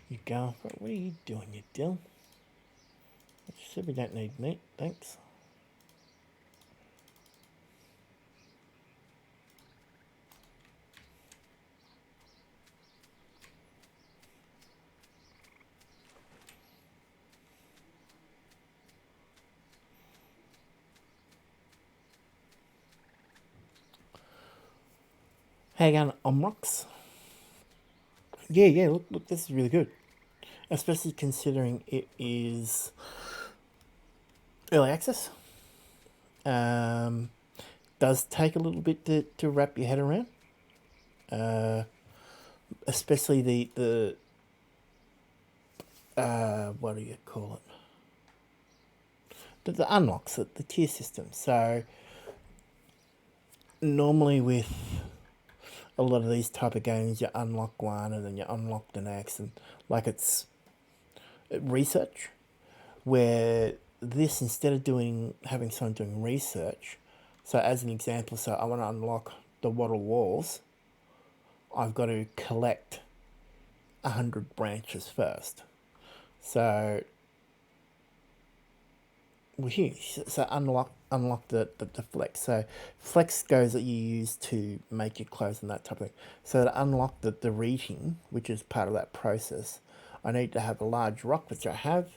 You go for it. What are you doing, you dill? I said we don't need meat, thanks. How you going on rocks? Yeah, look, this is really good. Especially considering it is early access. Does take a little bit to wrap your head around. Especially the what do you call it? The unlocks, the tier system. So normally with a lot of these type of games, you unlock one and then you unlock the next, and like it's research. Where this, instead of having someone doing research, so as an example, so I want to unlock the wattle walls, I've got to collect 100 branches first. So we're here. So unlock the flex. So flex goes that you use to make your clothes and that type of thing. So to unlock the reheating, which is part of that process, I need to have a large rock, which I have,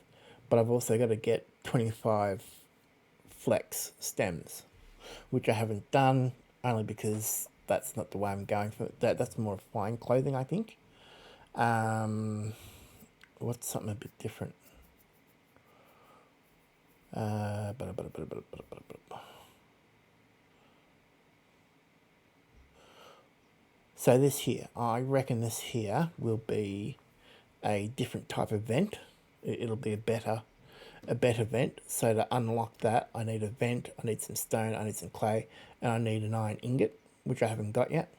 but I've also got to get 25 flex stems, which I haven't done, only because that's not the way I'm going for that. That's more fine clothing, I think. What's something a bit different? So this here, I reckon this here will be a different type of vent. It'll be a better vent. So to unlock that, I need a vent, I need some stone, I need some clay, and I need an iron ingot, which I haven't got yet.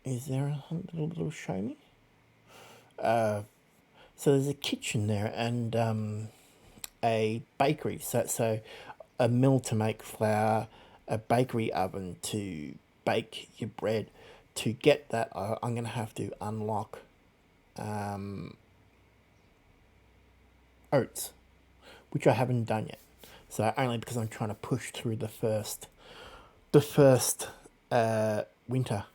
Is there a little show me? So there's a kitchen there and a bakery. So a mill to make flour, a bakery oven to bake your bread. To get that, I'm going to have to unlock oats, which I haven't done yet. So only because I'm trying to push through the first winter.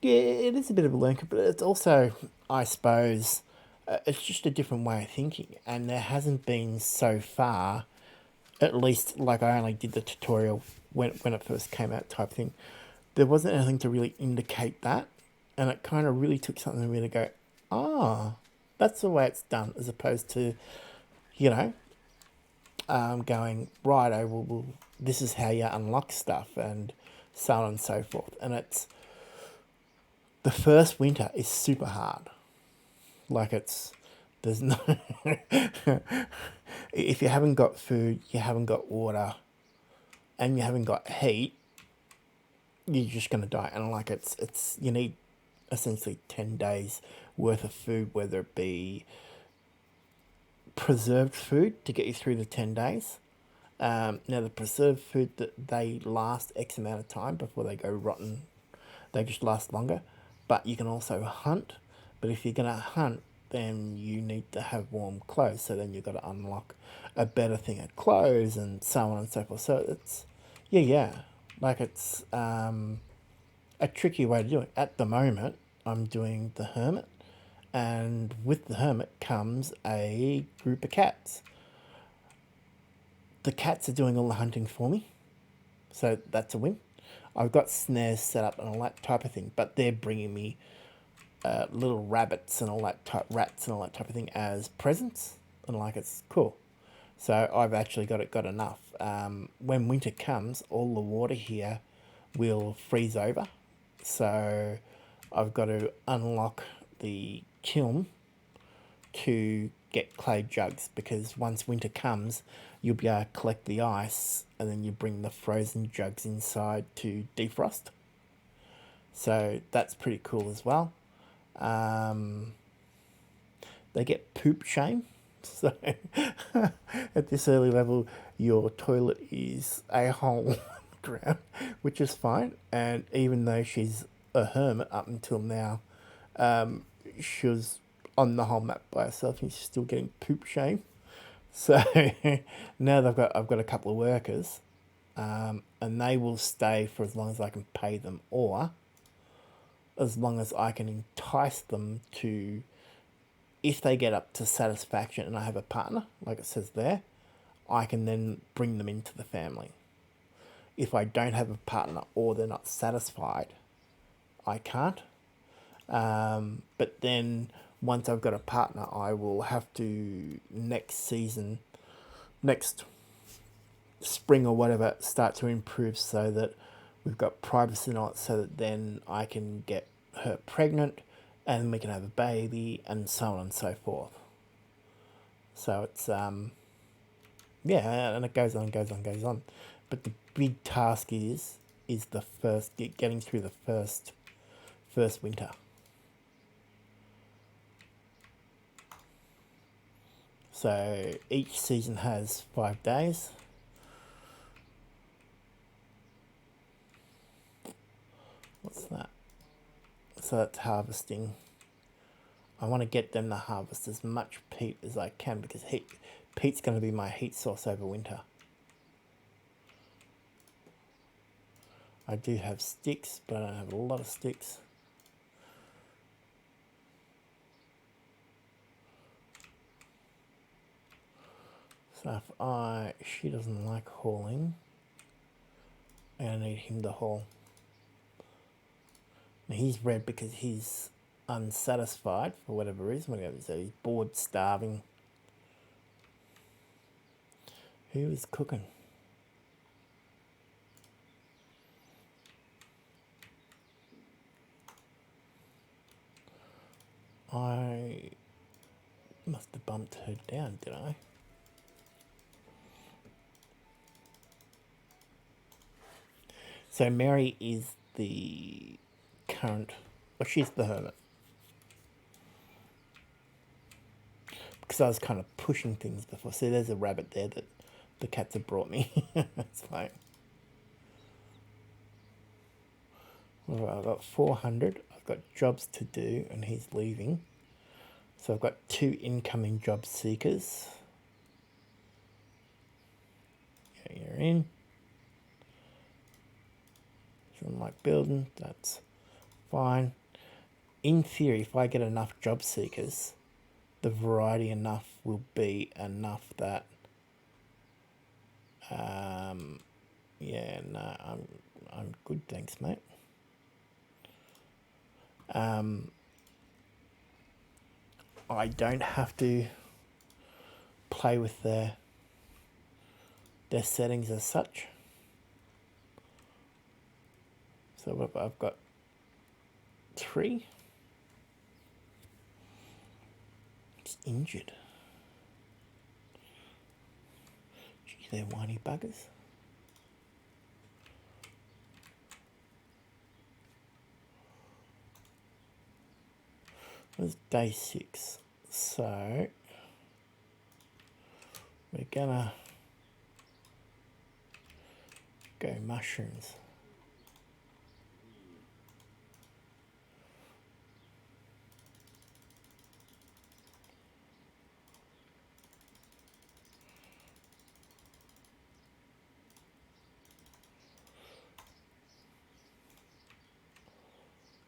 Yeah, it is a bit of a learn, but it's also, I suppose, it's just a different way of thinking, and there hasn't been so far, at least like I only did the tutorial when it first came out type thing. There wasn't anything to really indicate that, and it kind of really took something for me to go, that's the way it's done, as opposed to, you know, going, right, well, this is how you unlock stuff, and so on and so forth. And it's, the first winter is super hard. Like there's no, if you haven't got food, you haven't got water, and you haven't got heat, you're just gonna die. And like it's you need essentially 10 days worth of food, whether it be preserved food to get you through the 10 days. Now the preserved food, that they last X amount of time before they go rotten. They just last longer. But you can also hunt. But if you're gonna hunt, then you need to have warm clothes. So then you've got to unlock a better thing of clothes and so on and so forth. So it's, yeah. Like it's a tricky way to do it. At the moment, I'm doing the hermit. And with the hermit comes a group of cats. The cats are doing all the hunting for me. So that's a win. I've got snares set up and all that type of thing. But they're bringing me little rabbits and all that type, rats and all that type of thing as presents, and like it's cool. So I've actually got enough. When winter comes, all the water here will freeze over. So I've got to unlock the kiln to get clay jugs, because once winter comes, you'll be able to collect the ice and then you bring the frozen jugs inside to defrost. So that's pretty cool as well. They get poop shame. So at this early level, your toilet is a hole on the ground, which is fine. And even though she's a hermit up until now, she was on the whole map by herself and she's still getting poop shame. So now I've got a couple of workers, and they will stay for as long as I can pay them, or as long as I can entice them to, if they get up to satisfaction and I have a partner, like it says there, I can then bring them into the family. If I don't have a partner or they're not satisfied, I can't. But then once I've got a partner, I will have to next spring or whatever, start to improve so that we've got privacy on it, so that then I can get her pregnant and we can have a baby and so on and so forth. So it's yeah, and it goes on, goes on, goes on. But the big task is the first, getting through the first winter. So each season has 5 days. What's that? So that's harvesting. I want to get them to harvest as much peat as I can, because peat's going to be my heat source over winter. I do have sticks, but I don't have a lot of sticks. So if she doesn't like hauling, I need him to haul. Now he's red because he's unsatisfied for whatever reason. So he's bored, starving. Who is cooking? I must have bumped her down, did I? So Mary is the current, well, she's the hermit. Because I was kind of pushing things before. See, there's a rabbit there that the cats have brought me. It's fine. Well, I've got 400. I've got jobs to do, and he's leaving. So I've got 2 incoming job seekers. Yeah, you're in. Something like building, that's fine. In theory, if I get enough job seekers, the variety enough will be enough that yeah, no, I'm good, thanks, mate. I don't have to play with their settings as such. So I've got 3. It's injured. Gee, they're whiny buggers. It was day 6. So we're gonna go mushrooms.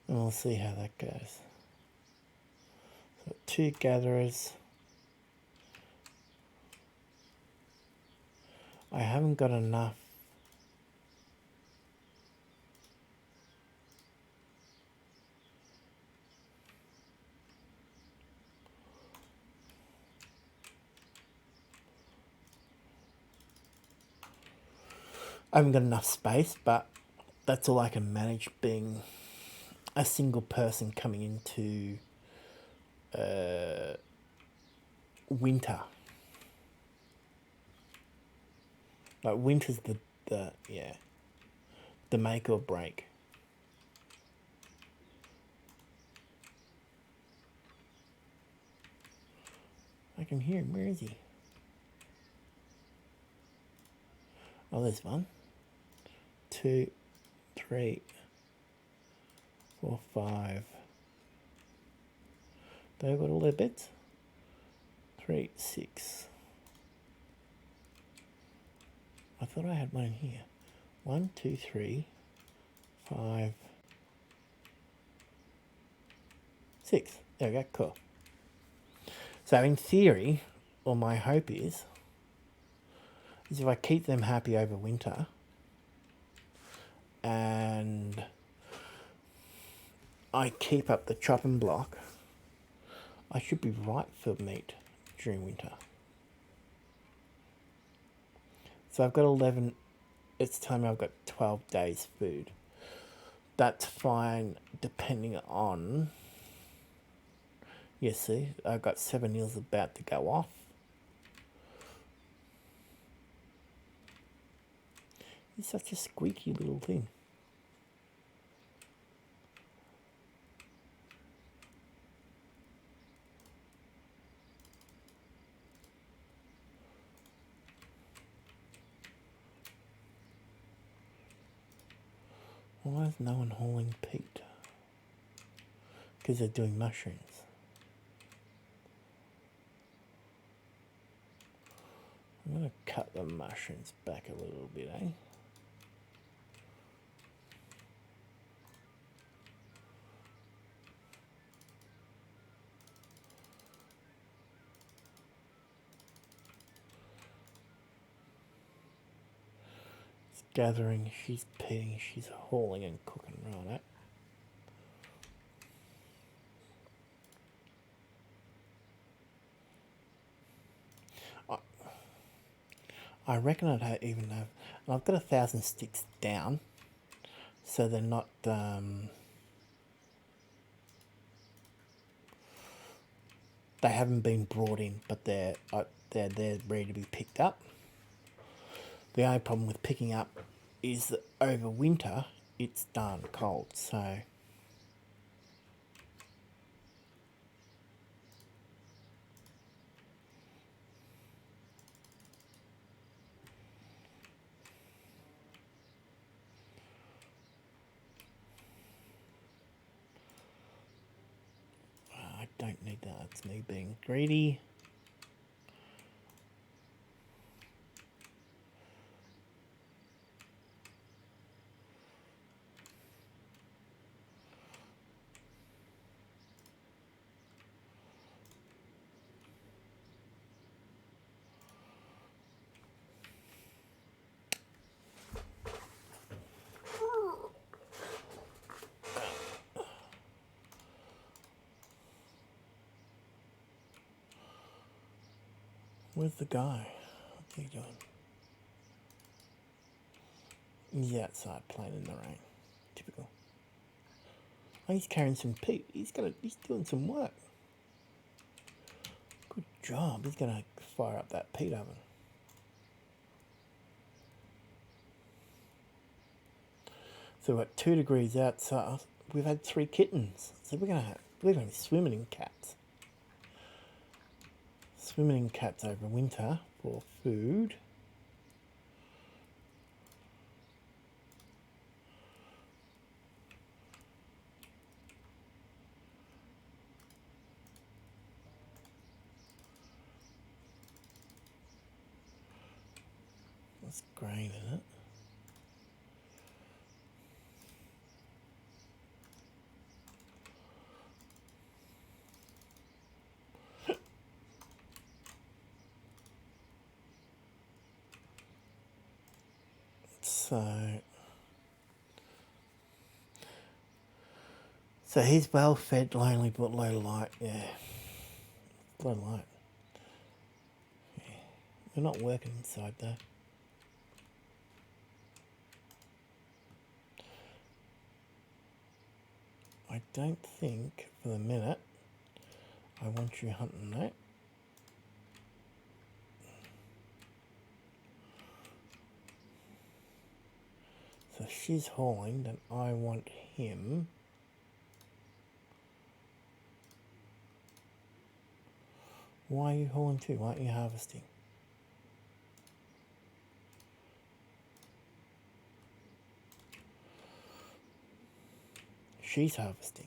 And we'll see how that goes. So 2 gatherers. I haven't got enough. I haven't got enough space, but that's all I can manage, being a single person coming into winter. Like winter's the the make or break. I can hear him. Where is he? Oh, there's 1, 2, 3, 4, 5. They got all their beds. 3, 6. I thought I had one in here. 1, 2, 3, 5, 6. There we go. Cool. So in theory, or my hope is if I keep them happy over winter and I keep up the chopping block, I should be right for meat during winter. So I've got 11, it's telling me I've got 12 days food. That's fine depending on, you see, I've got 7 meals about to go off. He's such a squeaky little thing. Why is no one hauling peat? Because they're doing mushrooms. I'm going to cut the mushrooms back a little bit, eh? She's gathering, she's peeling, she's hauling and cooking, right? I reckon I'd even have, and I've got 1,000 sticks down, so they're not, they haven't been brought in, but they're ready to be picked up. The only problem with picking up is that over winter it's darn cold, so I don't need that. It's me being greedy. Where's the guy? What's he doing? He's outside playing in the rain. Typical. Oh, he's carrying some peat. He's doing some work. Good job. He's gonna fire up that peat oven. So we're at 2 degrees outside. We've had 3 kittens. So we're gonna be swimming in cats. Swimming in cats over winter for food. That's grain in it. So he's well fed, lonely, but low light. Yeah, low light. Yeah. We're not working inside though. I don't think for the minute I want you hunting that. So she's hauling, then I want him. Why are you hauling too? Why aren't you harvesting? She's harvesting.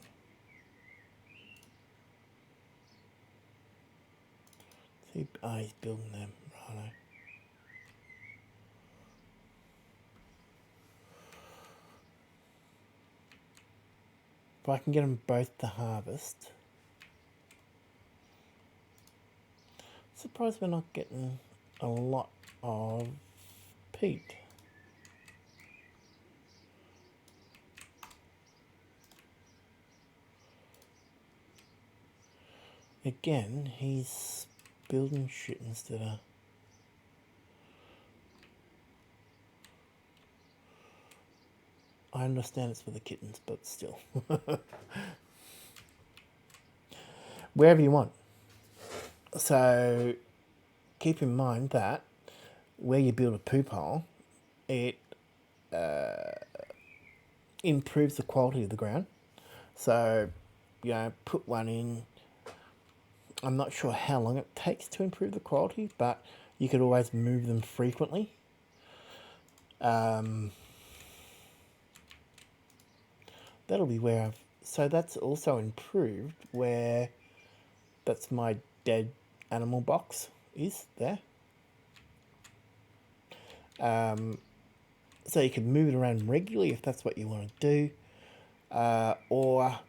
See, he's building them. Righto. If I can get them both to harvest. Surprised we're not getting a lot of peat. Again, he's building shit instead of... I understand it's for the kittens, but still. Wherever you want. So, keep in mind that where you build a poop hole, it improves the quality of the ground. So, you know, put one in. I'm not sure how long it takes to improve the quality, but you could always move them frequently. That'll be where I've... So that's also improved where that's my dead animal box is there. So you can move it around regularly if that's what you want to do. Or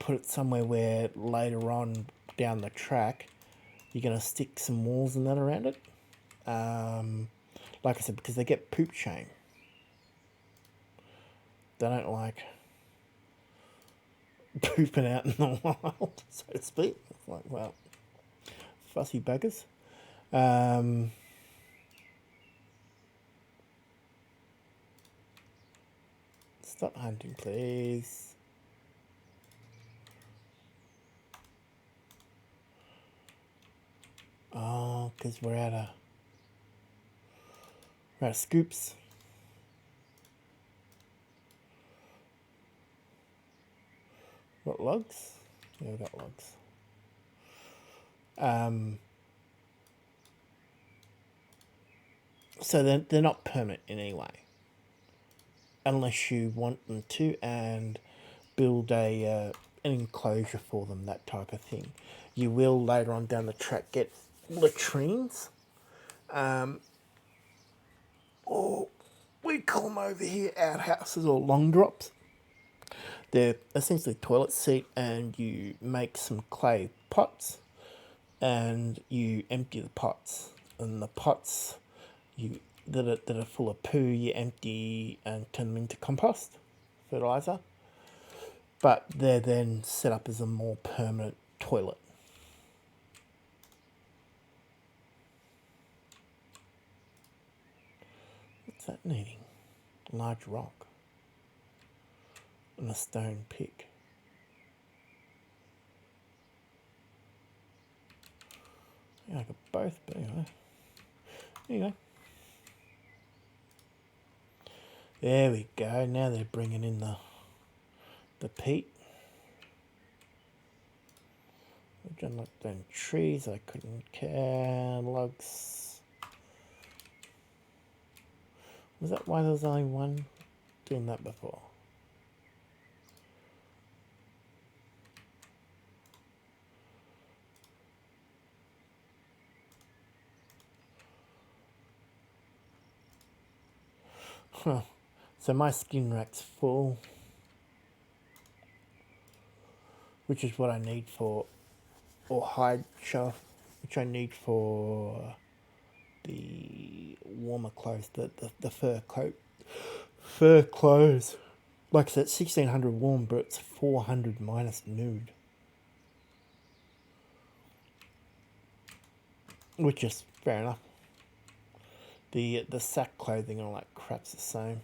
put it somewhere where later on down the track you're going to stick some walls and that around it. Like I said, because they get poop shame. They don't like pooping out in the wild, so to speak. It's like, well, fussy buggers. Stop hunting, please. Oh, because we're out of scoops. What, logs? Yeah, we've got logs. So they're not permanent in any way. Unless you want them to and build an enclosure for them, that type of thing. You will later on down the track get latrines. Or we call them over here outhouses or long drops. They're essentially toilet seat, and you make some clay pots and you empty the pots. And the pots that are full of poo, you empty and turn them into compost, fertilizer. But they're then set up as a more permanent toilet. What's that needing? A large rock and a stone pick. Yeah, I could both, but anyway. There you go. There we go. Now they're bringing in the peat. Which I'm not doing trees. I couldn't care. Logs. Was that why there was only one doing that before? Huh. So my skin rack's full, which is what I need for, or hide shelf, which I need for the warmer clothes, the fur coat, fur clothes. Like I said, 1600 warm, but it's 400 minus nude, which is fair enough. The sack clothing and all that crap's the same.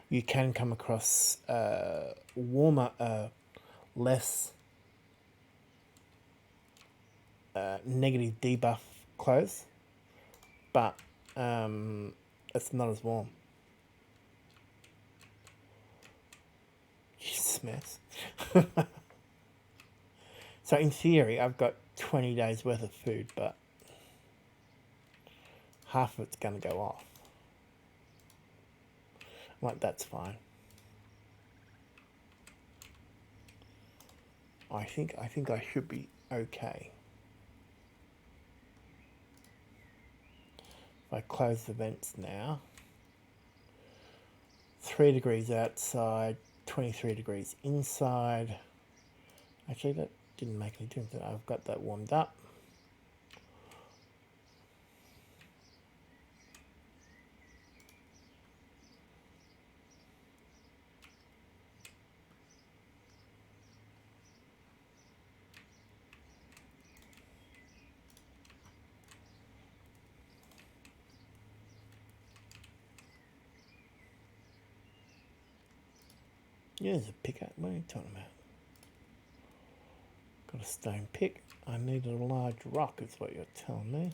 You can come across warmer, less negative debuff clothes, but it's not as warm. this mess. So in theory, I've got 20 days worth of food, but half of it's going to go off. Like, that's fine. I think I should be okay. If I close the vents now, 3 degrees outside, 23 degrees inside. Actually, that didn't make any difference. I've got that warmed up. Yeah, there's a pickaxe. What are you talking about? Got a stone pick. I needed a large rock, is what you're telling me.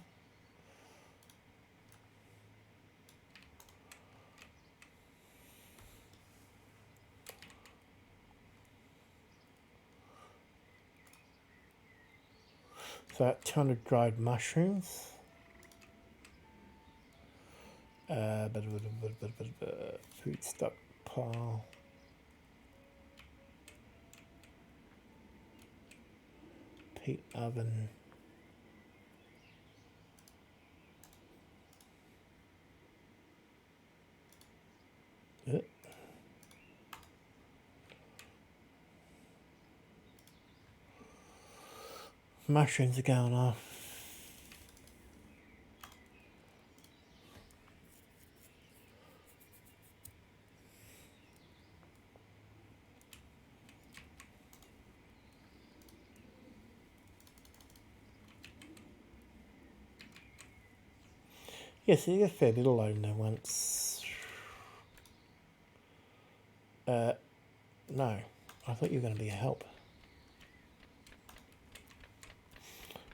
So 200 dried mushrooms. Food stockpile. Peat oven. Mushrooms are going off. Yes, you get a fair bit of load in there once. No. I thought you were going to be a help.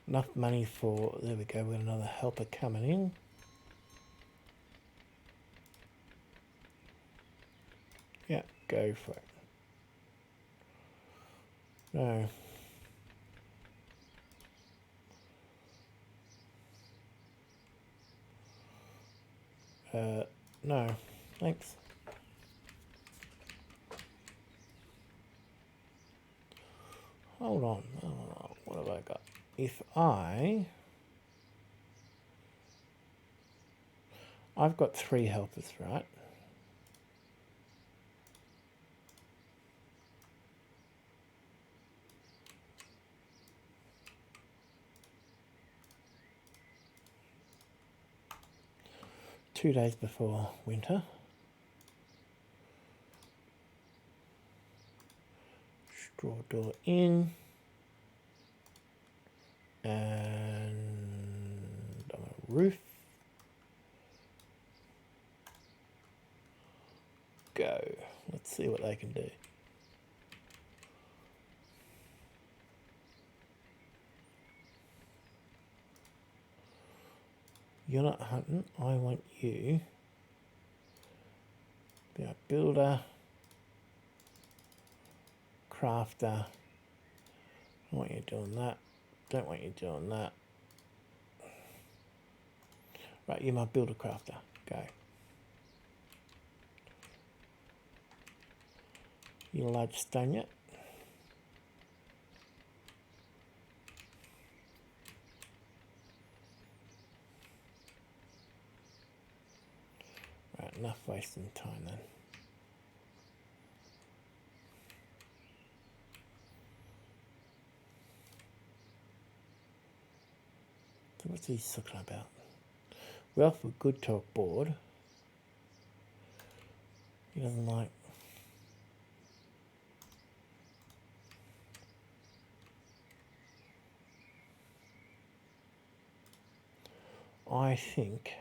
Enough money for... There we go, we've got another helper coming in. Yeah, go for it. No. No. Thanks. Hold on. What have I got? If I've got 3 helpers, right? Two days before winter. Straw door in. And on a roof. Go. Let's see what they can do. You're not hunting. I want you to be a builder, crafter. I want you doing that. Don't want you doing that. Right, you're my builder crafter. Go. You large stone yet? Right, enough wasting time then. So what's he talking about? Well, for good talk board. He doesn't like. I think.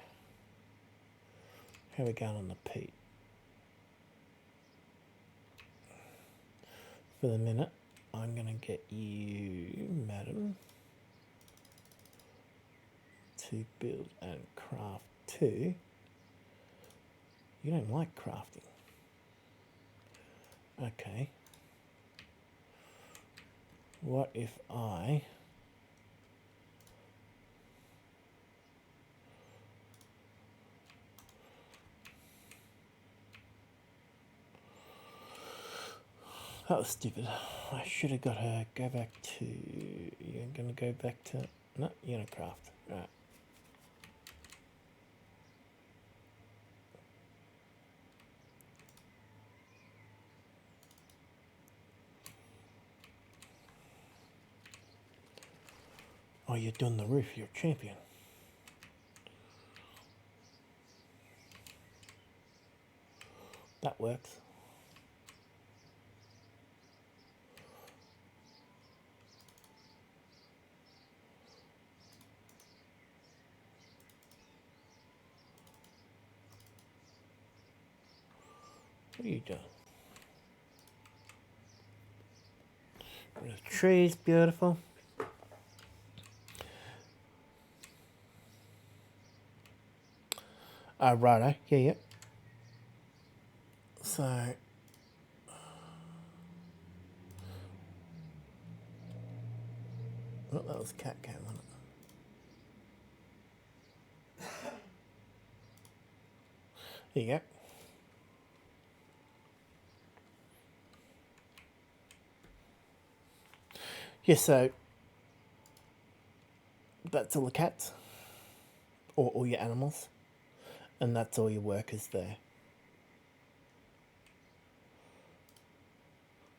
How are we going on the peat? For the minute, I'm going to get you, madam, to build and craft 2. You don't like crafting. Okay. What if I... That was stupid. I should have got her. Go back to... You're going to go back to... No, you're going to craft. Right. Oh, you're doing the roof. You're a champion. That works. What are you doing? The tree's beautiful. Righto. Yeah. So... Oh, that was cat cam, wasn't it? There you go. Yeah, so that's all the cats, or all your animals, and that's all your workers there.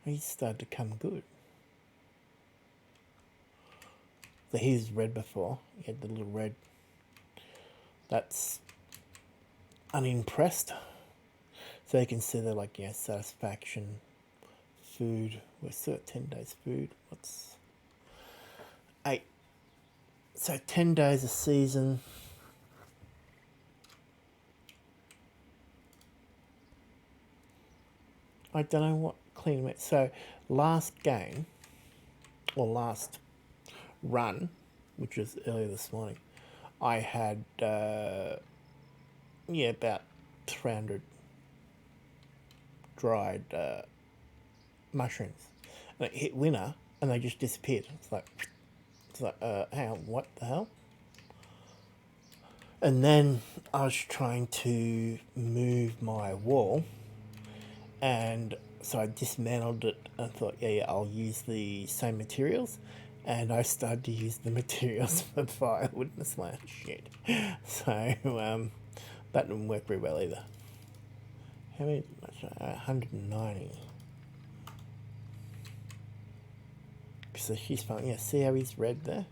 He's started to come good. So he's red before. He had the little red. That's unimpressed. So you can see they're like, yeah, satisfaction, food. We're still at 10 days food. What's 8? So 10 days a season. I don't know what clean meant. So last game, or last run, which was earlier this morning, I had about 300 dried mushrooms, and it hit winter and they just disappeared. It's like hang on, what the hell? And then I was trying to move my wall, and so I dismantled it and thought, yeah, I'll use the same materials. And I started to use the materials for firewood and slash shit. So that didn't work very well either. How many? 190. So she's fine. Yeah, see how he's red there?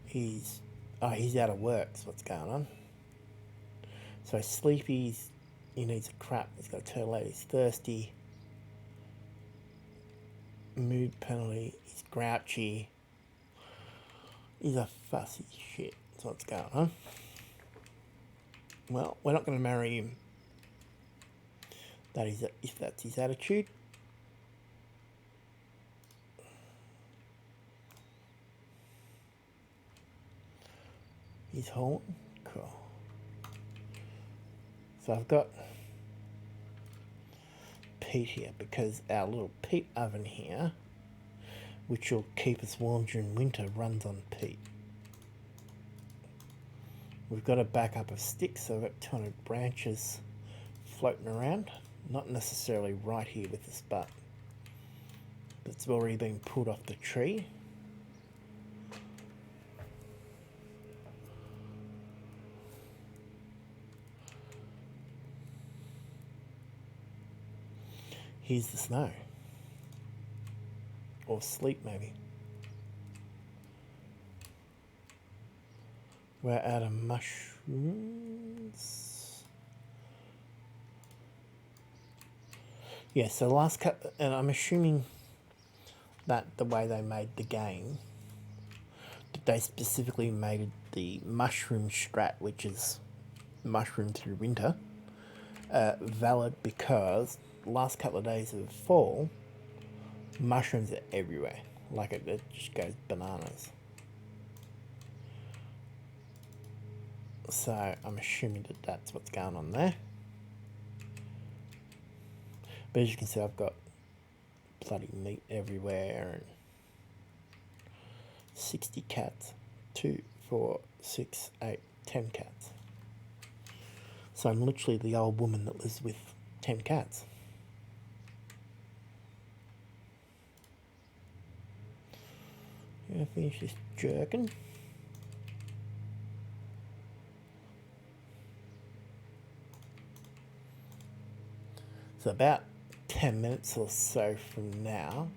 He's out of work, so what's going on? So Sleepy's, he needs a crap. He's got a turtle out. He's thirsty. Mood penalty. He's grouchy. He's a fussy shit. So what's going on? Well, we're not going to marry him. That is, if that's his attitude. He's horn. Cool. So I've got peat here because our little peat oven here, which will keep us warm during winter, runs on peat. We've got a backup of sticks, so I've got 200 branches floating around. Not necessarily right here with us, but it's already been pulled off the tree. Here's the snow. Or sleep, maybe. We're out of mushrooms. Yeah, so the last cut, and I'm assuming that the way they made the game, that they specifically made the mushroom strat, which is mushroom through winter, valid because last couple of days of fall, mushrooms are everywhere. Like it just goes bananas. So I'm assuming that that's what's going on there. But as you can see, I've got bloody meat everywhere and 60 cats. 2, 4, 6, 8, 10 cats. So I'm literally the old woman that lives with 10 cats. Gonna finish this jerkin. So about 10 minutes or so from now,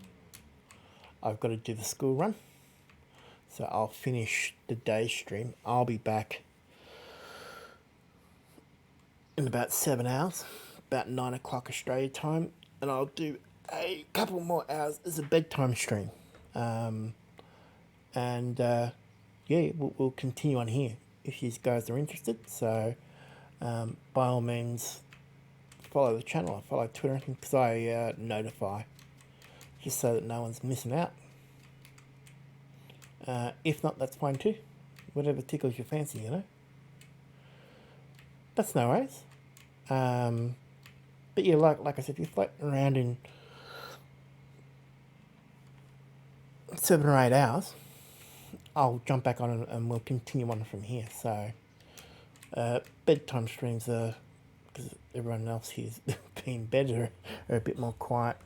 I've got to do the school run. So I'll finish the day stream. I'll be back in about 7 hours, about 9 o'clock Australia time, and I'll do a couple more hours as a bedtime stream. Yeah, we'll continue on here if you guys are interested. So by all means, follow the channel. I follow Twitter because I notify just so that no one's missing out. If not, that's fine too. Whatever tickles your fancy, you know. That's no worries. But yeah, like I said, if you're floating around in 7 or 8 hours, I'll jump back on and we'll continue on from here. So bedtime streams are, because everyone else here's been better, are a bit more quiet.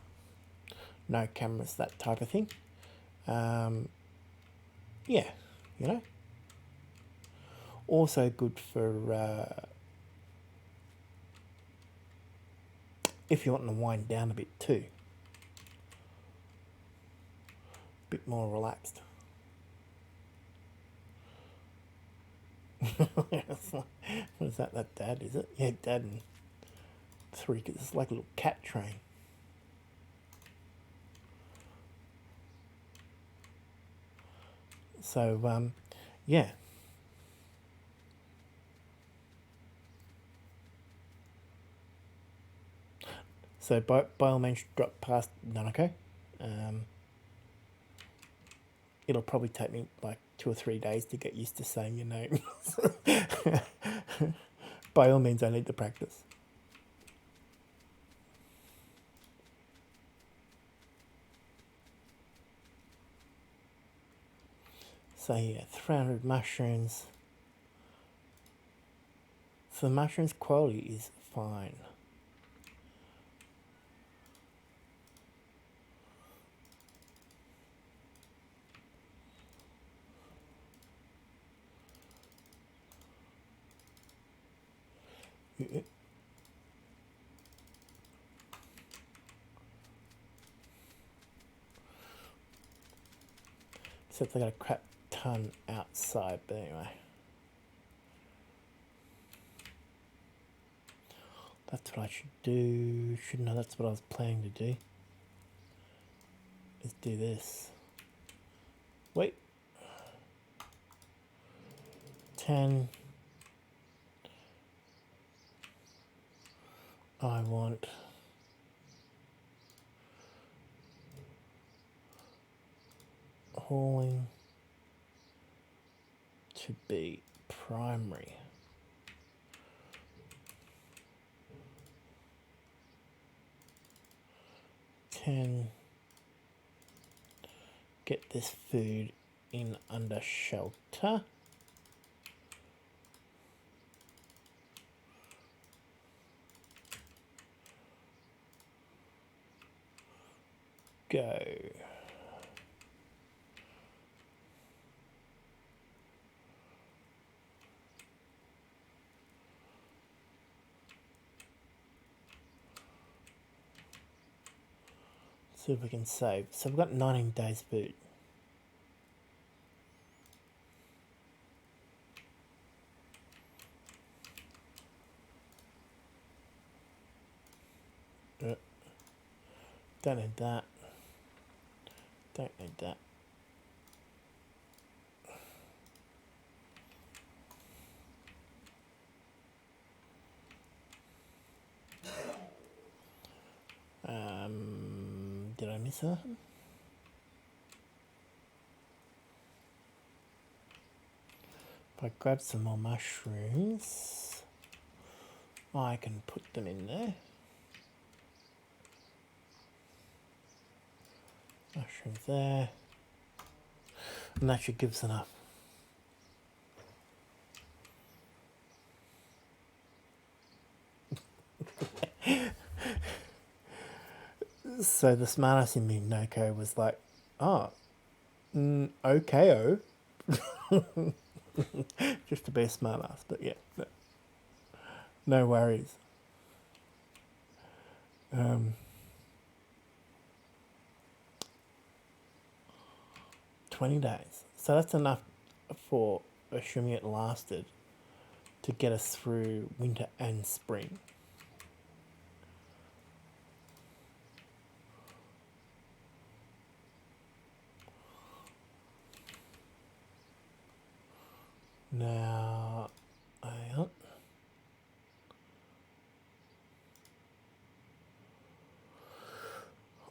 No cameras, that type of thing. Yeah, you know. Also good for if you want to wind down a bit too. A bit more relaxed. What is that? That Dad, is it? Yeah, Dad and 3 kids. It's like a little cat train. So, yeah. So by all means, drop past Nanako. It'll probably take me like 2 or 3 days to get used to saying your name. By all means, I need to practice. So yeah, 300 mushrooms. So the mushrooms quality is fine. Except I got a crap ton outside, but anyway. That's what I should do. Shouldn't I? That's what I was planning to do. Is do this. Wait. 10. I want hauling to be primary. Get this food in under shelter. Go. See if we can save. So we've got 19 days food. Don't need that. Don't need that. Did I miss anything? If I grab some more mushrooms, I can put them in there. Mushrooms there. And that should give us enough. So the smartass in me, Noko, was like, oh, okay, just to be a smartass, but yeah, no worries. 20 days. So that's enough for, assuming it lasted, to get us through winter and spring. Now, hang on.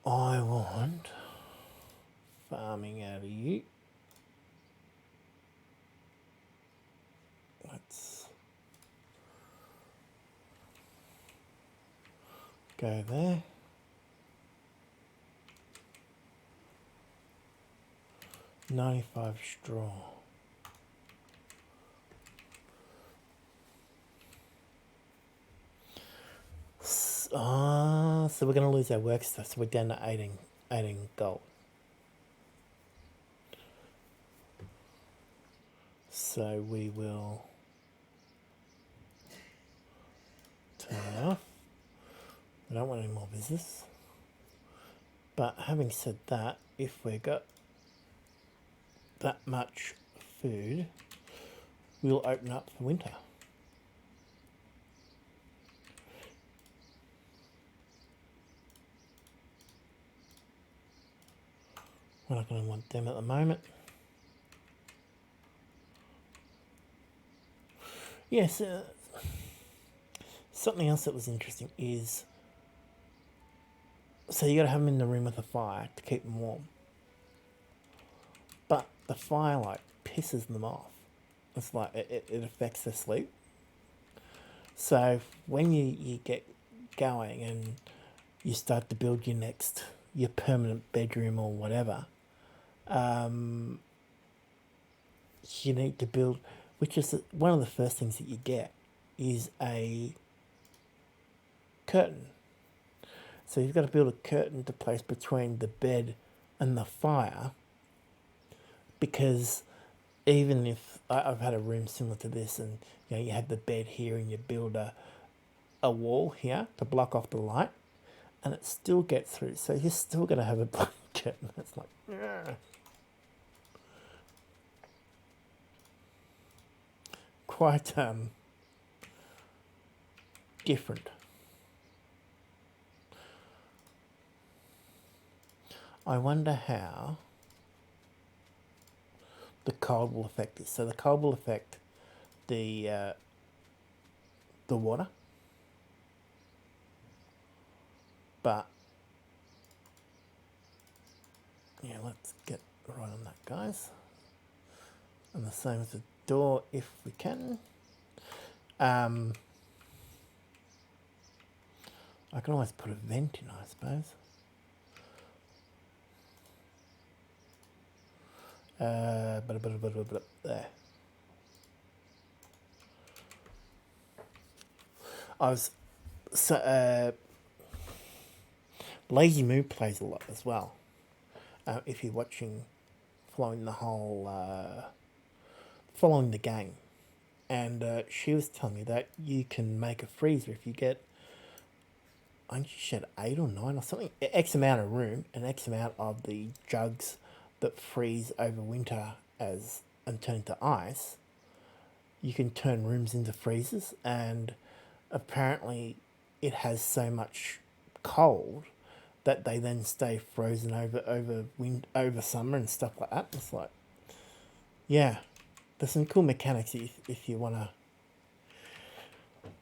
I want farming out of you. Let's go there. $95 straw. So we're going to lose our work stuff, so we're down to 18 gold. So we will turn it off. We don't want any more business. But having said that, if we got that much food, we'll open up for winter. We're not going to want them at the moment. Yes, something else that was interesting is, so you got to have them in the room with a fire to keep them warm. But the fire like pisses them off. It's like it affects their sleep. So when you get going and you start to build your permanent bedroom or whatever, you need to build, which is one of the first things that you get, is a curtain. So you've got to build a curtain to place between the bed and the fire, because even if I've had a room similar to this, and you have the bed here and you build a wall here to block off the light, and it still gets through. So you're still going to have a blanket, and it's like, ugh. Quite different. I wonder how the cold will affect this. So the cold will affect the water, but yeah, let's get right on that, guys. And the same as the door, if we can. I can always put a vent in, I suppose. There. I was Lazy Moo plays a lot as well. If you're watching, following the game, and she was telling me that you can make a freezer if you get, I think she said 8 or 9 or something, X amount of room and X amount of the jugs that freeze over winter and turn to ice. You can turn rooms into freezers, and apparently it has so much cold that they then stay frozen over summer and stuff like that. It's like, yeah, there's some cool mechanics if you want to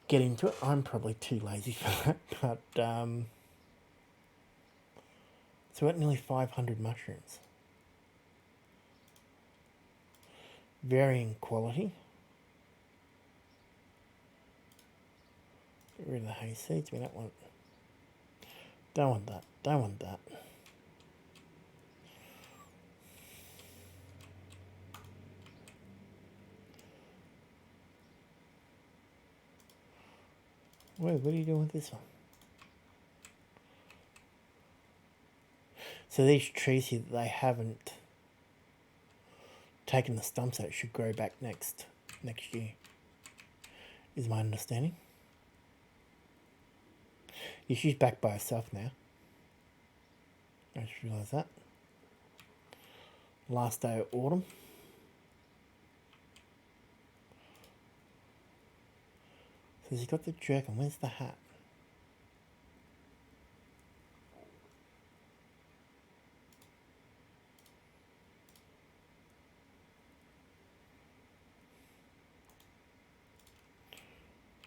get into it. I'm probably too lazy for that, but so we're at nearly 500 mushrooms. Varying quality. Get rid of the hay seeds. We don't want that. Don't want that. Wait, what are you doing with this one? So these trees here, they haven't taken the stumps out. It should grow back next year, is my understanding. Yeah, she's back by herself now. I just realised that. Last day of autumn. So he's got the jerkin. Where's the hat?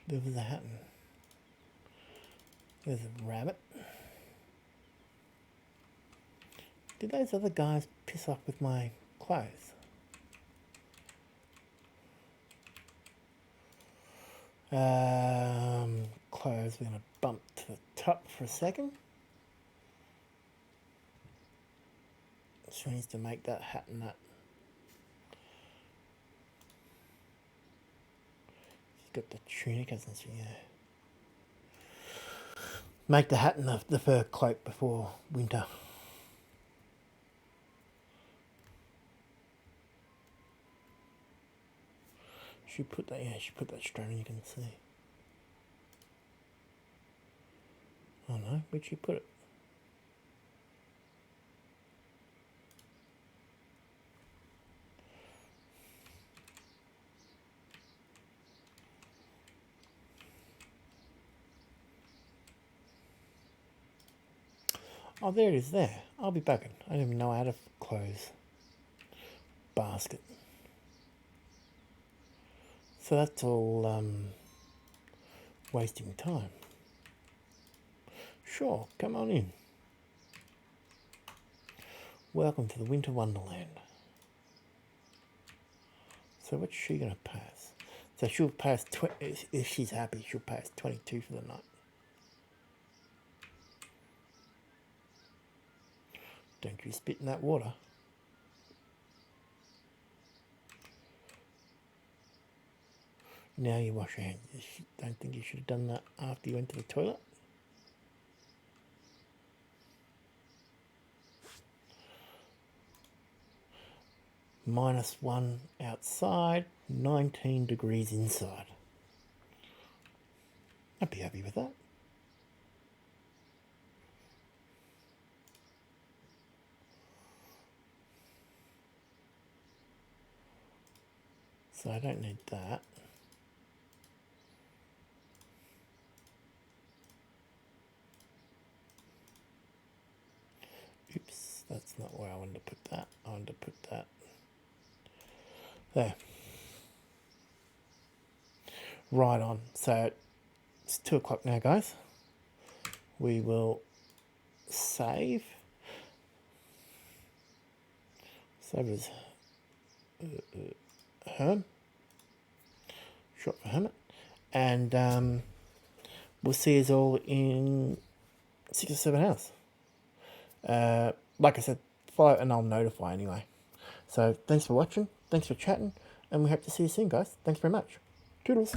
There was a hat. There's a rabbit. Did those other guys piss off with my clothes? Clothes, we're going to bump to the top for a second. She needs to make that hat and that. She's got the tunic, hasn't she? Yeah. Make the hat and the fur cloak before winter. She put that, yeah, she put that straight on, you can see. Oh no, where'd she put it? Oh, there it is there. I'll be back. I didn't even know I had a clothes basket. So that's all wasting time. Sure, come on in. Welcome to the Winter Wonderland. So what's she going to pass? So she'll pass, if she's happy, she'll pass 22 for the night. Don't you spit in that water. Now you wash your hands. Don't think you should have done that after you went to the toilet. -1 outside, 19 degrees inside. I'd be happy with that. So I don't need that. Oops, that's not where I wanted to put that. I wanted to put that there. Right on. So it's 2 o'clock now, guys. We will save. Save as Herm. Short for hermit. And we'll see us all in 6 or 7 hours. Like I said, follow and I'll notify anyway. So thanks for watching, thanks for chatting, and we hope to see you soon, guys. Thanks very much. Toodles.